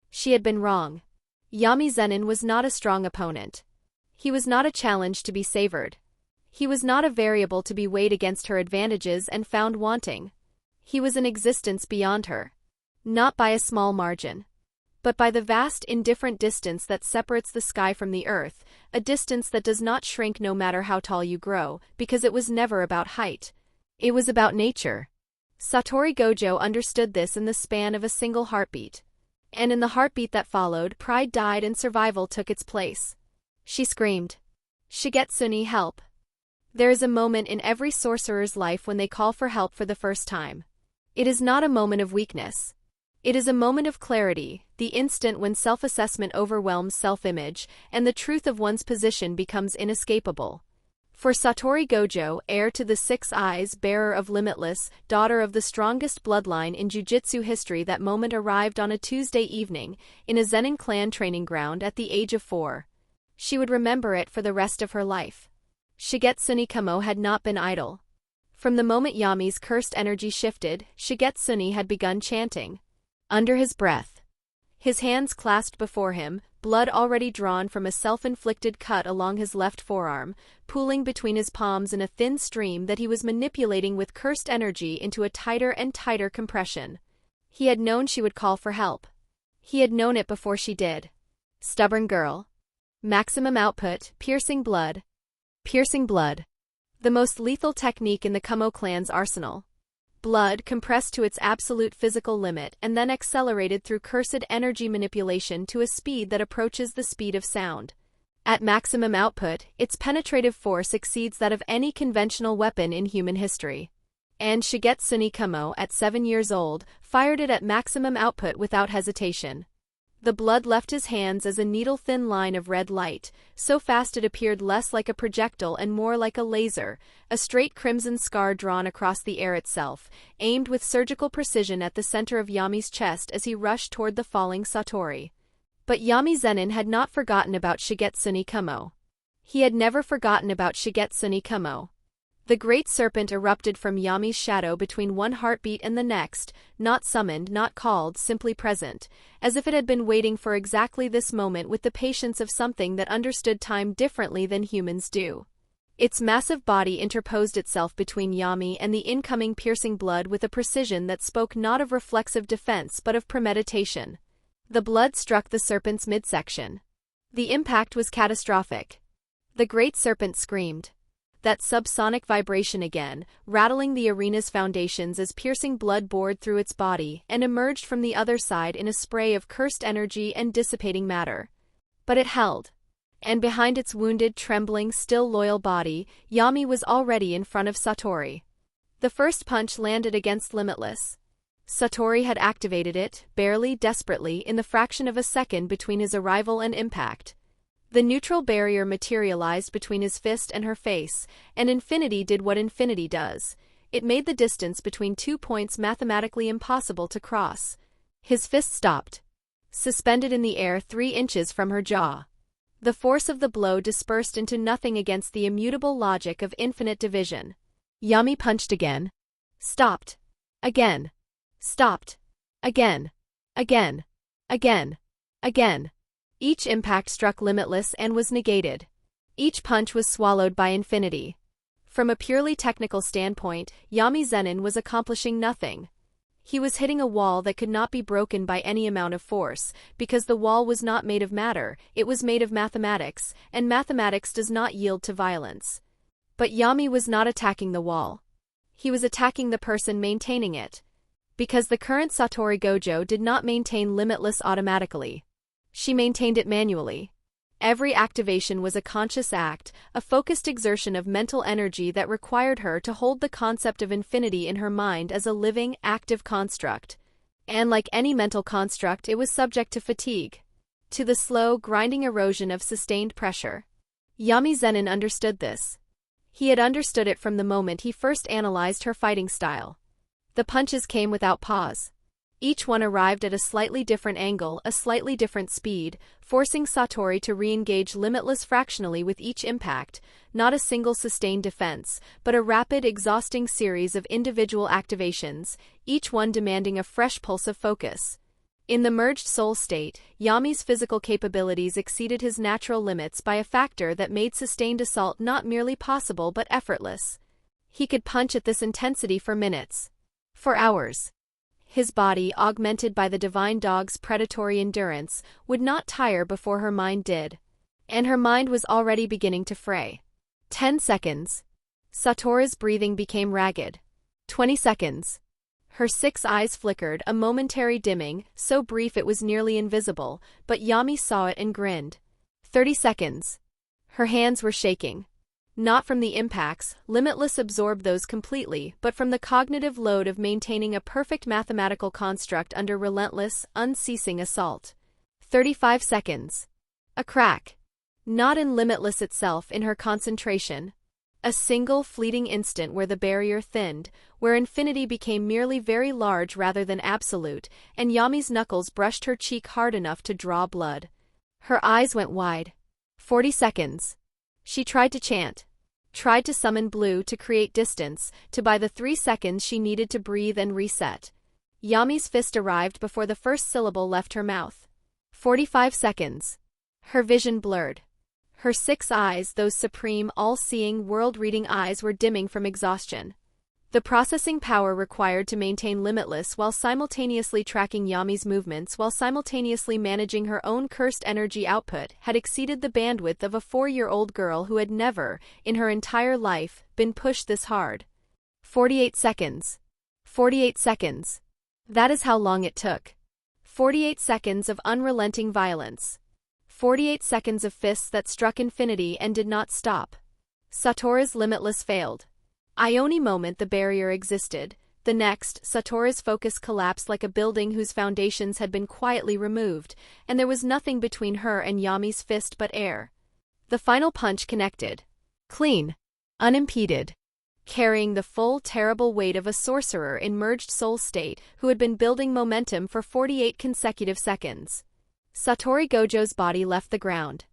She had been wrong. Yami Zenin was not a strong opponent. He was not a challenge to be savored. He was not a variable to be weighed against her advantages and found wanting. He was an existence beyond her. Not by a small margin, but by the vast indifferent distance that separates the sky from the earth, a distance that does not shrink no matter how tall you grow, because it was never about height. It was about nature. Satoru Gojo understood this in the span of a single heartbeat. And in the heartbeat that followed, pride died and survival took its place. She screamed, "Shigetsuni, help!" There is a moment in every sorcerer's life when they call for help for the first time. It is not a moment of weakness. It is a moment of clarity, the instant when self-assessment overwhelms self-image, and the truth of one's position becomes inescapable. For Satoru Gojo, heir to the six eyes, bearer of limitless, daughter of the strongest bloodline in Jujutsu history, that moment arrived on a Tuesday evening, in a Zenin clan training ground at the age of 4. She would remember it for the rest of her life. Shigetsuni Kamo had not been idle. From the moment Yami's cursed energy shifted, Shigetsuni had begun chanting. Under his breath. His hands clasped before him, blood already drawn from a self-inflicted cut along his left forearm, pooling between his palms in a thin stream that he was manipulating with cursed energy into a tighter and tighter compression. He had known she would call for help. He had known it before she did. Stubborn girl. Maximum output, piercing blood. Piercing blood. The most lethal technique in the Kamo clan's arsenal. Blood compressed to its absolute physical limit and then accelerated through cursed energy manipulation to a speed that approaches the speed of sound. At maximum output, its penetrative force exceeds that of any conventional weapon in human history. And Shigetsuni Kamo, at 7 years old, fired it at maximum output without hesitation. The blood left his hands as a needle-thin line of red light, so fast it appeared less like a projectile and more like a laser, a straight crimson scar drawn across the air itself, aimed with surgical precision at the center of Yami's chest as he rushed toward the falling Satoru. But Yami Zenin had not forgotten about Shigetsuni Kamo. He had never forgotten about Shigetsuni Kamo. The great serpent erupted from Yami's shadow between one heartbeat and the next, not summoned, not called, simply present, as if it had been waiting for exactly this moment with the patience of something that understood time differently than humans do. Its massive body interposed itself between Yami and the incoming piercing blood with a precision that spoke not of reflexive defense but of premeditation. The blood struck the serpent's midsection. The impact was catastrophic. The great serpent screamed. That subsonic vibration again, rattling the arena's foundations as piercing blood bored through its body and emerged from the other side in a spray of cursed energy and dissipating matter. But it held. And behind its wounded, trembling, still loyal body, Yami was already in front of Satoru. The first punch landed against Limitless. Satoru had activated it, barely, desperately, in the fraction of a second between his arrival and impact. The neutral barrier materialized between his fist and her face, and infinity did what infinity does. It made the distance between 2 points mathematically impossible to cross. His fist stopped, suspended in the air 3 inches from her jaw. The force of the blow dispersed into nothing against the immutable logic of infinite division. Yami punched again. Stopped. Again. Stopped. Again. Again. Again. Again. Each impact struck Limitless and was negated. Each punch was swallowed by infinity. From a purely technical standpoint, Yami Zenin was accomplishing nothing. He was hitting a wall that could not be broken by any amount of force, because the wall was not made of matter, it was made of mathematics, and mathematics does not yield to violence. But Yami was not attacking the wall. He was attacking the person maintaining it. Because the current Satori Gojo did not maintain limitless automatically. She maintained it manually. Every activation was a conscious act, a focused exertion of mental energy that required her to hold the concept of infinity in her mind as a living, active construct. And like any mental construct, it was subject to fatigue. To the slow, grinding erosion of sustained pressure. Yami Zenin understood this. He had understood it from the moment he first analyzed her fighting style. The punches came without pause. Each one arrived at a slightly different angle, a slightly different speed, forcing Satori to re-engage limitless fractionally with each impact, not a single sustained defense, but a rapid, exhausting series of individual activations, each one demanding a fresh pulse of focus. In the merged soul state, Yami's physical capabilities exceeded his natural limits by a factor that made sustained assault not merely possible but effortless. He could punch at this intensity for minutes. For hours. His body, augmented by the divine dog's predatory endurance, would not tire before her mind did. And her mind was already beginning to fray. 10 seconds. Satori's breathing became ragged. 20 seconds. Her 6 eyes flickered, a momentary dimming, so brief it was nearly invisible, but Yami saw it and grinned. 30 seconds. Her hands were shaking. Not from the impacts, Limitless absorbed those completely, but from the cognitive load of maintaining a perfect mathematical construct under relentless, unceasing assault. 35 seconds. A crack. Not in Limitless itself, in her concentration. A single fleeting instant where the barrier thinned, where infinity became merely very large rather than absolute, and Yami's knuckles brushed her cheek hard enough to draw blood. Her eyes went wide. 40 seconds. She tried to chant. Tried to summon blue to create distance, to buy the 3 seconds she needed to breathe and reset. Yami's fist arrived before the first syllable left her mouth. 45 seconds. Her vision blurred. Her 6 eyes, those supreme, all-seeing, world-reading eyes, were dimming from exhaustion. The processing power required to maintain Limitless while simultaneously tracking Yami's movements while simultaneously managing her own cursed energy output had exceeded the bandwidth of a 4-year-old girl who had never, in her entire life, been pushed this hard. 48 seconds. 48 seconds. That is how long it took. 48 seconds of unrelenting violence. 48 seconds of fists that struck infinity and did not stop. Satori's Limitless failed. Ione moment the barrier existed. The next, Satori's focus collapsed like a building whose foundations had been quietly removed, and there was nothing between her and Yami's fist but air. The final punch connected. Clean. Unimpeded. Carrying the full, terrible weight of a sorcerer in merged soul state who had been building momentum for 48 consecutive seconds. Satori Gojo's body left the ground.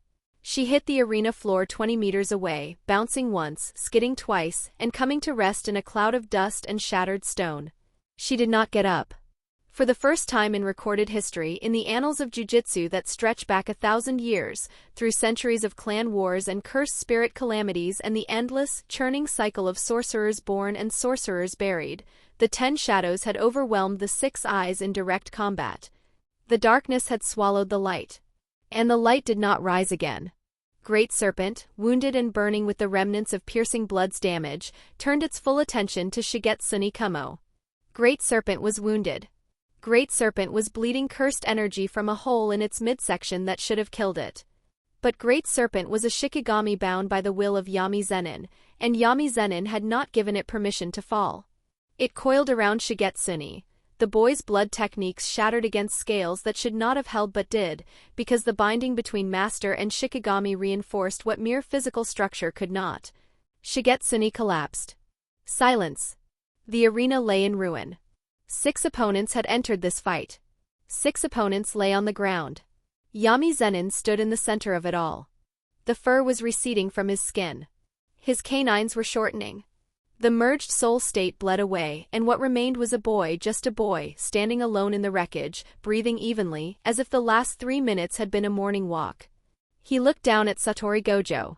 She hit the arena floor 20 meters away, bouncing once, skidding twice, and coming to rest in a cloud of dust and shattered stone. She did not get up. For the first time in recorded history, in the annals of Jujutsu that stretch back 1,000 years, through centuries of clan wars and cursed spirit calamities and the endless, churning cycle of sorcerers born and sorcerers buried, the 10 shadows had overwhelmed the 6 eyes in direct combat. The darkness had swallowed the light. And the light did not rise again. Great Serpent, wounded and burning with the remnants of Piercing Blood's damage, turned its full attention to Shigetsune Kumo. Great Serpent was wounded. Great Serpent was bleeding cursed energy from a hole in its midsection that should have killed it. But Great Serpent was a shikigami bound by the will of Yami Zenin, and Yami Zenin had not given it permission to fall. It coiled around Shigetsune. The boy's blood techniques shattered against scales that should not have held but did, because the binding between master and shikigami reinforced what mere physical structure could not. Shigetsune collapsed. Silence. The arena lay in ruin. 6 opponents had entered this fight. 6 opponents lay on the ground. Yami Zenin stood in the center of it all. The fur was receding from his skin. His canines were shortening. The merged soul state bled away, and what remained was a boy, just a boy, standing alone in the wreckage, breathing evenly, as if the last 3 minutes had been a morning walk. He looked down at Satori Gojo.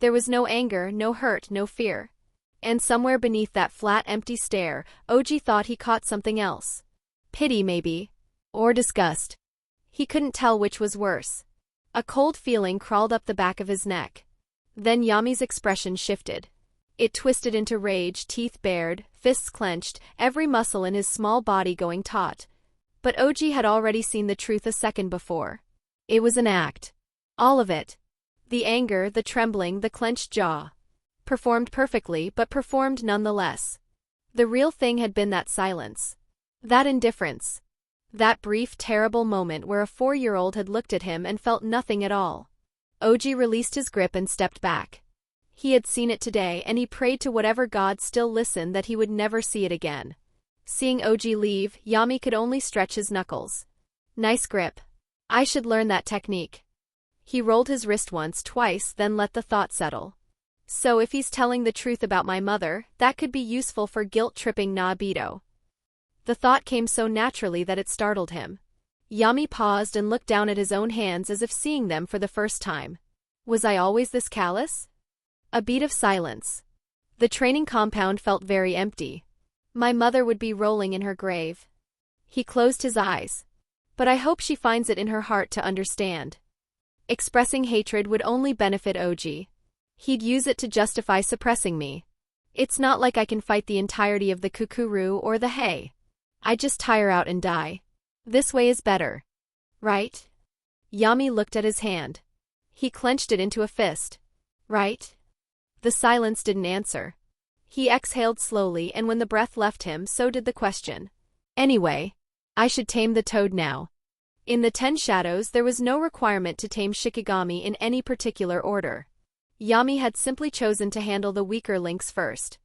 There was no anger, no hurt, no fear. And somewhere beneath that flat, empty stare, Oji thought he caught something else. Pity, maybe. Or disgust. He couldn't tell which was worse. A cold feeling crawled up the back of his neck. Then Yami's expression shifted. It twisted into rage, teeth bared, fists clenched, every muscle in his small body going taut. But Oji had already seen the truth a second before. It was an act. All of it. The anger, the trembling, the clenched jaw. Performed perfectly, but performed nonetheless. The real thing had been that silence. That indifference. That brief, terrible moment where a 4-year-old had looked at him and felt nothing at all. Oji released his grip and stepped back. He had seen it today, and he prayed to whatever god still listened that he would never see it again. Seeing Oji leave, Yami could only stretch his knuckles. Nice grip. I should learn that technique. He rolled his wrist once, twice, then let the thought settle. So if he's telling the truth about my mother, that could be useful for guilt-tripping Naobito. The thought came so naturally that it startled him. Yami paused and looked down at his own hands as if seeing them for the first time. Was I always this callous? A beat of silence. The training compound felt very empty. My mother would be rolling in her grave. He closed his eyes. But I hope she finds it in her heart to understand. Expressing hatred would only benefit Oji. He'd use it to justify suppressing me. It's not like I can fight the entirety of the Kukuru or the Hei. I just tire out and die. This way is better. Right? Yami looked at his hand. He clenched it into a fist. Right? The silence didn't answer. He exhaled slowly, and when the breath left him, so did the question. Anyway, I should tame the toad now. In the 10 shadows there was no requirement to tame shikigami in any particular order. Yami had simply chosen to handle the weaker links first.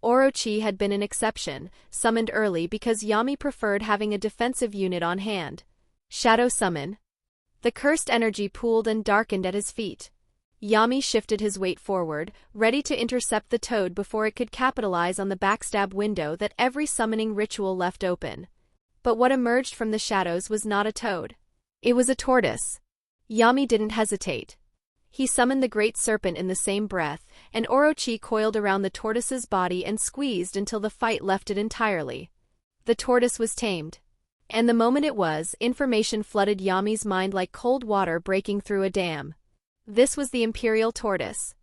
Orochi had been an exception, summoned early because Yami preferred having a defensive unit on hand. Shadow summon. The cursed energy pooled and darkened at his feet. Yami shifted his weight forward, ready to intercept the toad before it could capitalize on the backstab window that every summoning ritual left open. But what emerged from the shadows was not a toad. It was a tortoise. Yami didn't hesitate. He summoned the great serpent in the same breath, and Orochi coiled around the tortoise's body and squeezed until the fight left it entirely. The tortoise was tamed. And the moment it was, information flooded Yami's mind like cold water breaking through a dam. This was the imperial tortoise.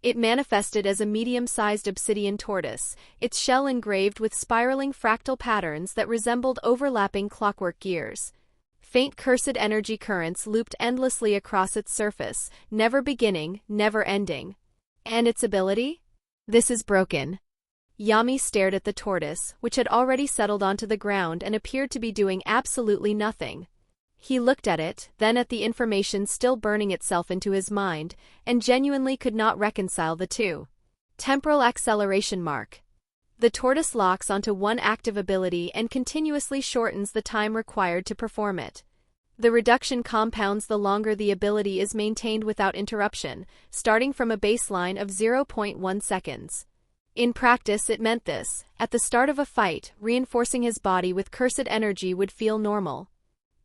It manifested as a medium-sized obsidian tortoise, its shell engraved with spiraling fractal patterns that resembled overlapping clockwork gears. Faint cursed energy currents looped endlessly across its surface, never beginning, never ending. And its ability? This is broken. Yami stared at the tortoise, which had already settled onto the ground and appeared to be doing absolutely nothing. He looked at it, then at the information still burning itself into his mind, and genuinely could not reconcile the two. Temporal acceleration mark. The tortoise locks onto one active ability and continuously shortens the time required to perform it. The reduction compounds the longer the ability is maintained without interruption, starting from a baseline of 0.1 seconds. In practice it meant this: at the start of a fight, reinforcing his body with cursed energy would feel normal.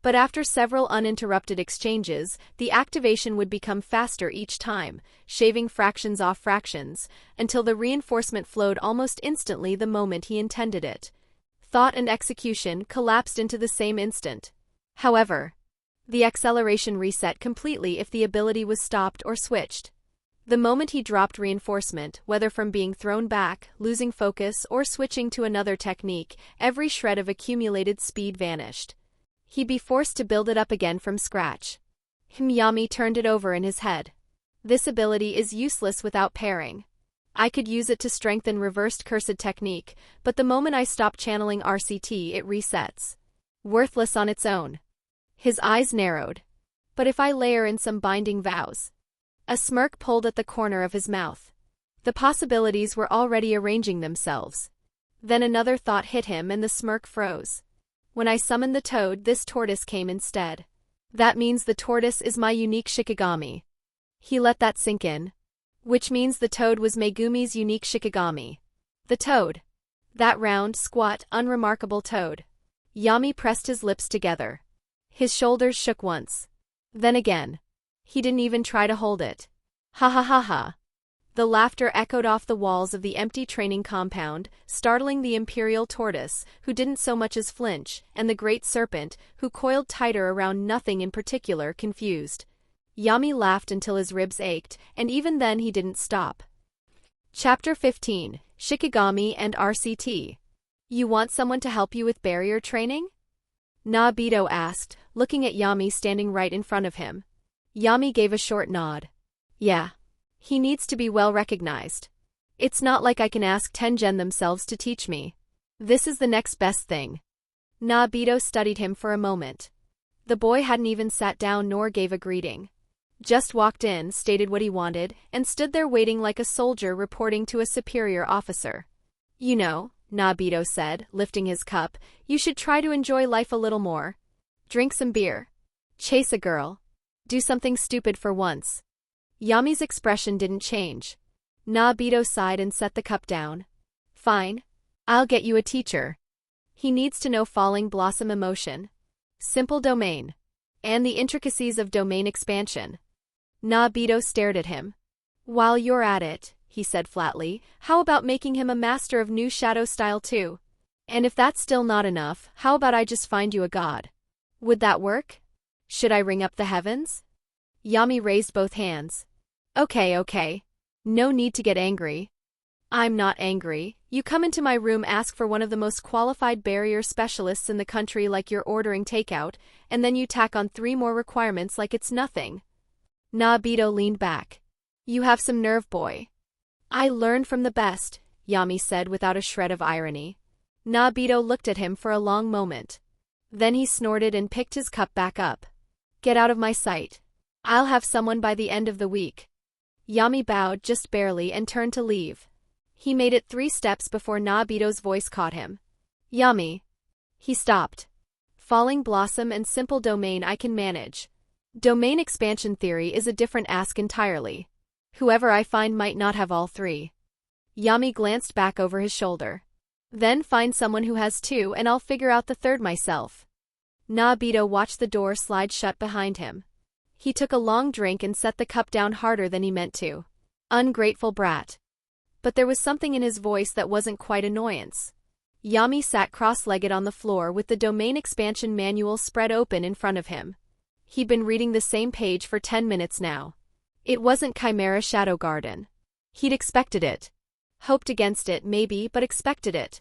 But after several uninterrupted exchanges, the activation would become faster each time, shaving fractions off fractions, until the reinforcement flowed almost instantly the moment he intended it. Thought and execution collapsed into the same instant. However, the acceleration reset completely if the ability was stopped or switched. The moment he dropped reinforcement, whether from being thrown back, losing focus, or switching to another technique, every shred of accumulated speed vanished. He'd be forced to build it up again from scratch. Yami turned it over in his head. This ability is useless without pairing. I could use it to strengthen reversed cursed technique, but the moment I stop channeling RCT it resets. Worthless on its own. His eyes narrowed. But if I layer in some binding vows? A smirk pulled at the corner of his mouth. The possibilities were already arranging themselves. Then another thought hit him and the smirk froze. When I summoned the toad, this tortoise came instead. That means the tortoise is my unique shikigami. He let that sink in. Which means the toad was Megumi's unique shikigami. The toad. That round, squat, unremarkable toad. Yami pressed his lips together. His shoulders shook once. Then again. He didn't even try to hold it. Ha ha ha ha. The laughter echoed off the walls of the empty training compound, startling the imperial tortoise, who didn't so much as flinch, and the great serpent, who coiled tighter around nothing in particular, confused. Yami laughed until his ribs ached, and even then he didn't stop. Chapter 15: Shikigami and RCT. You want someone to help you with barrier training? Naobito asked, looking at Yami standing right in front of him. Yami gave a short nod. Yeah. He needs to be well recognized. It's not like I can ask Tengen themselves to teach me. This is the next best thing. Naobito studied him for a moment. The boy hadn't even sat down nor gave a greeting. Just walked in, stated what he wanted, and stood there waiting like a soldier reporting to a superior officer. You know, Naobito said, lifting his cup, you should try to enjoy life a little more. Drink some beer. Chase a girl. Do something stupid for once. Yami's expression didn't change. Naobito sighed and set the cup down. Fine. I'll get you a teacher. He needs to know falling blossom emotion. Simple domain. And the intricacies of domain expansion. Naobito stared at him. While you're at it, he said flatly, how about making him a master of new shadow style too? And if that's still not enough, how about I just find you a god? Would that work? Should I ring up the heavens? Yami raised both hands. Okay. No need to get angry. I'm not angry. You come into my room, ask for one of the most qualified barrier specialists in the country like you're ordering takeout, and then you tack on 3 more requirements like it's nothing. Naobito leaned back. You have some nerve, boy. I learned from the best, Yami said without a shred of irony. Naobito looked at him for a long moment. Then he snorted and picked his cup back up. Get out of my sight. I'll have someone by the end of the week. Yami bowed just barely and turned to leave. He made it 3 steps before Naobito's voice caught him. Yami. He stopped. Falling blossom and simple domain I can manage. Domain expansion theory is a different ask entirely. Whoever I find might not have all 3. Yami glanced back over his shoulder. Then find someone who has 2 and I'll figure out the 3rd myself. Naobito watched the door slide shut behind him. He took a long drink and set the cup down harder than he meant to. Ungrateful brat. But there was something in his voice that wasn't quite annoyance. Yami sat cross-legged on the floor with the domain expansion manual spread open in front of him. He'd been reading the same page for 10 minutes now. It wasn't Chimera Shadow Garden. He'd expected it. Hoped against it, maybe, but expected it.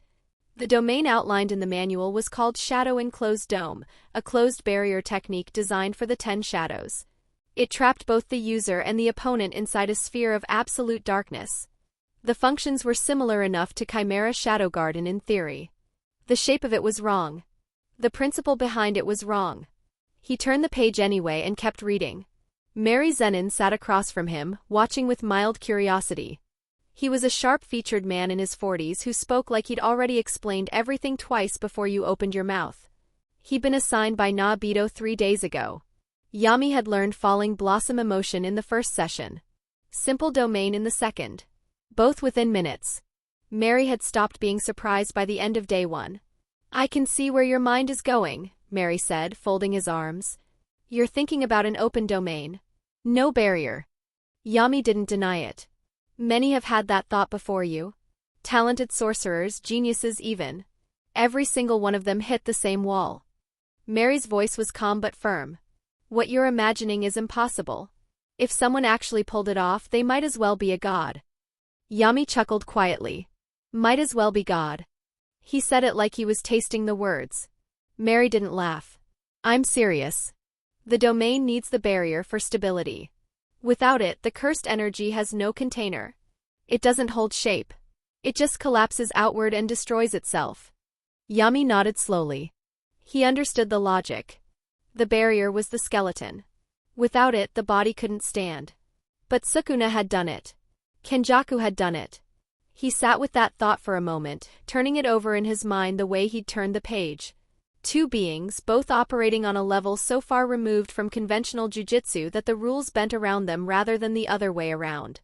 The domain outlined in the manual was called Shadow Enclosed Dome, a closed barrier technique designed for the 10 shadows. It trapped both the user and the opponent inside a sphere of absolute darkness. The functions were similar enough to Chimera Shadow Garden in theory. The shape of it was wrong. The principle behind it was wrong. He turned the page anyway and kept reading. Yami Zenin sat across from him, watching with mild curiosity. He was a sharp-featured man in his 40s who spoke like he'd already explained everything twice before you opened your mouth. He'd been assigned by Naobito 3 days ago. Yami had learned falling blossom emotion in the first session. Simple domain in the second. Both within minutes. Mary had stopped being surprised by the end of day 1. I can see where your mind is going, Mary said, folding his arms. You're thinking about an open domain. No barrier. Yami didn't deny it. Many have had that thought before you. Talented sorcerers, geniuses even. Every single one of them hit the same wall. Mary's voice was calm but firm. What you're imagining is impossible. If someone actually pulled it off, they might as well be a god. Yami chuckled quietly. Might as well be God. He said it like he was tasting the words. Mary didn't laugh. I'm serious. The domain needs the barrier for stability. Without it, the cursed energy has no container. It doesn't hold shape. It just collapses outward and destroys itself. Yami nodded slowly. He understood the logic. The barrier was the skeleton. Without it, the body couldn't stand. But Sukuna had done it. Kenjaku had done it. He sat with that thought for a moment, turning it over in his mind the way he'd turned the page. 2 beings, both operating on a level so far removed from conventional jujutsu that the rules bent around them rather than the other way around.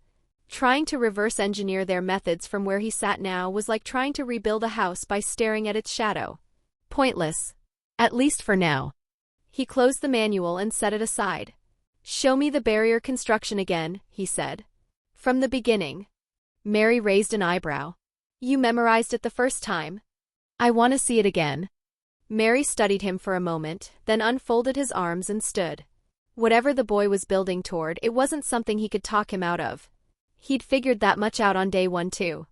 Trying to reverse engineer their methods from where he sat now was like trying to rebuild a house by staring at its shadow. Pointless. At least for now. He closed the manual and set it aside. Show me the barrier construction again, he said. From the beginning. Mary raised an eyebrow. You memorized it the first time. I want to see it again. Mary studied him for a moment, then unfolded his arms and stood. Whatever the boy was building toward, it wasn't something he could talk him out of. He'd figured that much out on day one too.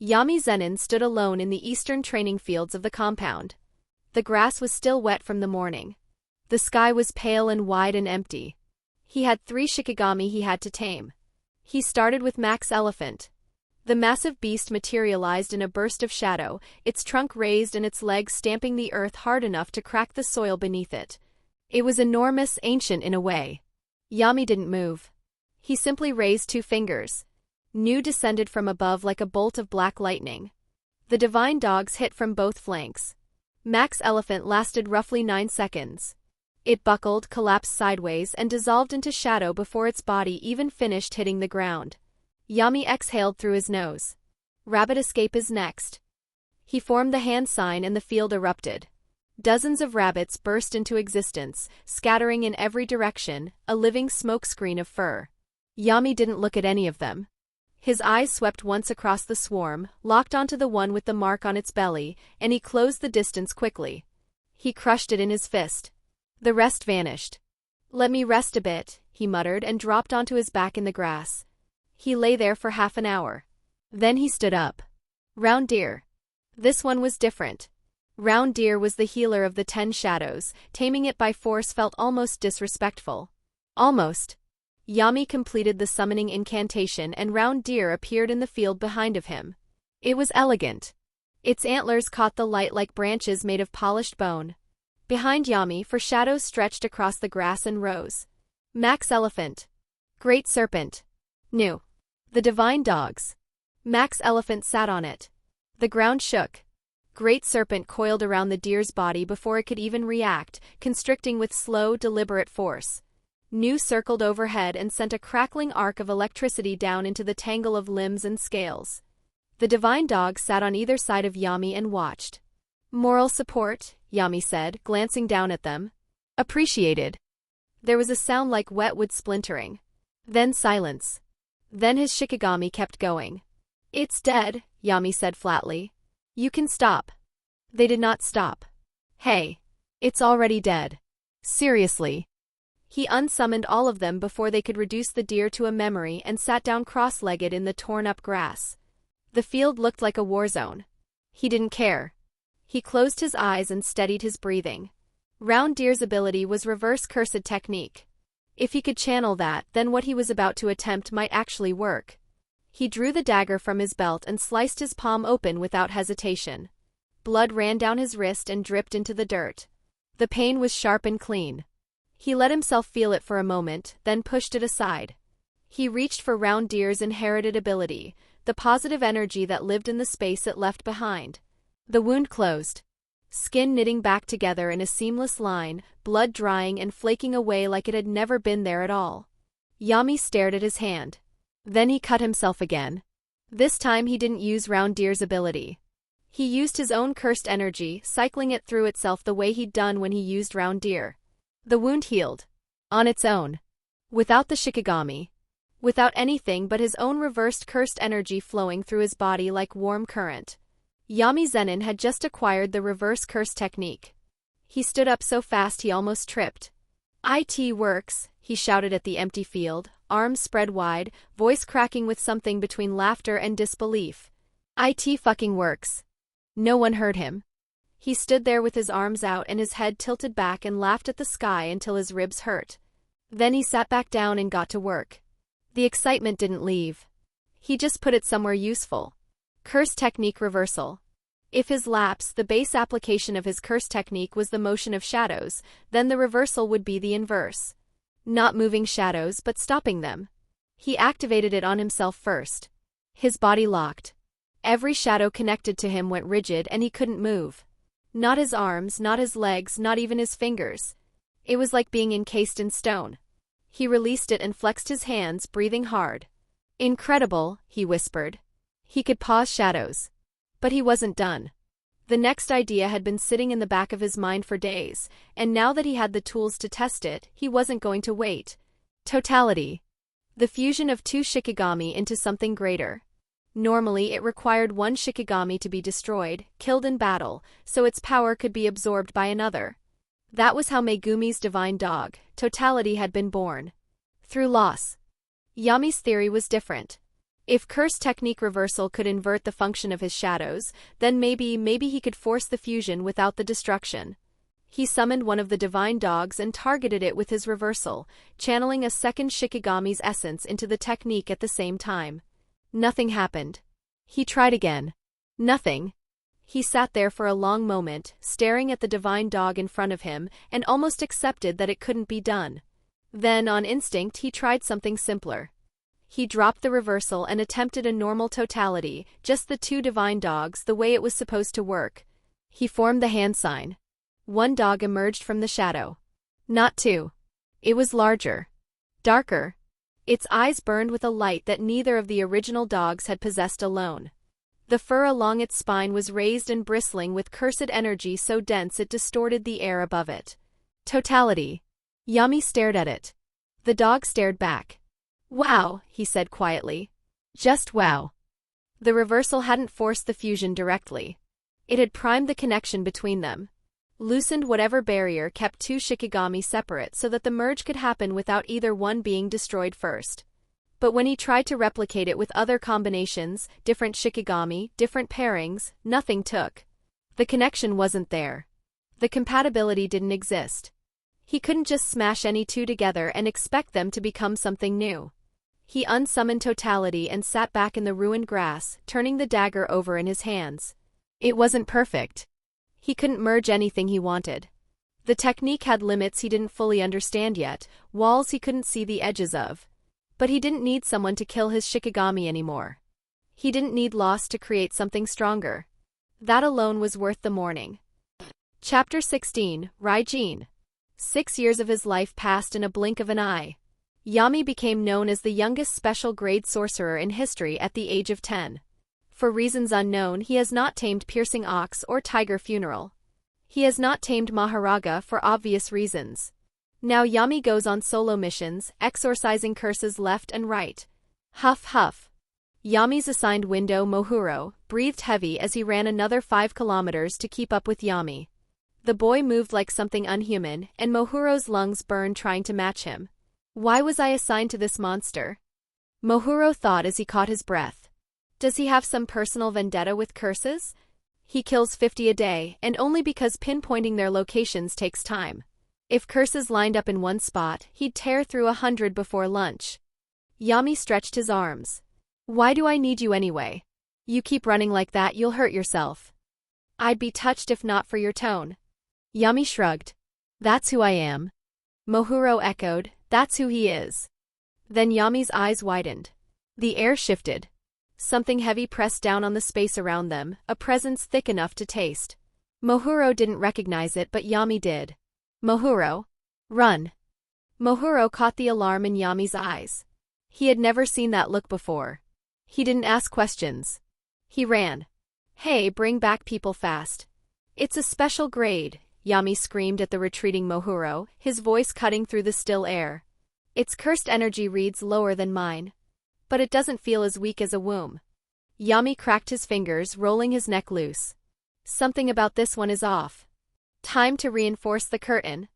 Yami Zenin stood alone in the eastern training fields of the compound. The grass was still wet from the morning. The sky was pale and wide and empty. He had 3 shikigami he had to tame. He started with Max Elephant. The massive beast materialized in a burst of shadow, its trunk raised and its legs stamping the earth hard enough to crack the soil beneath it. It was enormous, ancient in a way. Yami didn't move. He simply raised 2 fingers. Nu descended from above like a bolt of black lightning. The divine dogs hit from both flanks. Max Elephant lasted roughly 9 seconds. It buckled, collapsed sideways, and dissolved into shadow before its body even finished hitting the ground. Yami exhaled through his nose. Rabbit escape is next. He formed the hand sign and the field erupted. Dozens of rabbits burst into existence, scattering in every direction, a living smokescreen of fur. Yami didn't look at any of them. His eyes swept once across the swarm, locked onto the one with the mark on its belly, and he closed the distance quickly. He crushed it in his fist. The rest vanished. Let me rest a bit, he muttered and dropped onto his back in the grass. He lay there for half an hour. Then he stood up. Round Deer. This one was different. Round Deer was the healer of the 10 shadows, taming it by force felt almost disrespectful. Almost. Yami completed the summoning incantation and Round Deer appeared in the field behind of him. It was elegant. Its antlers caught the light like branches made of polished bone. Behind Yami, for shadows stretched across the grass and rose. Max Elephant. Great Serpent. Nu. The divine dogs. Max Elephant sat on it. The ground shook. Great Serpent coiled around the deer's body before it could even react, constricting with slow, deliberate force. Nu circled overhead and sent a crackling arc of electricity down into the tangle of limbs and scales. The divine dogs sat on either side of Yami and watched. Moral support, Yami said, glancing down at them. Appreciated. There was a sound like wet wood splintering. Then silence. Then his shikigami kept going. It's dead, Yami said flatly. You can stop. They did not stop. Hey. It's already dead. Seriously. He unsummoned all of them before they could reduce the deer to a memory and sat down cross-legged in the torn-up grass. The field looked like a war zone. He didn't care. He closed his eyes and steadied his breathing. Round Deer's ability was reverse cursed technique. If he could channel that, then what he was about to attempt might actually work. He drew the dagger from his belt and sliced his palm open without hesitation. Blood ran down his wrist and dripped into the dirt. The pain was sharp and clean. He let himself feel it for a moment, then pushed it aside. He reached for Round Deer's inherited ability, the positive energy that lived in the space it left behind. The wound closed. Skin knitting back together in a seamless line, blood drying and flaking away like it had never been there at all. Yami stared at his hand. Then he cut himself again. This time he didn't use Round Deer's ability. He used his own cursed energy, cycling it through itself the way he'd done when he used Round Deer. The wound healed. On its own. Without the shikigami. Without anything but his own reversed cursed energy flowing through his body like warm current. Yami Zenin had just acquired the reverse curse technique. He stood up so fast he almost tripped. "It works," he shouted at the empty field, arms spread wide, voice cracking with something between laughter and disbelief. "It fucking works." No one heard him. He stood there with his arms out and his head tilted back and laughed at the sky until his ribs hurt. Then he sat back down and got to work. The excitement didn't leave. He just put it somewhere useful. Curse technique reversal. If his lapse, the base application of his curse technique was the motion of shadows, then the reversal would be the inverse. Not moving shadows but stopping them. He activated it on himself first. His body locked. Every shadow connected to him went rigid and he couldn't move. Not his arms, not his legs, not even his fingers. It was like being encased in stone. He released it and flexed his hands, breathing hard. Incredible, he whispered. He could pause shadows. But he wasn't done. The next idea had been sitting in the back of his mind for days, and now that he had the tools to test it, he wasn't going to wait. Totality. The fusion of two shikigami into something greater. Normally it required one shikigami to be destroyed, killed in battle, so its power could be absorbed by another. That was how Megumi's divine dog, Totality, had been born. Through loss. Yami's theory was different. If curse technique reversal could invert the function of his shadows, then maybe he could force the fusion without the destruction. He summoned one of the divine dogs and targeted it with his reversal, channeling a second shikigami's essence into the technique at the same time. Nothing happened. He tried again. Nothing. He sat there for a long moment, staring at the divine dog in front of him, and almost accepted that it couldn't be done. Then, on instinct, he tried something simpler. He dropped the reversal and attempted a normal totality, just the two divine dogs, the way it was supposed to work. He formed the hand sign. One dog emerged from the shadow. Not two. It was larger. Darker. Its eyes burned with a light that neither of the original dogs had possessed alone. The fur along its spine was raised and bristling with cursed energy so dense it distorted the air above it. Totality. Yami stared at it. The dog stared back. "Wow," he said quietly. "Just wow." The reversal hadn't forced the fusion directly. It had primed the connection between them. Loosened whatever barrier kept two shikigami separate so that the merge could happen without either one being destroyed first. But when he tried to replicate it with other combinations, different shikigami, different pairings, nothing took. The connection wasn't there. The compatibility didn't exist. He couldn't just smash any two together and expect them to become something new. He unsummoned Totality and sat back in the ruined grass, turning the dagger over in his hands. It wasn't perfect. He couldn't merge anything he wanted. The technique had limits he didn't fully understand yet, walls he couldn't see the edges of. But he didn't need someone to kill his shikigami anymore. He didn't need loss to create something stronger. That alone was worth the mourning. Chapter 16, Ryene. 6 years of his life passed in a blink of an eye. Yami became known as the youngest special grade sorcerer in history at the age of 10. For reasons unknown, he has not tamed Piercing Ox or Tiger Funeral. He has not tamed Maharaga for obvious reasons. Now Yami goes on solo missions, exorcising curses left and right. Huff huff. Yami's assigned window, Mohuro, breathed heavy as he ran another 5 kilometers to keep up with Yami. The boy moved like something unhuman, and Mohuro's lungs burned trying to match him. Why was I assigned to this monster? Mohuro thought as he caught his breath. Does he have some personal vendetta with curses? He kills 50 a day, and only because pinpointing their locations takes time. If curses lined up in one spot, he'd tear through 100 before lunch. Yami stretched his arms. Why do I need you anyway? You keep running like that, you'll hurt yourself. I'd be touched if not for your tone. Yami shrugged. That's who I am. Mohuro echoed, that's who he is. Then Yami's eyes widened. The air shifted. Something heavy pressed down on the space around them, a presence thick enough to taste. Mohuro didn't recognize it, but Yami did. Mohuro. Run. Mohuro caught the alarm in Yami's eyes. He had never seen that look before. He didn't ask questions. He ran. Hey, bring back people fast. It's a special grade, Yami screamed at the retreating Mohuro, his voice cutting through the still air. Its cursed energy reads lower than mine. But it doesn't feel as weak as a womb. Yami cracked his fingers, rolling his neck loose. Something about this one is off. Time to reinforce the curtain.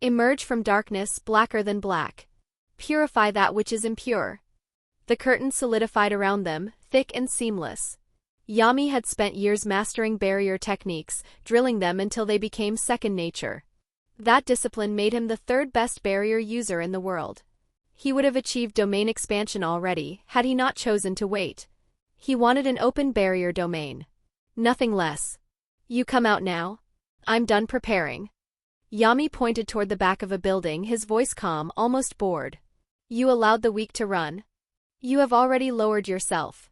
Emerge from darkness, blacker than black. Purify that which is impure. The curtain solidified around them, thick and seamless. Yami had spent years mastering barrier techniques, drilling them until they became second nature. That discipline made him the third best barrier user in the world. He would have achieved domain expansion already, had he not chosen to wait. He wanted an open barrier domain. Nothing less. You come out now? I'm done preparing. Yami pointed toward the back of a building, his voice calm, almost bored. You allowed the weak to run. You have already lowered yourself.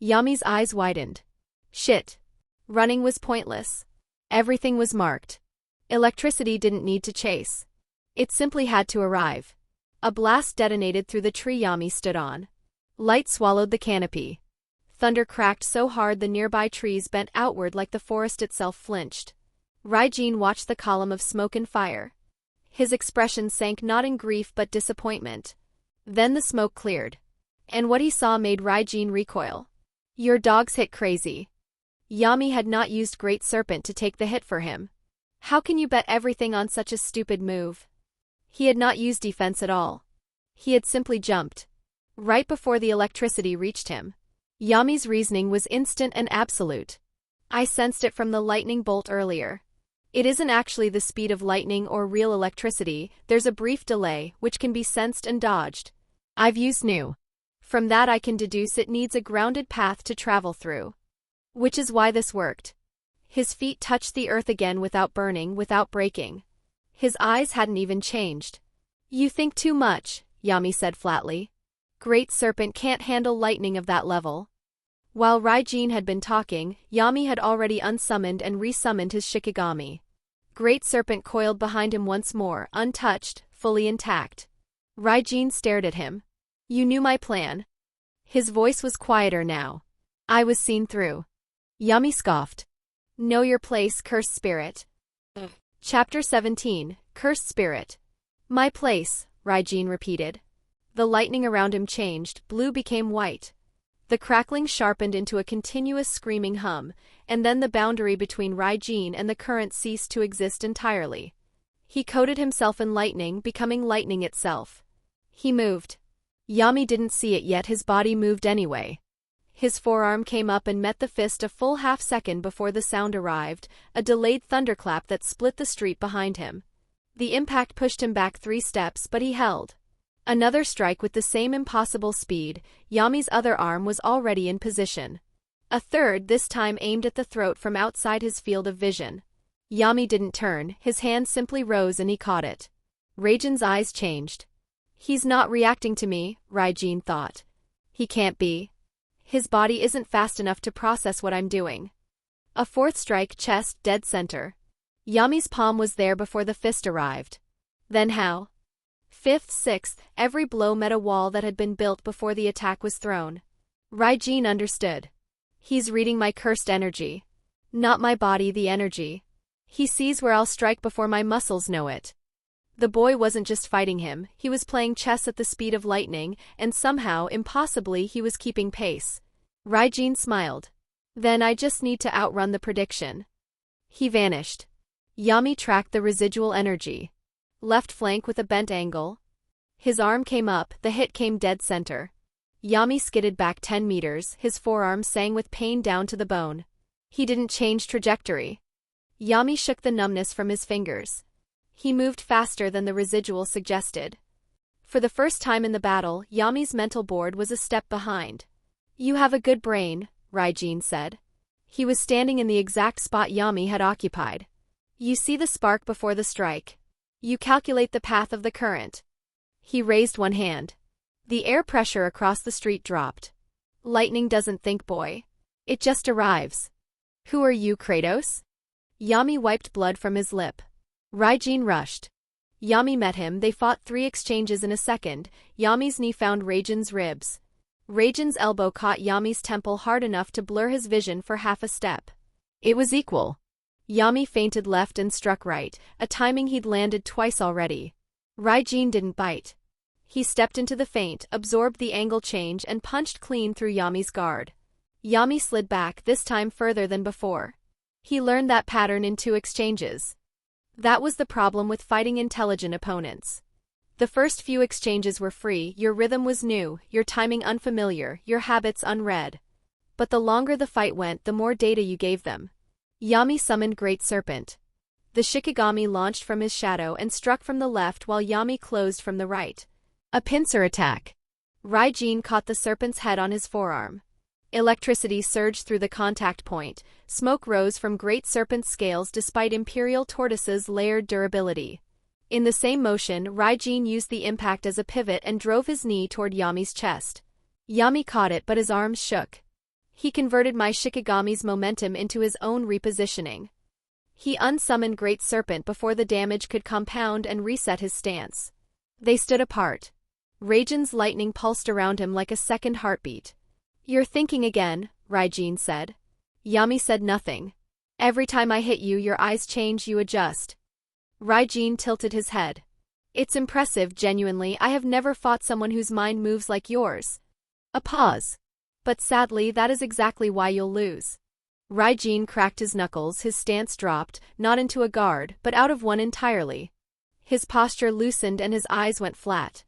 Yami's eyes widened. Shit. Running was pointless. Everything was marked. Electricity didn't need to chase. It simply had to arrive. A blast detonated through the tree Yami stood on. Light swallowed the canopy. Thunder cracked so hard the nearby trees bent outward like the forest itself flinched. Ryene watched the column of smoke and fire. His expression sank not in grief but disappointment. Then the smoke cleared. And what he saw made Ryene recoil. Your dog's hit crazy. Yami had not used Great Serpent to take the hit for him. How can you bet everything on such a stupid move? He had not used defense at all. He had simply jumped. Right before the electricity reached him. Yami's reasoning was instant and absolute. I sensed it from the lightning bolt earlier. It isn't actually the speed of lightning or real electricity, there's a brief delay, which can be sensed and dodged. I've used Nu. From that I can deduce it needs a grounded path to travel through. Which is why this worked. His feet touched the earth again without burning, without breaking. His eyes hadn't even changed. You think too much, Yami said flatly. Great Serpent can't handle lightning of that level. While Ryene had been talking, Yami had already unsummoned and resummoned his shikigami. Great Serpent coiled behind him once more, untouched, fully intact. Ryene stared at him. You knew my plan. His voice was quieter now. I was seen through. Yami scoffed. Know your place, cursed spirit. Chapter 17, Cursed Spirit. My place, Ryene repeated. The lightning around him changed, blue became white. The crackling sharpened into a continuous screaming hum, and then the boundary between Ryene and the current ceased to exist entirely. He coated himself in lightning, becoming lightning itself. He moved. Yami didn't see it yet, his body moved anyway. His forearm came up and met the fist a full half-second before the sound arrived, a delayed thunderclap that split the street behind him. The impact pushed him back 3 steps, but he held. Another strike with the same impossible speed, Yami's other arm was already in position. A third, this time aimed at the throat from outside his field of vision. Yami didn't turn, his hand simply rose and he caught it. Ryene's eyes changed. He's not reacting to me, Ryene thought. He can't be. His body isn't fast enough to process what I'm doing. A fourth strike, chest, dead center. Yami's palm was there before the fist arrived. Then how? Fifth, sixth, every blow met a wall that had been built before the attack was thrown. Ryene understood. He's reading my cursed energy. Not my body, the energy. He sees where I'll strike before my muscles know it. The boy wasn't just fighting him, he was playing chess at the speed of lightning, and somehow, impossibly, he was keeping pace. Ryene smiled. Then I just need to outrun the prediction. He vanished. Yami tracked the residual energy. Left flank with a bent angle. His arm came up, the hit came dead center. Yami skidded back 10 meters, his forearm sang with pain down to the bone. He didn't change trajectory. Yami shook the numbness from his fingers. He moved faster than the residual suggested. For the first time in the battle, Yami's mental board was a step behind. You have a good brain, Ryene said. He was standing in the exact spot Yami had occupied. You see the spark before the strike. You calculate the path of the current. He raised one hand. The air pressure across the street dropped. Lightning doesn't think, boy. It just arrives. Who are you, Kratos? Yami wiped blood from his lip. Ryene rushed. Yami met him, they fought 3 exchanges in a second. Yami's knee found Ryene's ribs. Ryene's elbow caught Yami's temple hard enough to blur his vision for half a step. It was equal. Yami feinted left and struck right, a timing he'd landed twice already. Ryene didn't bite. He stepped into the feint, absorbed the angle change and punched clean through Yami's guard. Yami slid back, this time further than before. He learned that pattern in 2 exchanges. That was the problem with fighting intelligent opponents. The first few exchanges were free, your rhythm was new, your timing unfamiliar, your habits unread. But the longer the fight went, the more data you gave them. Yami summoned Great Serpent. The shikigami launched from his shadow and struck from the left while Yami closed from the right. A pincer attack. Ryene caught the serpent's head on his forearm. Electricity surged through the contact point. Smoke rose from Great Serpent's scales despite Imperial Tortoise's layered durability. In the same motion, Ryene used the impact as a pivot and drove his knee toward Yami's chest. Yami caught it, but his arms shook. He converted my shikigami's momentum into his own repositioning. He unsummoned Great Serpent before the damage could compound and reset his stance. They stood apart. Raiden's lightning pulsed around him like a second heartbeat. "You're thinking again," Ryene said. Yami said nothing. "Every time I hit you, your eyes change, you adjust." Ryene tilted his head. "It's impressive, genuinely. I have never fought someone whose mind moves like yours." A pause. "But sadly, that is exactly why you'll lose." Ryene cracked his knuckles, his stance dropped, not into a guard, but out of one entirely. His posture loosened and his eyes went flat.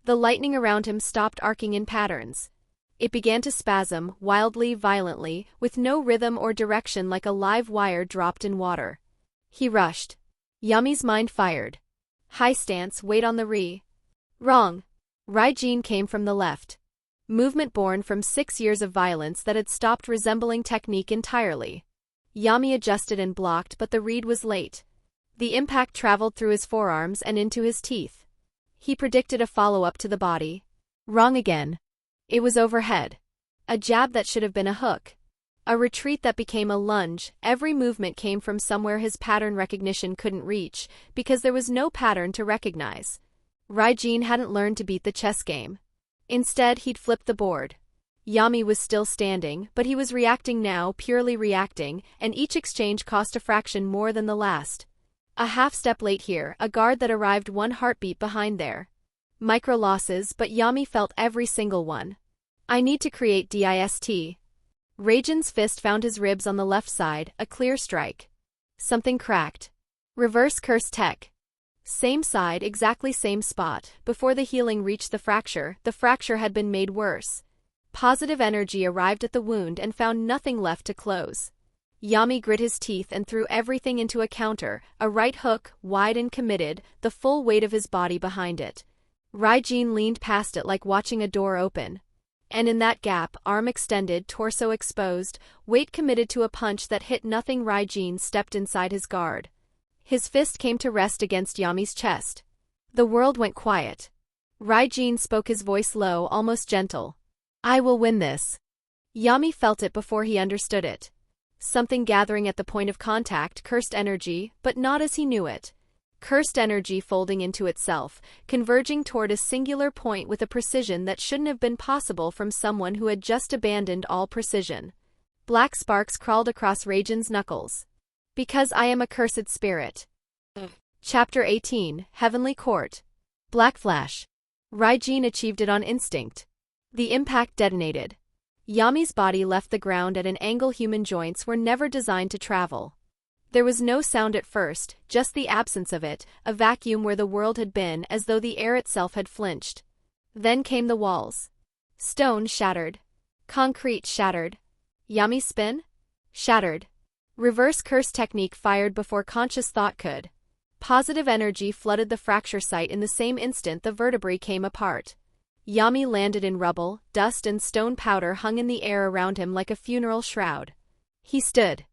The lightning around him stopped arcing in patterns. It began to spasm, wildly, violently, with no rhythm or direction, like a live wire dropped in water. He rushed. Yami's mind fired. High stance, wait on the re. Wrong. Ryene came from the left. Movement born from 6 years of violence that had stopped resembling technique entirely. Yami adjusted and blocked, but the read was late. The impact traveled through his forearms and into his teeth. He predicted a follow-up to the body. Wrong again. It was overhead. A jab that should have been a hook. A retreat that became a lunge. Every movement came from somewhere his pattern recognition couldn't reach, because there was no pattern to recognize. Ryene hadn't learned to beat the chess game. Instead, he'd flipped the board. Yami was still standing, but he was reacting now, purely reacting, and each exchange cost a fraction more than the last. A half step late here, a guard that arrived one heartbeat behind there. Micro losses, but Yami felt every single one. I need to create dist. Raiden's fist found his ribs on the left side, a clear strike. Something cracked. Reverse curse tech. Same side, exactly same spot. Before the healing reached the fracture had been made worse. Positive energy arrived at the wound and found nothing left to close. Yami grit his teeth and threw everything into a counter, a right hook, wide and committed, the full weight of his body behind it. Ryene leaned past it like watching a door open. And in that gap, arm extended, torso exposed, weight committed to a punch that hit nothing, Ryene stepped inside his guard. His fist came to rest against Yami's chest. The world went quiet. Ryene spoke, his voice low, almost gentle. "I will win this." Yami felt it before he understood it. Something gathering at the point of contact, cursed energy, but not as he knew it. Cursed energy folding into itself, converging toward a singular point with a precision that shouldn't have been possible from someone who had just abandoned all precision. Black sparks crawled across Raiden's knuckles. "Because I am a cursed spirit." Chapter 18, Heavenly Court. Black flash. Ryene achieved it on instinct. The impact detonated. Yami's body left the ground at an angle human joints were never designed to travel. There was no sound at first, just the absence of it, a vacuum where the world had been, as though the air itself had flinched. Then came the walls. Stone shattered. Concrete shattered. Yami spin? Shattered. Reverse curse technique fired before conscious thought could. Positive energy flooded the fracture site in the same instant the vertebrae came apart. Yami landed in rubble, dust and stone powder hung in the air around him like a funeral shroud. He stood.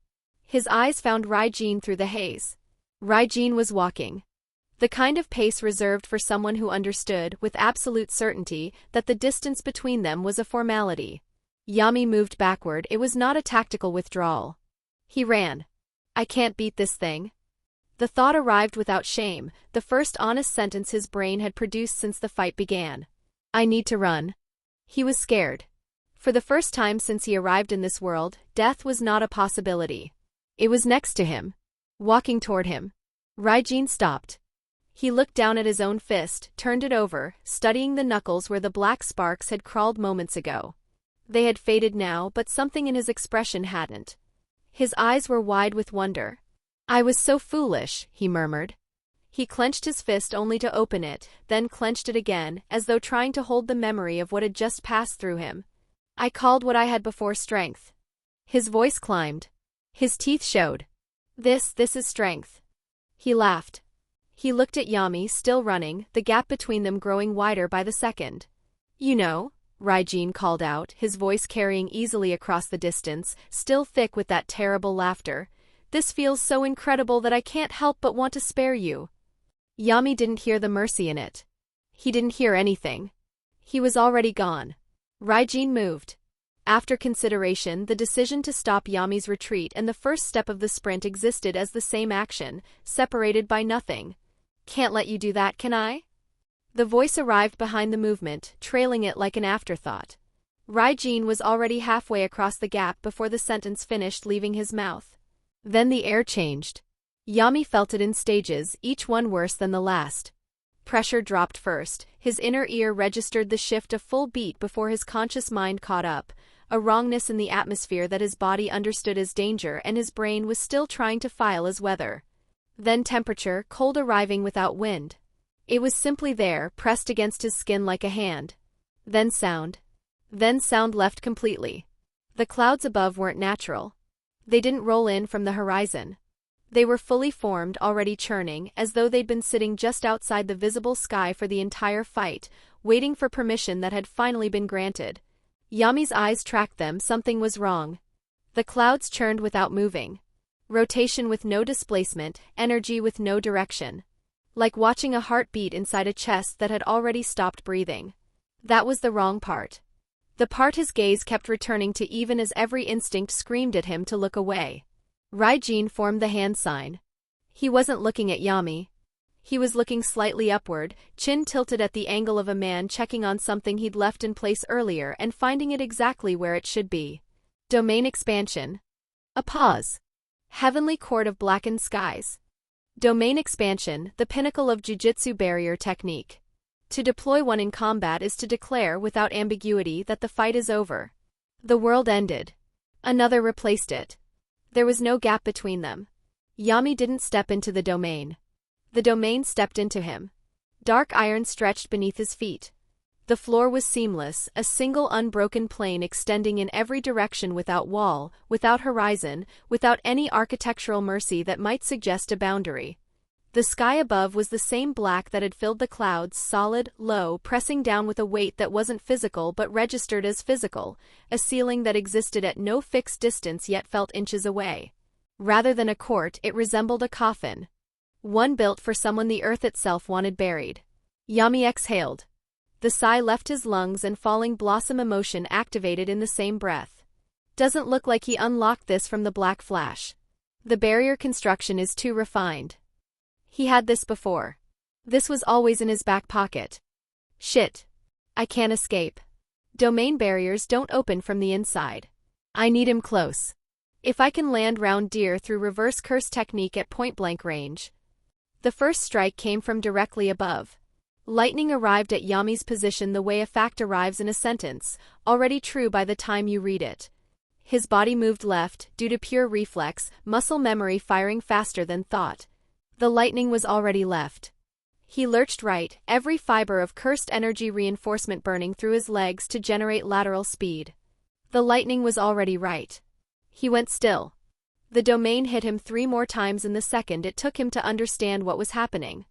His eyes found Ryene through the haze. Ryene was walking. The kind of pace reserved for someone who understood, with absolute certainty, that the distance between them was a formality. Yami moved backward, it was not a tactical withdrawal. He ran. "I can't beat this thing." The thought arrived without shame, the first honest sentence his brain had produced since the fight began. "I need to run." He was scared. For the first time since he arrived in this world, death was not a possibility. It was next to him. Walking toward him. Ryene stopped. He looked down at his own fist, turned it over, studying the knuckles where the black sparks had crawled moments ago. They had faded now, but something in his expression hadn't. His eyes were wide with wonder. "I was so foolish," he murmured. He clenched his fist only to open it, then clenched it again, as though trying to hold the memory of what had just passed through him. "I called what I had before strength." His voice climbed. His teeth showed. This is strength." He laughed. He looked at Yami, still running, the gap between them growing wider by the second. "You know," Ryene called out, his voice carrying easily across the distance, still thick with that terrible laughter, "this feels so incredible that I can't help but want to spare you." Yami didn't hear the mercy in it. He didn't hear anything. He was already gone. Ryene moved. After consideration, the decision to stop Yami's retreat and the first step of the sprint existed as the same action, separated by nothing. "Can't let you do that, can I?" The voice arrived behind the movement, trailing it like an afterthought. Ryene was already halfway across the gap before the sentence finished leaving his mouth. Then the air changed. Yami felt it in stages, each one worse than the last. Pressure dropped first. His inner ear registered the shift a full beat before his conscious mind caught up, a wrongness in the atmosphere that his body understood as danger and his brain was still trying to file as weather. Then temperature, cold arriving without wind. It was simply there, pressed against his skin like a hand. Then sound. Then sound left completely. The clouds above weren't natural. They didn't roll in from the horizon. They were fully formed, already churning, as though they'd been sitting just outside the visible sky for the entire fight, waiting for permission that had finally been granted. Yami's eyes tracked them. Something was wrong. The clouds churned without moving. Rotation with no displacement, energy with no direction. Like watching a heartbeat inside a chest that had already stopped breathing. That was the wrong part. The part his gaze kept returning to even as every instinct screamed at him to look away. Ryene formed the hand sign. He wasn't looking at Yami. He was looking slightly upward, chin tilted at the angle of a man checking on something he'd left in place earlier and finding it exactly where it should be. Domain expansion. A pause. Heavenly court of blackened skies. Domain expansion, the pinnacle of Jujutsu barrier technique. To deploy one in combat is to declare without ambiguity that the fight is over. The world ended. Another replaced it. There was no gap between them. Yami didn't step into the domain. The domain stepped into him. Dark iron stretched beneath his feet. The floor was seamless, a single unbroken plane extending in every direction without wall, without horizon, without any architectural mercy that might suggest a boundary. The sky above was the same black that had filled the clouds, solid, low, pressing down with a weight that wasn't physical but registered as physical, a ceiling that existed at no fixed distance yet felt inches away. Rather than a court, it resembled a coffin. One built for someone the earth itself wanted buried. Yami exhaled. The sigh left his lungs and falling blossom emotion activated in the same breath. Doesn't look like he unlocked this from the black flash. The barrier construction is too refined. He had this before. This was always in his back pocket. Shit. I can't escape. Domain barriers don't open from the inside. I need him close. If I can land round deer through reverse curse technique at point-blank range. The first strike came from directly above. Lightning arrived at Yami's position the way a fact arrives in a sentence, already true by the time you read it. His body moved left, due to pure reflex, muscle memory firing faster than thought. The lightning was already left. He lurched right, every fiber of cursed energy reinforcement burning through his legs to generate lateral speed. The lightning was already right. He went still. The domain hit him 3 more times in the second it took him to understand what was happening.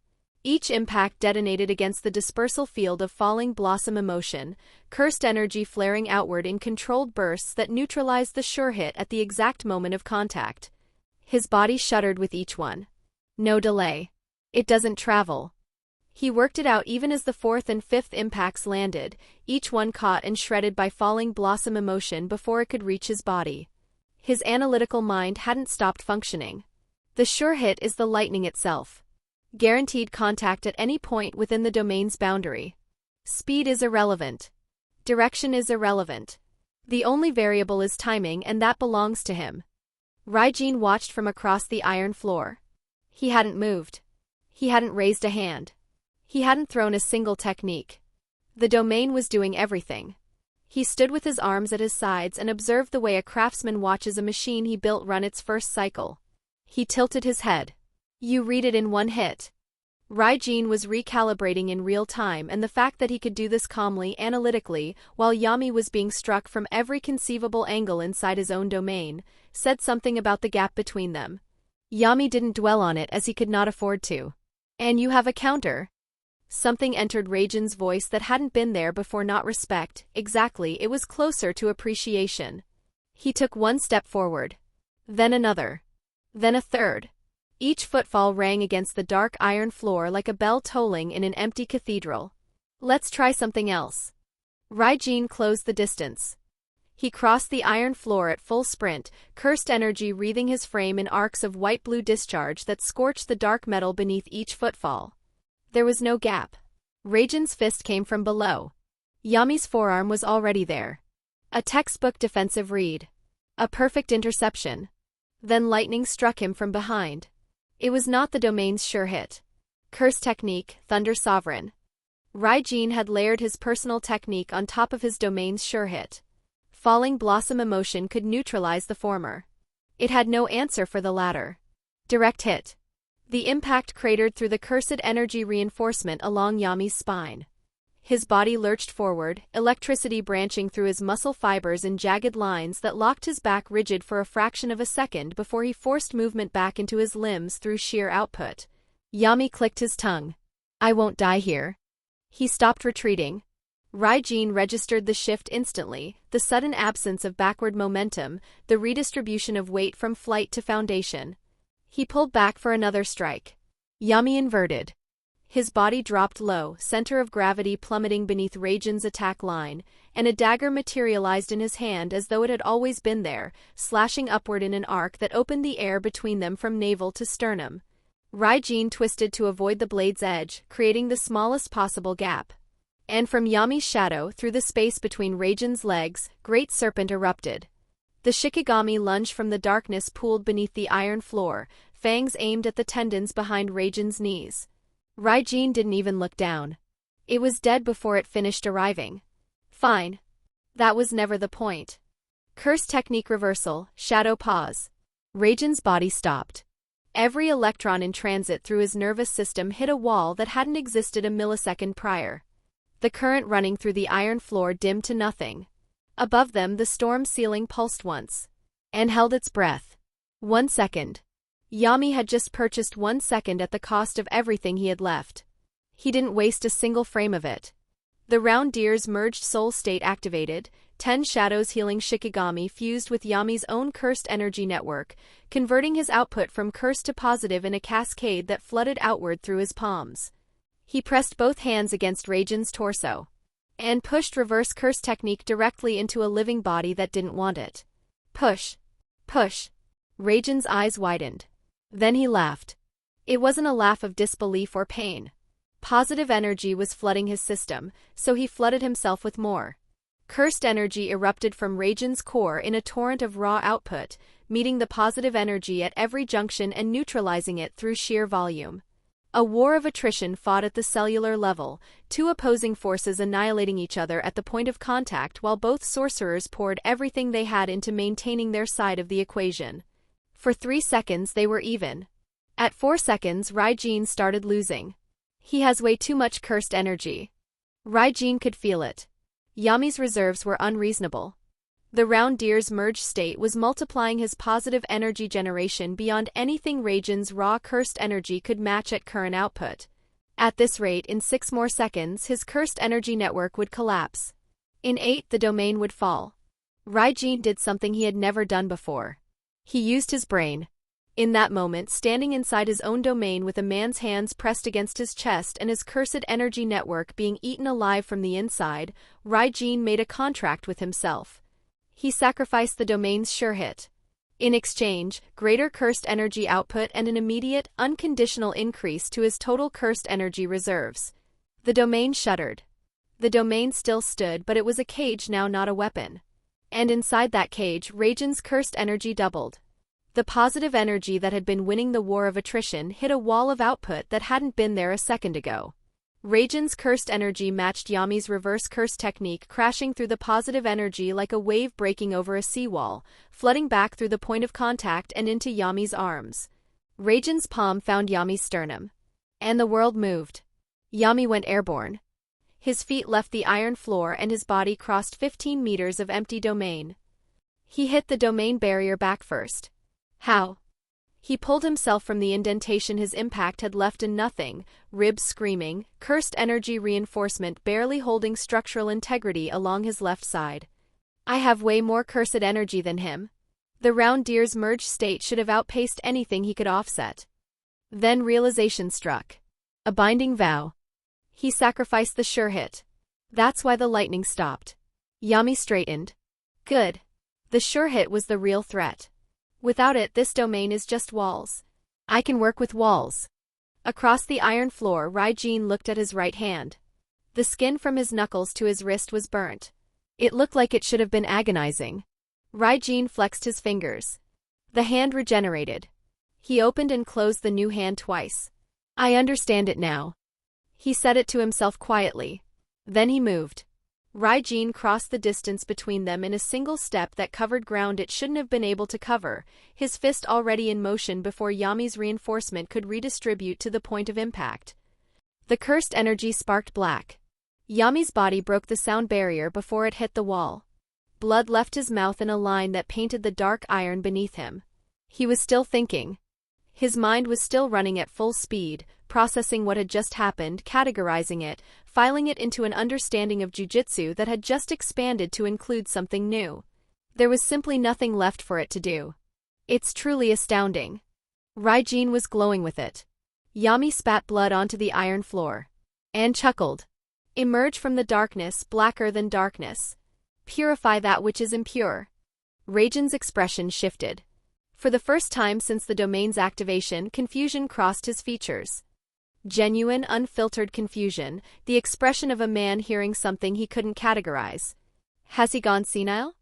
Each impact detonated against the dispersal field of falling blossom emotion, cursed energy flaring outward in controlled bursts that neutralized the sure hit at the exact moment of contact. His body shuddered with each one. No delay. It doesn't travel. He worked it out even as the 4th and 5th impacts landed, each one caught and shredded by falling blossom emotion before it could reach his body. His analytical mind hadn't stopped functioning. The sure hit is the lightning itself. Guaranteed contact at any point within the domain's boundary. Speed is irrelevant. Direction is irrelevant. The only variable is timing, and that belongs to him. Ryene watched from across the iron floor. He hadn't moved. He hadn't raised a hand. He hadn't thrown a single technique. The domain was doing everything. He stood with his arms at his sides and observed the way a craftsman watches a machine he built run its first cycle. He tilted his head. You read it in one hit. Ryene was recalibrating in real time, and the fact that he could do this calmly, analytically, while Yami was being struck from every conceivable angle inside his own domain, said something about the gap between them. Yami didn't dwell on it as he could not afford to. And you have a counter? Something entered Ryene's voice that hadn't been there before. Not respect, exactly, it was closer to appreciation. He took one step forward. Then another. Then a third. Each footfall rang against the dark iron floor like a bell tolling in an empty cathedral. Let's try something else. Ryene closed the distance. He crossed the iron floor at full sprint, cursed energy wreathing his frame in arcs of white-blue discharge that scorched the dark metal beneath each footfall. There was no gap. Raiden's fist came from below. Yami's forearm was already there. A textbook defensive read. A perfect interception. Then lightning struck him from behind. It was not the domain's sure hit. Curse technique, Thunder Sovereign. Ryene had layered his personal technique on top of his domain's sure hit. Falling Blossom Emotion could neutralize the former. It had no answer for the latter. Direct hit. The impact cratered through the cursed energy reinforcement along Yami's spine. His body lurched forward, electricity branching through his muscle fibers in jagged lines that locked his back rigid for a fraction of a second before he forced movement back into his limbs through sheer output. Yami clicked his tongue. I won't die here. He stopped retreating. Ryene registered the shift instantly, the sudden absence of backward momentum, the redistribution of weight from flight to foundation. He pulled back for another strike. Yami inverted. His body dropped low, center of gravity plummeting beneath Raiden's attack line, and a dagger materialized in his hand as though it had always been there, slashing upward in an arc that opened the air between them from navel to sternum. Ryene twisted to avoid the blade's edge, creating the smallest possible gap. And from Yami's shadow, through the space between Raiden's legs, Great Serpent erupted. The shikigami lunged from the darkness pooled beneath the iron floor, fangs aimed at the tendons behind Raiden's knees. Ryene didn't even look down. It was dead before it finished arriving. Fine. That was never the point. Curse technique reversal, shadow pause. Raiden's body stopped. Every electron in transit through his nervous system hit a wall that hadn't existed a millisecond prior. The current running through the iron floor dimmed to nothing. Above them the storm ceiling pulsed once. And held its breath. 1 second. Yami had just purchased 1 second at the cost of everything he had left. He didn't waste a single frame of it. The round deer's merged soul state activated, 10 shadows healing shikigami fused with Yami's own cursed energy network, converting his output from cursed to positive in a cascade that flooded outward through his palms. He pressed both hands against Raiden's torso. And pushed reverse curse technique directly into a living body that didn't want it. Push. Push. Raiden's eyes widened. Then he laughed. It wasn't a laugh of disbelief or pain. Positive energy was flooding his system, so he flooded himself with more. Cursed energy erupted from Raiden's core in a torrent of raw output, meeting the positive energy at every junction and neutralizing it through sheer volume. A war of attrition fought at the cellular level, two opposing forces annihilating each other at the point of contact while both sorcerers poured everything they had into maintaining their side of the equation. For 3 seconds they were even. At 4 seconds Ryene started losing. He has way too much cursed energy. Ryene could feel it. Yami's reserves were unreasonable. The round deer's merged state was multiplying his positive energy generation beyond anything Raiden's raw cursed energy could match at current output. At this rate, in 6 more seconds, his cursed energy network would collapse. In 8, the domain would fall. Ryene did something he had never done before. He used his brain. In that moment, standing inside his own domain with a man's hands pressed against his chest and his cursed energy network being eaten alive from the inside, Ryene made a contract with himself. He sacrificed the domain's sure hit. In exchange, greater cursed energy output and an immediate, unconditional increase to his total cursed energy reserves. The domain shuddered. The domain still stood, but it was a cage now, not a weapon. And inside that cage, Raiden's cursed energy doubled. The positive energy that had been winning the war of attrition hit a wall of output that hadn't been there a second ago. Raiden's cursed energy matched Yami's reverse curse technique, crashing through the positive energy like a wave breaking over a seawall, flooding back through the point of contact and into Yami's arms. Raiden's palm found Yami's sternum. And the world moved. Yami went airborne. His feet left the iron floor and his body crossed 15 meters of empty domain. He hit the domain barrier back first. How? He pulled himself from the indentation his impact had left in nothing, ribs screaming, cursed energy reinforcement barely holding structural integrity along his left side. I have way more cursed energy than him. The round deer's merged state should have outpaced anything he could offset. Then realization struck. A binding vow. He sacrificed the sure hit. That's why the lightning stopped. Yami straightened. Good. The sure hit was the real threat. Without it, this domain is just walls. I can work with walls. Across the iron floor, Ryene looked at his right hand. The skin from his knuckles to his wrist was burnt. It looked like it should have been agonizing. Ryene flexed his fingers. The hand regenerated. He opened and closed the new hand twice. I understand it now. He said it to himself quietly. Then he moved. Ryene crossed the distance between them in a single step that covered ground it shouldn't have been able to cover, his fist already in motion before Yami's reinforcement could redistribute to the point of impact. The cursed energy sparked black. Yami's body broke the sound barrier before it hit the wall. Blood left his mouth in a line that painted the dark iron beneath him. He was still thinking. His mind was still running at full speed, processing what had just happened, categorizing it, filing it into an understanding of Jujutsu that had just expanded to include something new. There was simply nothing left for it to do. It's truly astounding. Ryene was glowing with it. Yami spat blood onto the iron floor. And chuckled. Emerge from the darkness, blacker than darkness. Purify that which is impure. Ryujen's expression shifted. For the first time since the domain's activation, confusion crossed his features. Genuine, unfiltered confusion, the expression of a man hearing something he couldn't categorize. Has he gone senile?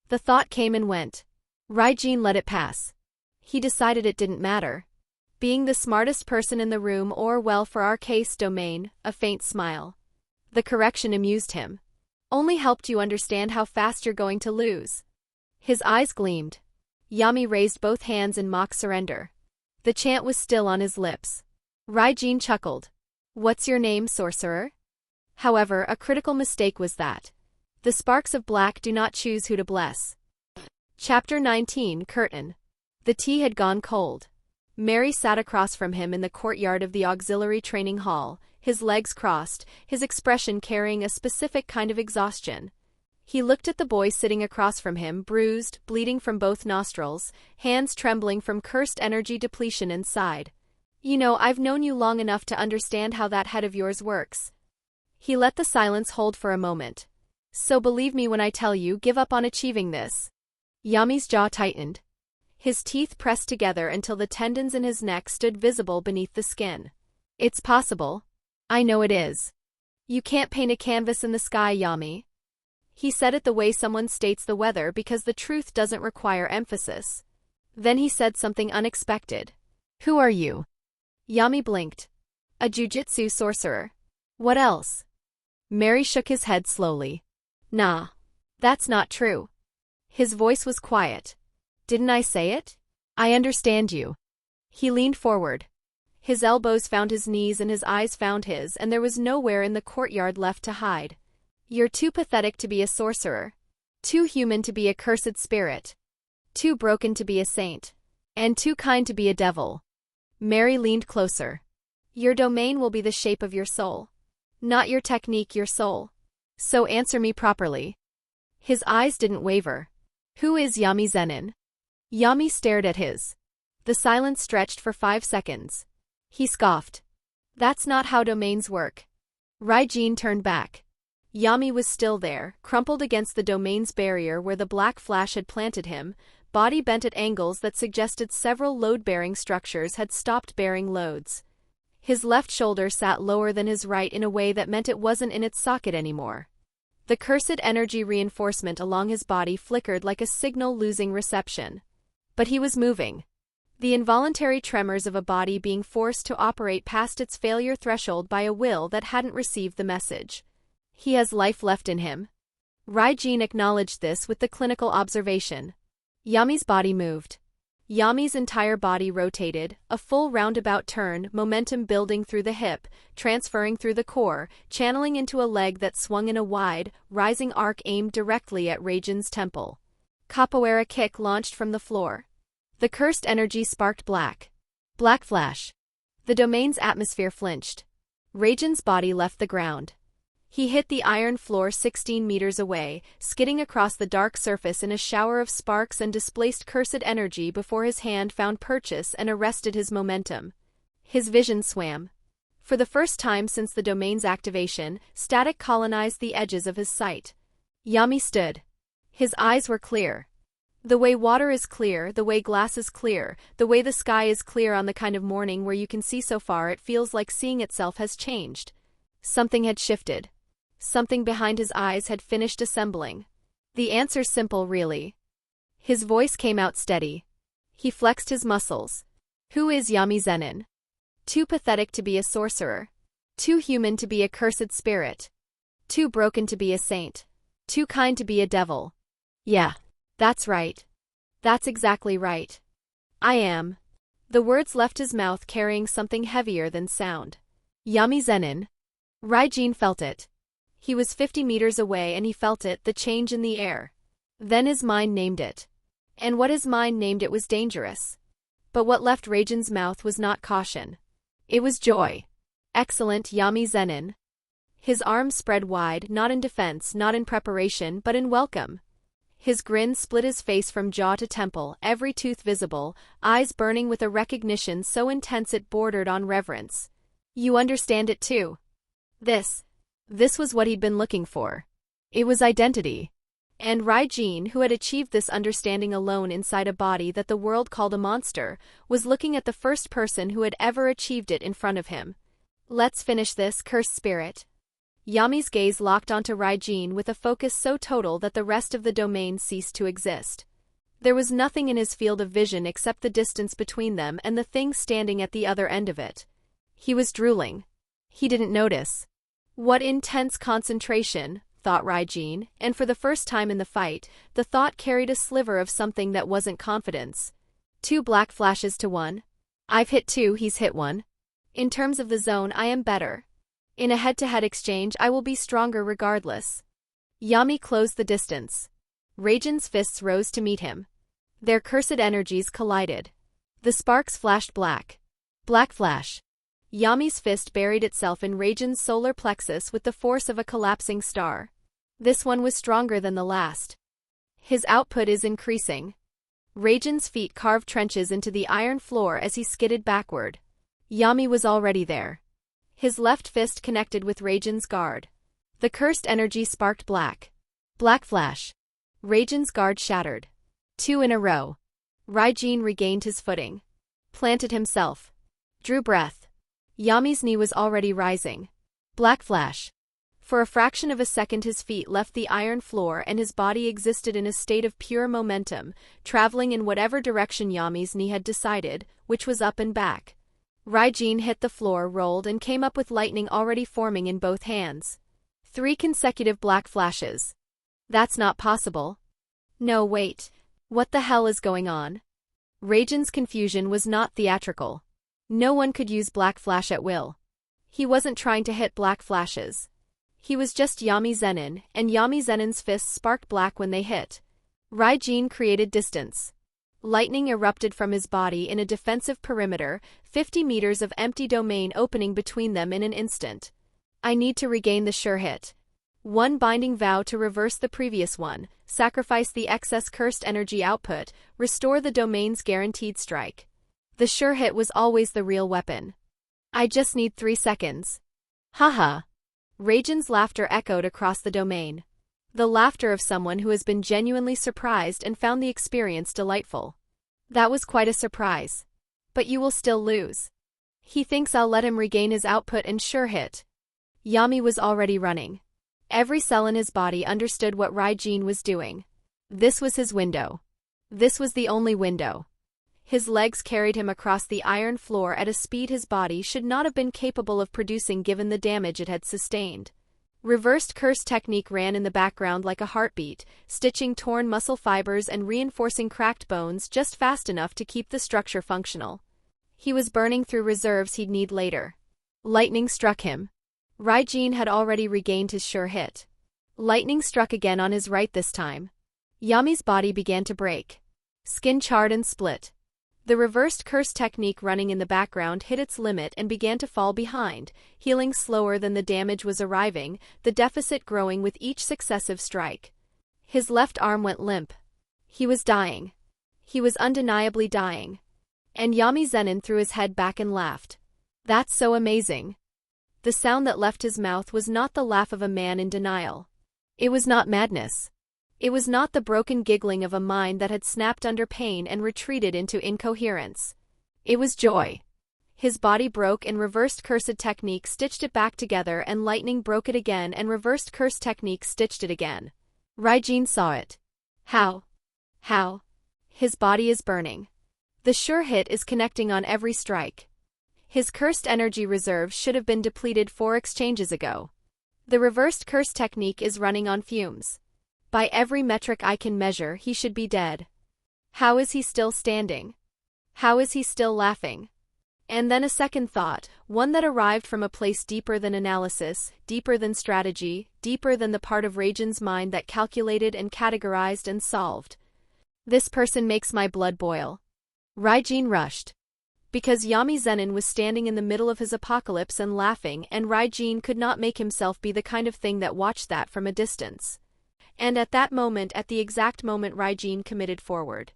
The thought came and went. Ryene let it pass. He decided it didn't matter. Being the smartest person in the room, or well, for our case, domain, a faint smile. The correction amused him. Only helped you understand how fast you're going to lose. His eyes gleamed. Yami raised both hands in mock surrender. The chant was still on his lips. Ryene chuckled. What's your name, sorcerer? However, a critical mistake was that. The sparks of black do not choose who to bless. Chapter 19, Curtain. The tea had gone cold. Mary sat across from him in the courtyard of the auxiliary training hall, his legs crossed, his expression carrying a specific kind of exhaustion. He looked at the boy sitting across from him, bruised, bleeding from both nostrils, hands trembling from cursed energy depletion, and sighed. You know, I've known you long enough to understand how that head of yours works. He let the silence hold for a moment. So believe me when I tell you, give up on achieving this. Yami's jaw tightened. His teeth pressed together until the tendons in his neck stood visible beneath the skin. It's possible. I know it is. You can't paint a canvas in the sky, Yami. He said it the way someone states the weather because the truth doesn't require emphasis. Then he said something unexpected. Who are you? Yami blinked. A Jujutsu sorcerer. What else? Mary shook his head slowly. Nah. That's not true. His voice was quiet. Didn't I say it? I understand you. He leaned forward. His elbows found his knees and his eyes found his, and there was nowhere in the courtyard left to hide. You're too pathetic to be a sorcerer. Too human to be a cursed spirit. Too broken to be a saint. And too kind to be a devil. Mary leaned closer. Your domain will be the shape of your soul. Not your technique, your soul. So answer me properly. His eyes didn't waver. Who is Yami Zenin? Yami stared at his. The silence stretched for 5 seconds. He scoffed. That's not how domains work. Ryene turned back. Yami was still there, crumpled against the domain's barrier where the black flash had planted him, body bent at angles that suggested several load-bearing structures had stopped bearing loads. His left shoulder sat lower than his right in a way that meant it wasn't in its socket anymore. The cursed energy reinforcement along his body flickered like a signal losing reception. But he was moving. The involuntary tremors of a body being forced to operate past its failure threshold by a will that hadn't received the message. He has life left in him. Ryene acknowledged this with the clinical observation. Yami's body moved. Yami's entire body rotated, a full roundabout turn, momentum building through the hip, transferring through the core, channeling into a leg that swung in a wide, rising arc aimed directly at Ryejen's temple. Capoeira kick launched from the floor. The cursed energy sparked black. Black flash. The domain's atmosphere flinched. Ryejen's body left the ground. He hit the iron floor 16 meters away, skidding across the dark surface in a shower of sparks and displaced cursed energy before his hand found purchase and arrested his momentum. His vision swam. For the first time since the domain's activation, static colonized the edges of his sight. Yami stood. His eyes were clear. The way water is clear, the way glass is clear, the way the sky is clear on the kind of morning where you can see so far it feels like seeing itself has changed. Something had shifted. Something behind his eyes had finished assembling. The answer's simple, really. His voice came out steady. He flexed his muscles. Who is Yami Zenin? Too pathetic to be a sorcerer. Too human to be a cursed spirit. Too broken to be a saint. Too kind to be a devil. Yeah, that's right. That's exactly right. I am. The words left his mouth carrying something heavier than sound. Yami Zenin. Ryene felt it. He was 50 meters away and he felt it, the change in the air. Then his mind named it. And what his mind named it was dangerous. But what left Ryjen's mouth was not caution. It was joy. Excellent, Yami Zenin. His arms spread wide, not in defense, not in preparation, but in welcome. His grin split his face from jaw to temple, every tooth visible, eyes burning with a recognition so intense it bordered on reverence. You understand it too. This was what he'd been looking for. It was identity. And Ryene, who had achieved this understanding alone inside a body that the world called a monster, was looking at the first person who had ever achieved it in front of him. Let's finish this, cursed spirit. Yami's gaze locked onto Ryene with a focus so total that the rest of the domain ceased to exist. There was nothing in his field of vision except the distance between them and the thing standing at the other end of it. He was drooling. He didn't notice. What intense concentration, thought Ryene, and for the first time in the fight, the thought carried a sliver of something that wasn't confidence. 2 black flashes to 1. I've hit 2, he's hit 1. In terms of the zone, I am better. In a head-to-head exchange, I will be stronger regardless. Yami closed the distance. Ryjen's fists rose to meet him. Their cursed energies collided. The sparks flashed black. Black flash. Yami's fist buried itself in Ryjen's solar plexus with the force of a collapsing star. This one was stronger than the last. His output is increasing. Ryjen's feet carved trenches into the iron floor as he skidded backward. Yami was already there. His left fist connected with Ryjen's guard. The cursed energy sparked black. Black flash. Ryjen's guard shattered. 2 in a row. Ryene regained his footing. Planted himself. Drew breath. Yami's knee was already rising. Black flash. For a fraction of a second his feet left the iron floor and his body existed in a state of pure momentum, traveling in whatever direction Yami's knee had decided, which was up and back. Ryene hit the floor, rolled, and came up with lightning already forming in both hands. 3 consecutive black flashes. That's not possible. No, wait. What the hell is going on? Ryjen's confusion was not theatrical. No one could use black flash at will. He wasn't trying to hit black flashes. He was just Yami Zenin, and Yami Zenin's fists sparked black when they hit. Ryene created distance. Lightning erupted from his body in a defensive perimeter, 50 meters of empty domain opening between them in an instant. I need to regain the sure hit. One binding vow to reverse the previous one, sacrifice the excess cursed energy output, restore the domain's guaranteed strike. The sure hit was always the real weapon. I just need 3 seconds. Haha. Ryjen's laughter echoed across the domain. The laughter of someone who has been genuinely surprised and found the experience delightful. That was quite a surprise. But you will still lose. He thinks I'll let him regain his output and sure hit. Yami was already running. Every cell in his body understood what Ryene was doing. This was his window. This was the only window. His legs carried him across the iron floor at a speed his body should not have been capable of producing given the damage it had sustained. Reversed curse technique ran in the background like a heartbeat, stitching torn muscle fibers and reinforcing cracked bones just fast enough to keep the structure functional. He was burning through reserves he'd need later. Lightning struck him. Ryene had already regained his sure hit. Lightning struck again on his right this time. Yami's body began to break. Skin charred and split. The reversed curse technique running in the background hit its limit and began to fall behind, healing slower than the damage was arriving, the deficit growing with each successive strike. His left arm went limp. He was dying. He was undeniably dying. And Yami Zenin threw his head back and laughed. That's so amazing. The sound that left his mouth was not the laugh of a man in denial. It was not madness. It was not the broken giggling of a mind that had snapped under pain and retreated into incoherence. It was joy. His body broke and reversed cursed technique stitched it back together, and lightning broke it again and reversed curse technique stitched it again. Ryene saw it. How? How? His body is burning. The sure hit is connecting on every strike. His cursed energy reserves should have been depleted 4 exchanges ago. The reversed curse technique is running on fumes. By every metric I can measure, he should be dead. How is he still standing? How is he still laughing? And then a second thought, one that arrived from a place deeper than analysis, deeper than strategy, deeper than the part of Ryene's mind that calculated and categorized and solved. This person makes my blood boil. Ryene rushed. Because Yami Zenin was standing in the middle of his apocalypse and laughing, and Ryene could not make himself be the kind of thing that watched that from a distance. And at that moment, at the exact moment, Ryene committed forward.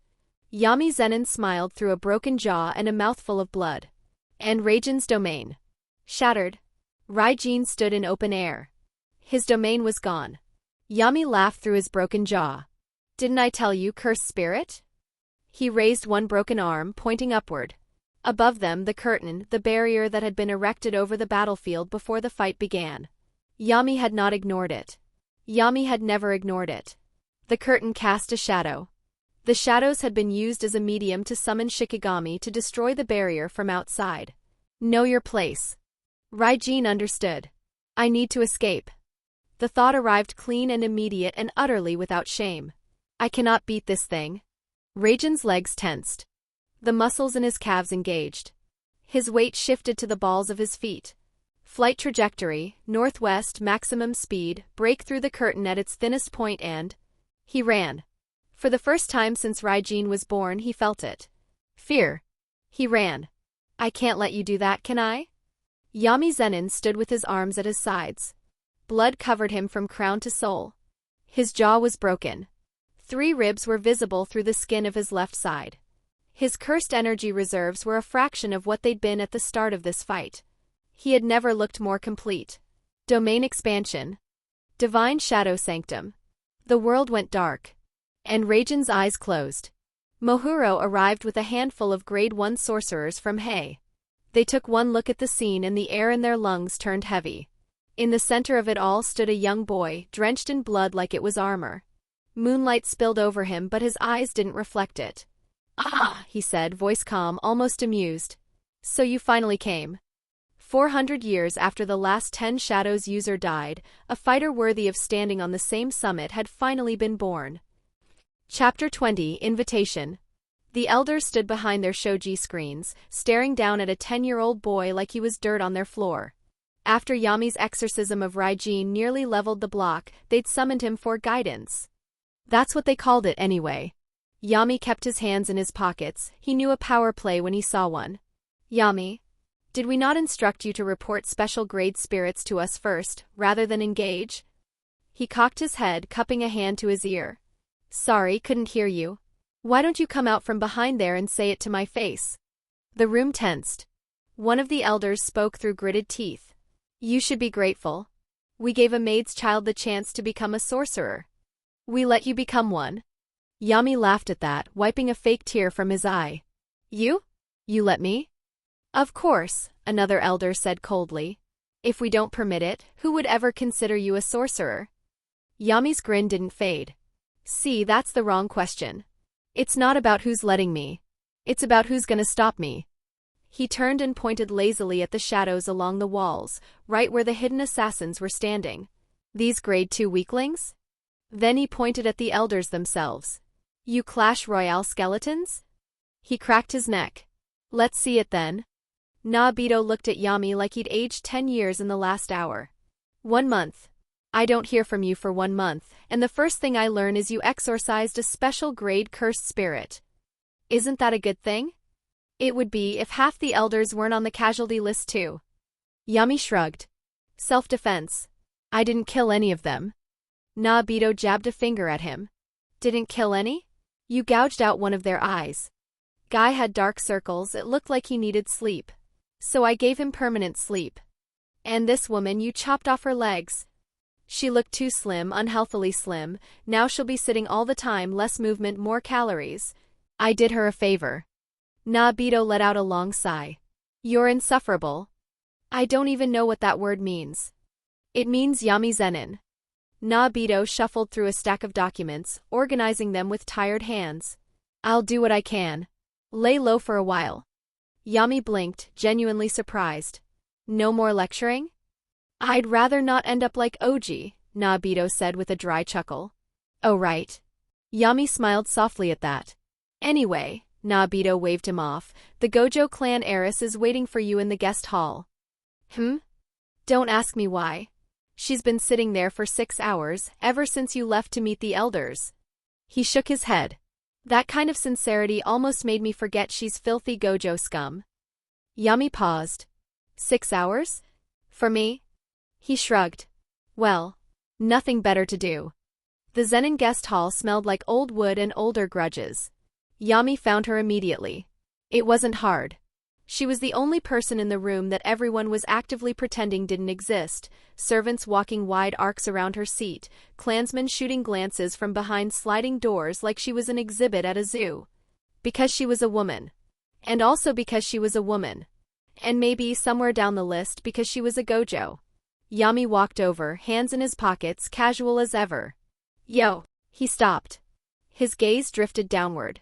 Yami Zenin smiled through a broken jaw and a mouthful of blood. And Ryene's domain shattered. Ryene stood in open air. His domain was gone. Yami laughed through his broken jaw. Didn't I tell you, cursed spirit? He raised one broken arm, pointing upward. Above them, the curtain, the barrier that had been erected over the battlefield before the fight began. Yami had not ignored it. Yami had never ignored it. The curtain cast a shadow. The shadows had been used as a medium to summon shikigami to destroy the barrier from outside. Know your place. Ryene understood. I need to escape. The thought arrived clean and immediate and utterly without shame. I cannot beat this thing. Ryene's legs tensed. The muscles in his calves engaged. His weight shifted to the balls of his feet. Flight trajectory, northwest, maximum speed, break through the curtain at its thinnest point, and he ran. For the first time since Ryene was born, he felt it. Fear. He ran. I can't let you do that, can I? Yami Zenin stood with his arms at his sides. Blood covered him from crown to sole. His jaw was broken. 3 ribs were visible through the skin of his left side. His cursed energy reserves were a fraction of what they'd been at the start of this fight. He had never looked more complete. Domain expansion. Divine shadow sanctum. The world went dark. And Ryene's eyes closed. Mohuro arrived with a handful of grade 1 sorcerers from Hei. They took one look at the scene and the air in their lungs turned heavy. In the center of it all stood a young boy, drenched in blood like it was armor. Moonlight spilled over him, but his eyes didn't reflect it. Ah, he said, voice calm, almost amused. So you finally came. 400 years after the last 10 Shadows user died, a fighter worthy of standing on the same summit had finally been born. Chapter 20, Invitation. The elders stood behind their shoji screens, staring down at a 10-year-old boy like he was dirt on their floor. After Yami's exorcism of Ryene nearly leveled the block, they'd summoned him for guidance. That's what they called it anyway. Yami kept his hands in his pockets. He knew a power play when he saw one. Yami, did we not instruct you to report special grade spirits to us first, rather than engage? He cocked his head, cupping a hand to his ear. Sorry, couldn't hear you. Why don't you come out from behind there and say it to my face? The room tensed. One of the elders spoke through gritted teeth. You should be grateful. We gave a maid's child the chance to become a sorcerer. We let you become one. Yami laughed at that, wiping a fake tear from his eye. You? You let me? Of course, another elder said coldly. If we don't permit it, who would ever consider you a sorcerer? Yami's grin didn't fade. See, that's the wrong question. It's not about who's letting me. It's about who's gonna stop me. He turned and pointed lazily at the shadows along the walls, right where the hidden assassins were standing. These grade 2 weaklings? Then he pointed at the elders themselves. You Clash Royale skeletons? He cracked his neck. Let's see it then. Naobito looked at Yami like he'd aged 10 years in the last hour. 1 month. I don't hear from you for 1 month, and the first thing I learn is you exorcised a special grade cursed spirit. Isn't that a good thing? It would be if half the elders weren't on the casualty list too. Yami shrugged. Self-defense. I didn't kill any of them. Naobito jabbed a finger at him. Didn't kill any? You gouged out one of their eyes. Guy had dark circles, it looked like he needed sleep. So I gave him permanent sleep. And this woman, you chopped off her legs. She looked too slim, unhealthily slim. Now she'll be sitting all the time, less movement, more calories. I did her a favor. Naobito let out a long sigh. You're insufferable. I don't even know what that word means. It means Yami Zenin. Naobito shuffled through a stack of documents, organizing them with tired hands. I'll do what I can. Lay low for a while. Yami blinked, genuinely surprised. No more lecturing? I'd rather not end up like Oji, Naobito said with a dry chuckle. Oh right. Yami smiled softly at that. Anyway, Naobito waved him off, the Gojo clan heiress is waiting for you in the guest hall. Don't ask me why. She's been sitting there for 6 hours, ever since you left to meet the elders. He shook his head. That kind of sincerity almost made me forget she's filthy Gojo scum. Yami paused. 6 hours? For me? He shrugged. Well, nothing better to do. The Zenin guest hall smelled like old wood and older grudges. Yami found her immediately. It wasn't hard. She was the only person in the room that everyone was actively pretending didn't exist, servants walking wide arcs around her seat, clansmen shooting glances from behind sliding doors like she was an exhibit at a zoo. Because she was a woman. And also because she was a woman. And maybe, somewhere down the list, because she was a Gojo. Yami walked over, hands in his pockets, casual as ever. Yo! He stopped. His gaze drifted downward.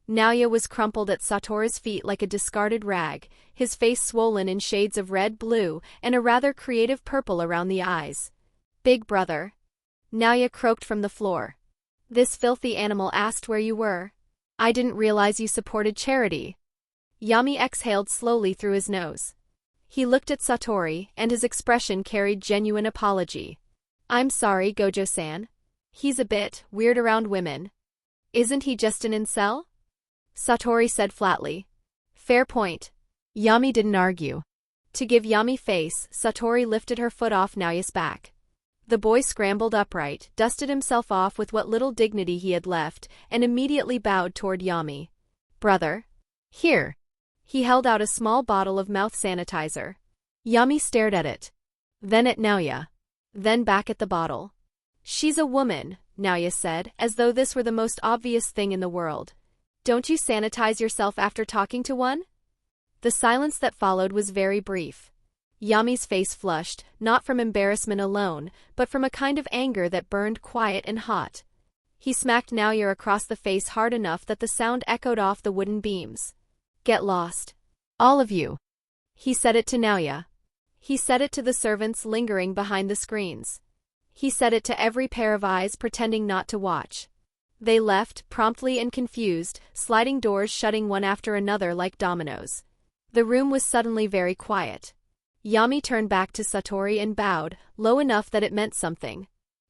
Naoya was crumpled at Satoru's feet like a discarded rag, his face swollen in shades of red, blue, and a rather creative purple around the eyes. Big brother. Naoya croaked from the floor. This filthy animal asked where you were. I didn't realize you supported charity. Yami exhaled slowly through his nose. He looked at Satori, and his expression carried genuine apology. I'm sorry, Gojo-san. He's a bit weird around women. Isn't he just an incel? Satori said flatly. Fair point. Yami didn't argue. To give Yami face, Satori lifted her foot off Naoya's back. The boy scrambled upright, dusted himself off with what little dignity he had left, and immediately bowed toward Yami. Brother. Here. He held out a small bottle of mouth sanitizer. Yami stared at it. Then at Naoya. Then back at the bottle. She's a woman, Naoya said, as though this were the most obvious thing in the world. Don't you sanitize yourself after talking to one? The silence that followed was very brief. Yami's face flushed, not from embarrassment alone, but from a kind of anger that burned quiet and hot. He smacked Naoya across the face hard enough that the sound echoed off the wooden beams. Get lost. All of you. He said it to Naoya. He said it to the servants lingering behind the screens. He said it to every pair of eyes pretending not to watch. They left, promptly and confused, sliding doors shutting one after another like dominoes. The room was suddenly very quiet. Yami turned back to Satori and bowed, low enough that it meant something.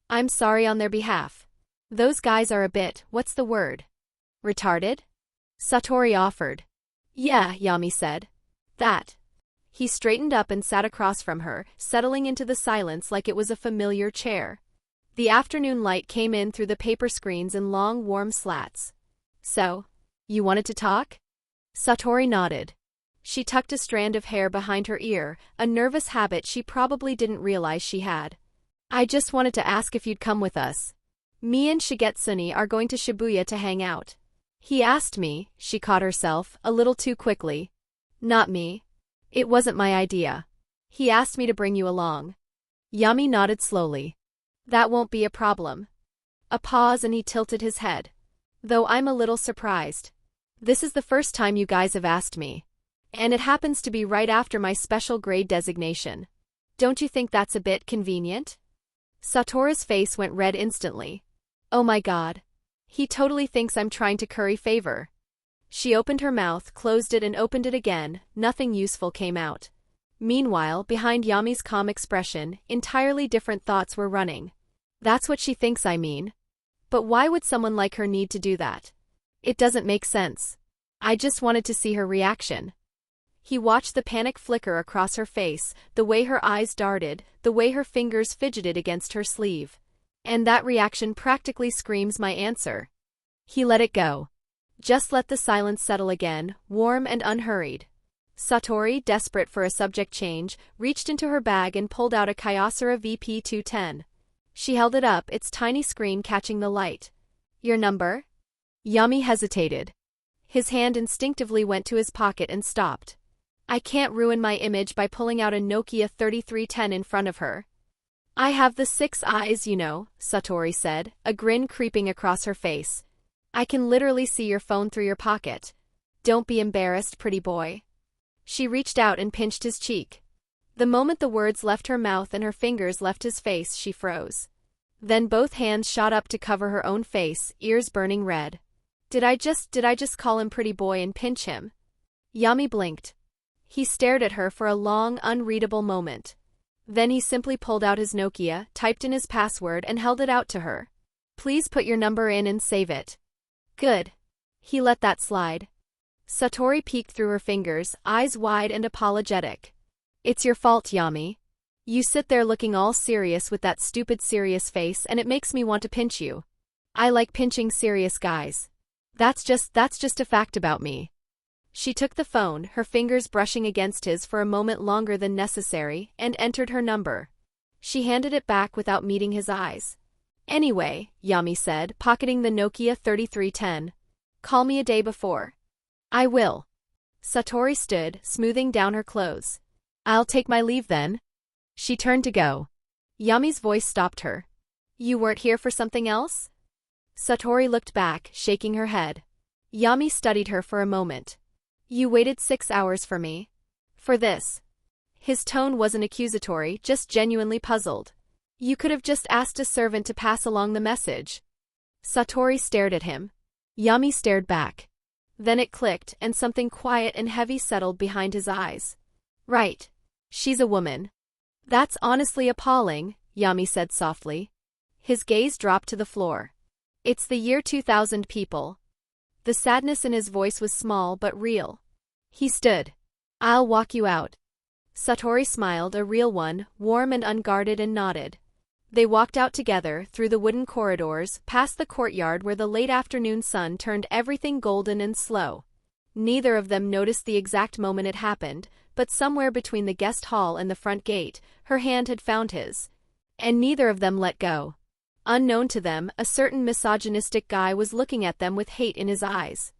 I'm sorry on their behalf. Those guys are a bit, what's the word? Retarded? Satori offered. Yeah, Yami said. That. He straightened up and sat across from her, settling into the silence like it was a familiar chair. The afternoon light came in through the paper screens in long, warm slats. So, you wanted to talk? Satori nodded. She tucked a strand of hair behind her ear, a nervous habit she probably didn't realize she had. I just wanted to ask if you'd come with us. Me and Shigetsuni are going to Shibuya to hang out. He asked me, she caught herself, a little too quickly. Not me. It wasn't my idea. He asked me to bring you along. Yami nodded slowly. That won't be a problem. A pause and he tilted his head. Though I'm a little surprised. This is the first time you guys have asked me. And it happens to be right after my special grade designation. Don't you think that's a bit convenient? Satoru's face went red instantly. Oh my god. He totally thinks I'm trying to curry favor. She opened her mouth, closed it and opened it again, nothing useful came out. Meanwhile, behind Yami's calm expression, entirely different thoughts were running. That's what she thinks, I mean. But why would someone like her need to do that? It doesn't make sense. I just wanted to see her reaction. He watched the panic flicker across her face, the way her eyes darted, the way her fingers fidgeted against her sleeve. And that reaction practically screams my answer. He let it go. Just let the silence settle again, warm and unhurried. Satori, desperate for a subject change, reached into her bag and pulled out a Kyocera VP-210. She held it up, its tiny screen catching the light. Your number? Yami hesitated. His hand instinctively went to his pocket and stopped. I can't ruin my image by pulling out a Nokia 3310 in front of her. I have the 6 eyes, you know, Satori said, a grin creeping across her face. I can literally see your phone through your pocket. Don't be embarrassed, pretty boy. She reached out and pinched his cheek. The moment the words left her mouth and her fingers left his face, she froze. Then both hands shot up to cover her own face, ears burning red. Did I just call him pretty boy and pinch him? Yami blinked. He stared at her for a long, unreadable moment. Then he simply pulled out his Nokia, typed in his password and held it out to her. Please put your number in and save it. Good. He let that slide. Satori peeked through her fingers, eyes wide and apologetic. It's your fault, Yami. You sit there looking all serious with that stupid serious face and it makes me want to pinch you. I like pinching serious guys. That's just a fact about me. She took the phone, her fingers brushing against his for a moment longer than necessary, and entered her number. She handed it back without meeting his eyes. Anyway, Yami said, pocketing the Nokia 3310. Call me a day before. I will. Satori stood, smoothing down her clothes. I'll take my leave then. She turned to go. Yami's voice stopped her. You weren't here for something else? Satori looked back, shaking her head. Yami studied her for a moment. You waited 6 hours for me? For this? His tone wasn't accusatory, just genuinely puzzled. You could have just asked a servant to pass along the message. Satori stared at him. Yami stared back. Then it clicked, and something quiet and heavy settled behind his eyes. Right. She's a woman. That's honestly appalling, Yami said softly. His gaze dropped to the floor. It's the year 2000, people. The sadness in his voice was small but real. He stood. I'll walk you out. Satori smiled, a real one, warm and unguarded, and nodded. They walked out together, through the wooden corridors, past the courtyard where the late afternoon sun turned everything golden and slow. Neither of them noticed the exact moment it happened, but somewhere between the guest hall and the front gate, her hand had found his. And neither of them let go. Unknown to them, a certain misogynistic guy was looking at them with hate in his eyes.